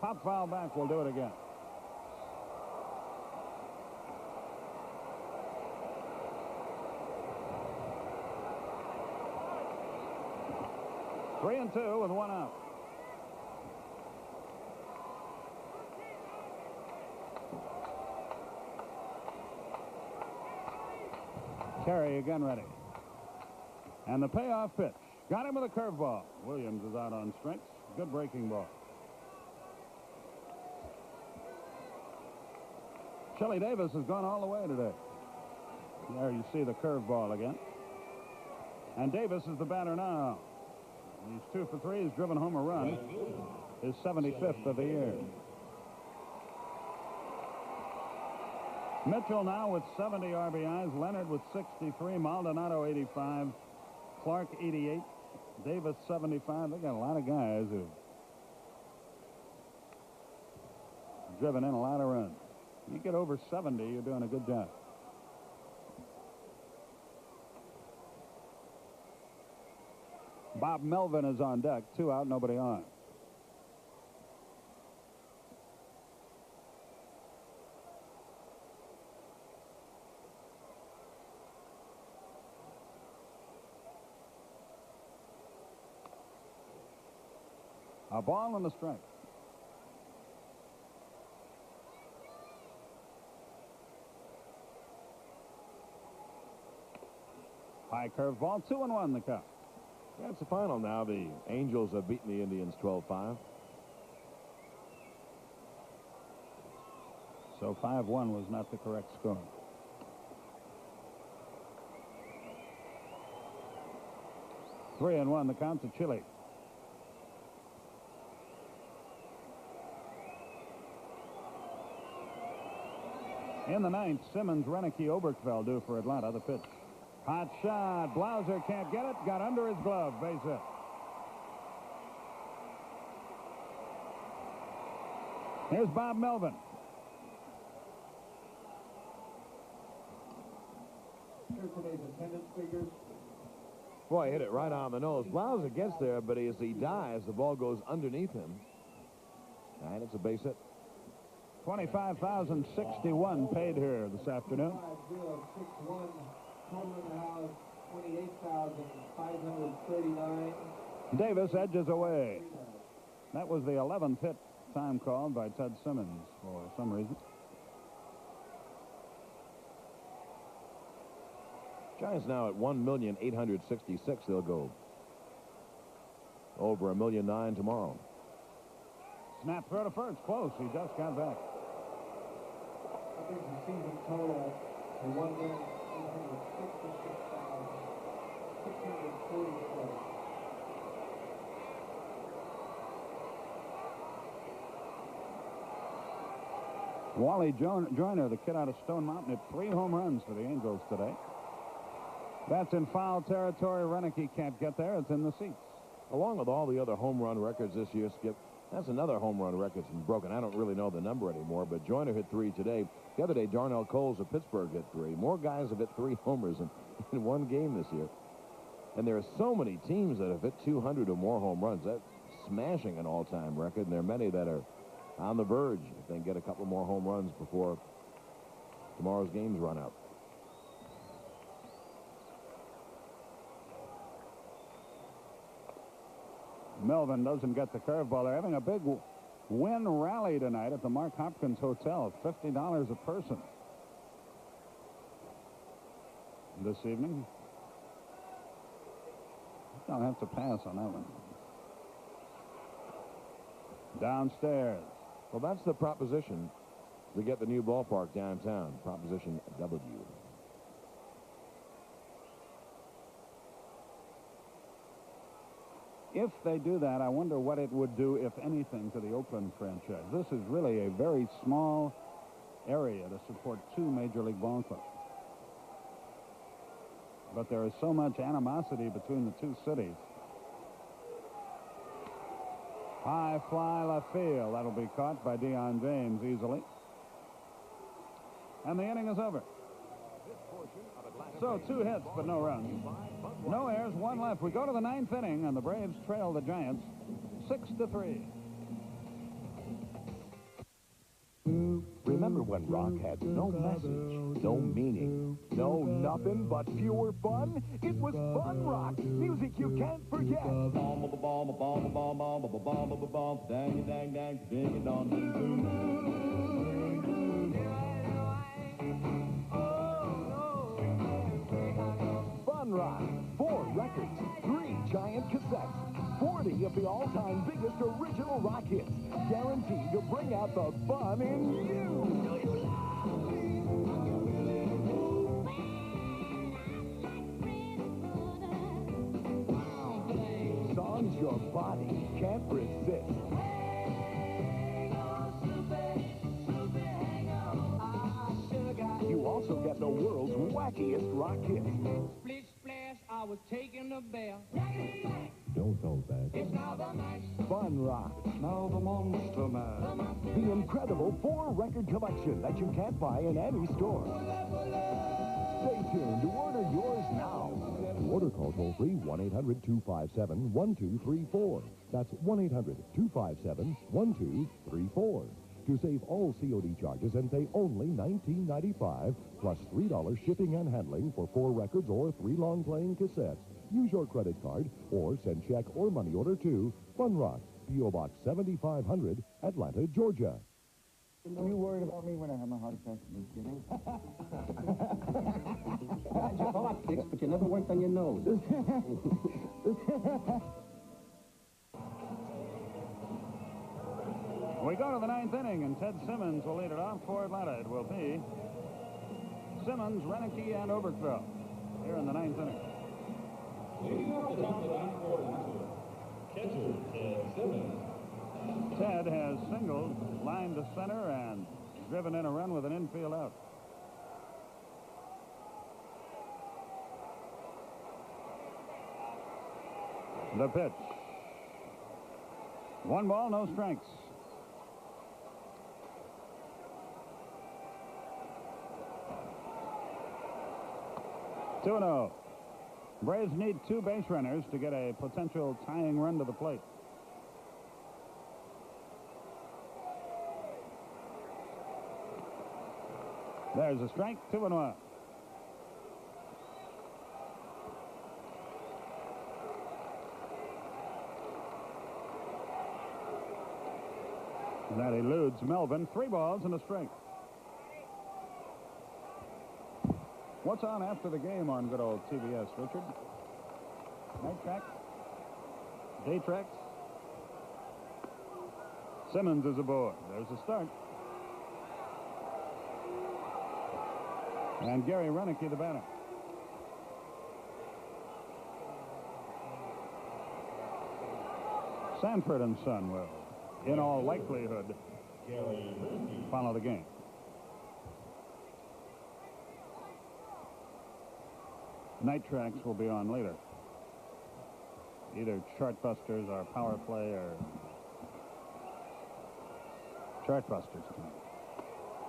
Pop foul back, we'll do it again. Three and 2 with 1 out. Carey again ready. And the payoff pitch. Got him with a curveball. Williams is out on strikes. Good breaking ball. Shelly Davis has gone all the way today. There you see the curveball again. And Davis is the batter now. He's 2 for 3. He's driven home a run. His 75th of the year. Mitchell now with 70 RBIs. Leonard with 63. Maldonado 85. Clark 88. Davis 75. They got a lot of guys who've driven in a lot of runs. You get over 70, you're doing a good job. Bob Melvin is on deck. 2 out, nobody on. A ball and a strike. High curveball, 2-1 the count. That's the final now. The Angels have beaten the Indians 12-5. So 5-1 was not the correct score. Three and 1 the count to Chile. In the ninth, Simmons, Renicky, Oberkfell due for Atlanta. The pitch. Hot shot. Blauser can't get it. Got under his glove. Base hit. Here's Bob Melvin. Here's today's attendance figures. Boy, hit it right on the nose. Blauser gets there, but as he dives, the ball goes underneath him. And it's a base hit. $25,061 paid here this afternoon. 5061. Home run house, 28,539. Davis edges away. That was the 11th hit time called by Ted Simmons for some reason. Giants now at 1,866,000. They'll go over 1,009,000 tomorrow. Snap throw to first. Close. He just got back. I think the season total is 1,866,644. Wally Joyner, the kid out of Stone Mountain, hit 3 home runs for the Angels today. That's in foul territory. Renicky can't get there. It's in the seats. Along with all the other home run records this year, Skip, that's another home run record from broken. I don't really know the number anymore, but Joyner hit 3 today. The other day, Darnell Coles of Pittsburgh hit 3. More guys have hit 3 homers in one game this year. And there are so many teams that have hit 200 or more home runs. That's smashing an all-time record, and there are many that are on the verge if they can get a couple more home runs before tomorrow's games run out. Melvin doesn't get the curveball. They're having a big win rally tonight at the Mark Hopkins Hotel. $50 a person this evening. I'll have to pass on that one. Downstairs. Well, that's the proposition to get the new ballpark downtown. Proposition W. If they do that, I wonder what it would do, if anything, to the Oakland franchise. This is really a very small area to support 2 Major League ball clubs. But there is so much animosity between the 2 cities. High fly left field. That'll be caught by Deion James easily. And the inning is over. So 2 hits, but no runs. No errors, 1 left. We go to the 9th inning, and the Braves trail the Giants 6-3. Remember when rock had no message, no meaning, no nothing but pure fun? It was fun rock, music you can't forget. Fun rock, 4 records, 3 giant cassettes, 40 of the all-time biggest original rock hits, guaranteed to bring out the fun in you. Songs your body can't resist. You also get the world's wackiest rock hits. Splish splash, I was taking a bath. Don't hold back. It's now the night. Fun rock. Now the Monster Man. The incredible 4-record collection that you can't buy in any store. Stay tuned to order yours now. To order, call toll-free 1-800-257-1234. That's 1-800-257-1234. To save all COD charges and pay only $19.95 plus $3 shipping and handling for 4 records or 3 long-playing cassettes. Use your credit card or send check or money order to Fun Rock, P.O. Box 7500, Atlanta, Georgia. Are you worried about me when I have my heart attack? Are you kidding? You had your heart fixed, but you never worked on your nose. We go to the ninth inning, and Ted Simmons will lead it off for Atlanta. It will be Simmons, Renicky, and Oberkfell here in the ninth inning. Leading off the top of the ninth order, catcher Ted Simmons. Ted has singled, lined to center, and driven in a run with an infield out. The pitch. 1 ball, no strikes. Two and 0. Braves need 2 base runners to get a potential tying run to the plate. There's a strike, 2 and 1. That eludes Melvin. 3 balls and a strike. What's on after the game on good old TBS, Richard? Night track? Day tracks? Simmons is aboard. There's a start. And Gary Renicky, the batter. Sanford and Son will, in all likelihood, follow the game. Night tracks will be on later. Either Chartbusters or Power Play or Chartbusters tonight.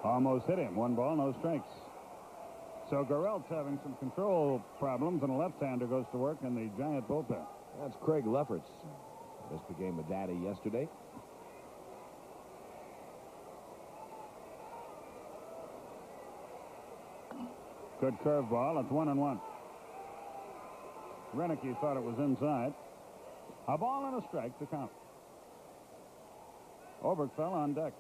Almost hit him. 1 ball, no strikes. So Garreld's having some control problems, and a left-hander goes to work in the Giant bullpen. That's Craig Lefferts. Just became a daddy yesterday. Good curveball. It's 1-1. Renicky thought it was inside. A ball and a strike to count. Oberkfell on deck.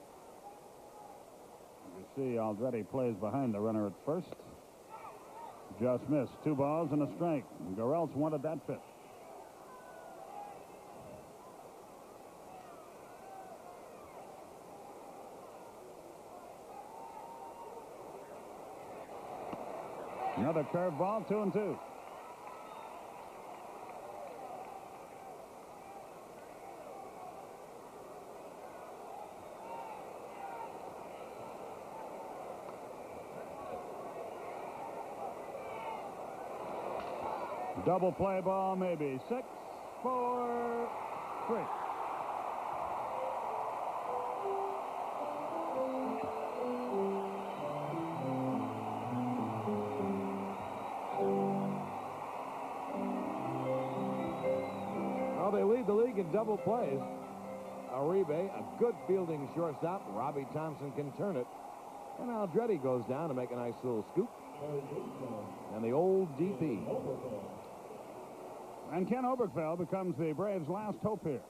You see Aldrete plays behind the runner at first. Just missed. 2 balls and a strike. Garrelts wanted that pitch. Another curveball, 2-2. Double play ball, maybe. 6, 4, 3. Well, they lead the league in double plays. Uribe, a good fielding shortstop. Robbie Thompson can turn it. And Aldrete goes down to make a nice little scoop. And the old DP. And Ken Oberkfell becomes the Braves' last hope here.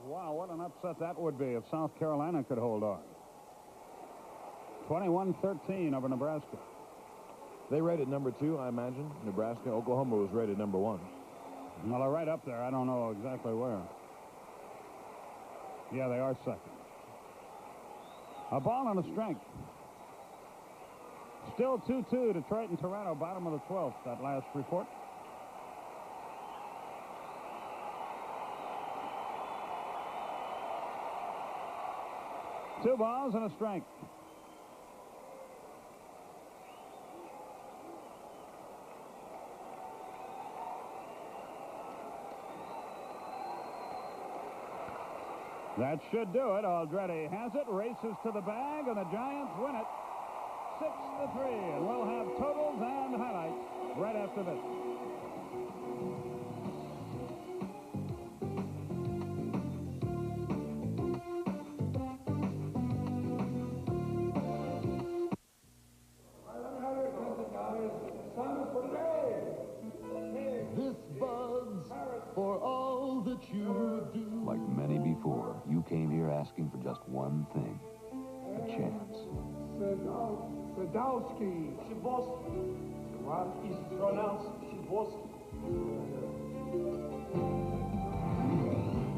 Wow, what an upset that would be if South Carolina could hold on. 21-13 over Nebraska. They rated number 2, I imagine. Nebraska. Oklahoma was rated number 1. Well, they're right up there. I don't know exactly where. Yeah, they are second. A ball and a strike. Still 2-2, Detroit and Toronto, bottom of the 12th, that last report. Two balls and a strike. That should do it. Aldrete has it, races to the bag, and the Giants win it 6-3. And we'll have totals and highlights right after this. This Bud's for all that you do. Like many before, you came just one thing, a chance. Sadowski. Shiboski. What is pronounced Shiboski.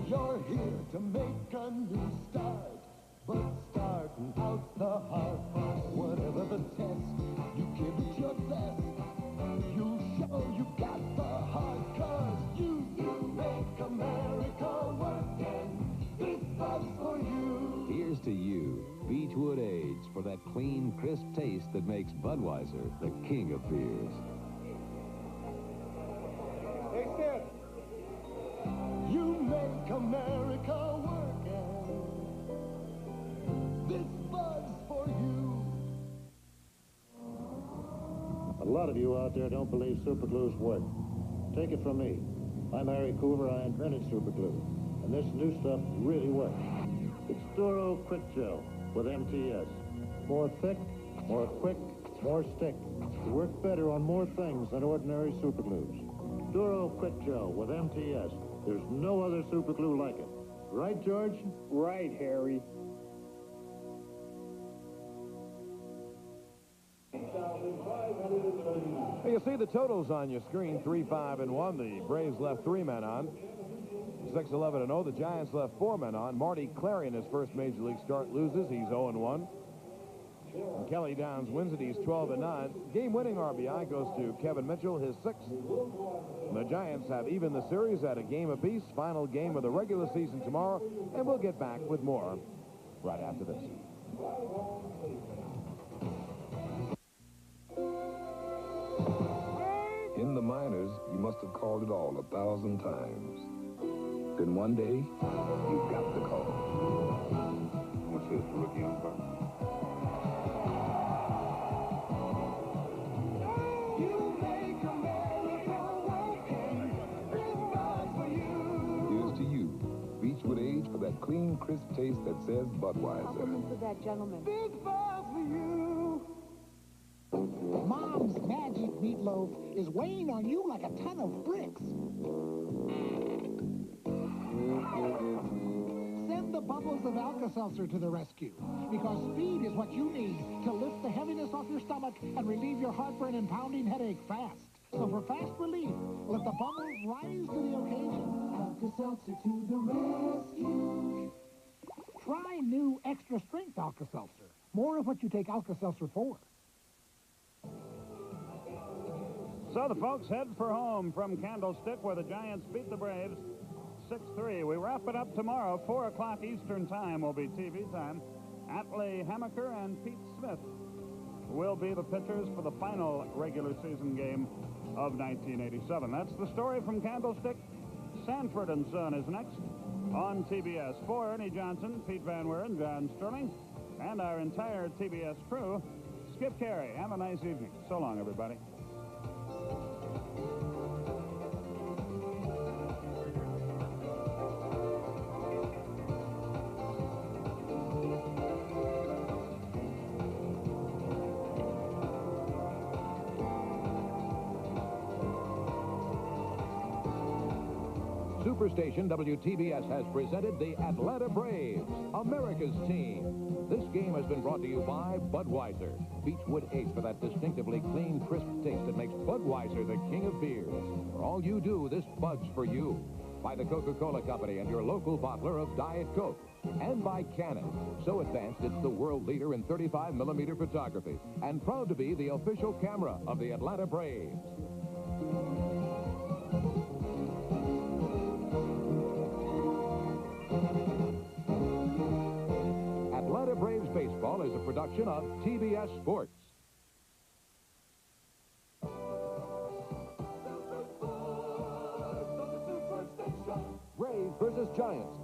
You're here to make a new start, but starting out the hard part. Whatever the test, you give it your best. You show you got the heart, 'cause you make America work, and this buzz for you. Here's to you, Beechwood Age, for that clean, crisp taste that makes Budweiser the king of beers. Hey, Stan. You make America work, and this buzz for you. A lot of you out there don't believe superglues work. Take it from me. I'm Harry Coover. I invented superglue. And this new stuff really works. It's Duro Quick Gel with MTS. More thick, more quick, more stick. To work better on more things than ordinary superglues. Duro Quick Gel with MTS. There's no other superglue like it. Right, George? Right, Harry. Well, you see the totals on your screen, 3-5-1. The Braves left 3 men on. 6-11-0. The Giants left 4 men on. Marty Clary in his first Major League start loses. He's 0-1. And Kelly Downs wins it. He's 12-9. Game-winning RBI goes to Kevin Mitchell, his 6th. And the Giants have evened the series at a game apiece. Final game of the regular season tomorrow. And we'll get back with more right after this. In the minors, you must have called it all 1,000 times. Then one day, you got the call. What's this, the rookie umpire? Here's to you, Beechwood Age, for that clean, crisp taste that says Budweiser. Compliments of that gentleman. Big buzz for you. Mom's magic meatloaf is weighing on you like a ton of bricks. Send the bubbles of Alka-Seltzer to the rescue, because speed is what you need to lift the heaviness off your stomach and relieve your heartburn and pounding headache fast. So for fast relief, let the bubbles rise to the occasion. Alka-Seltzer to the rescue. Try new extra strength Alka-Seltzer. More of what you take Alka-Seltzer for. So the folks head for home from Candlestick, where the Giants beat the Braves 6-3. We wrap it up tomorrow, 4 o'clock Eastern Time will be TV time. Atlee Hammaker and Pete Smith will be the pitchers for the final regular season game of 1987. That's the story from Candlestick. Sanford and Son is next on TBS. For Ernie Johnson, Pete Van Weeren, John Sterling, and our entire TBS crew, Skip Carey. Have a nice evening. So long, everybody. Superstation WTBS has presented the Atlanta Braves, America's team. This game has been brought to you by Budweiser. Beechwood Ace for that distinctively clean, crisp taste that makes Budweiser the king of beers. For all you do, this Bud's for you. By the Coca-Cola Company and your local bottler of Diet Coke. And by Canon. So advanced, it's the world leader in 35mm photography. And proud to be the official camera of the Atlanta Braves. Atlanta Braves Baseball is a production of TBS Sports. Braves versus Giants.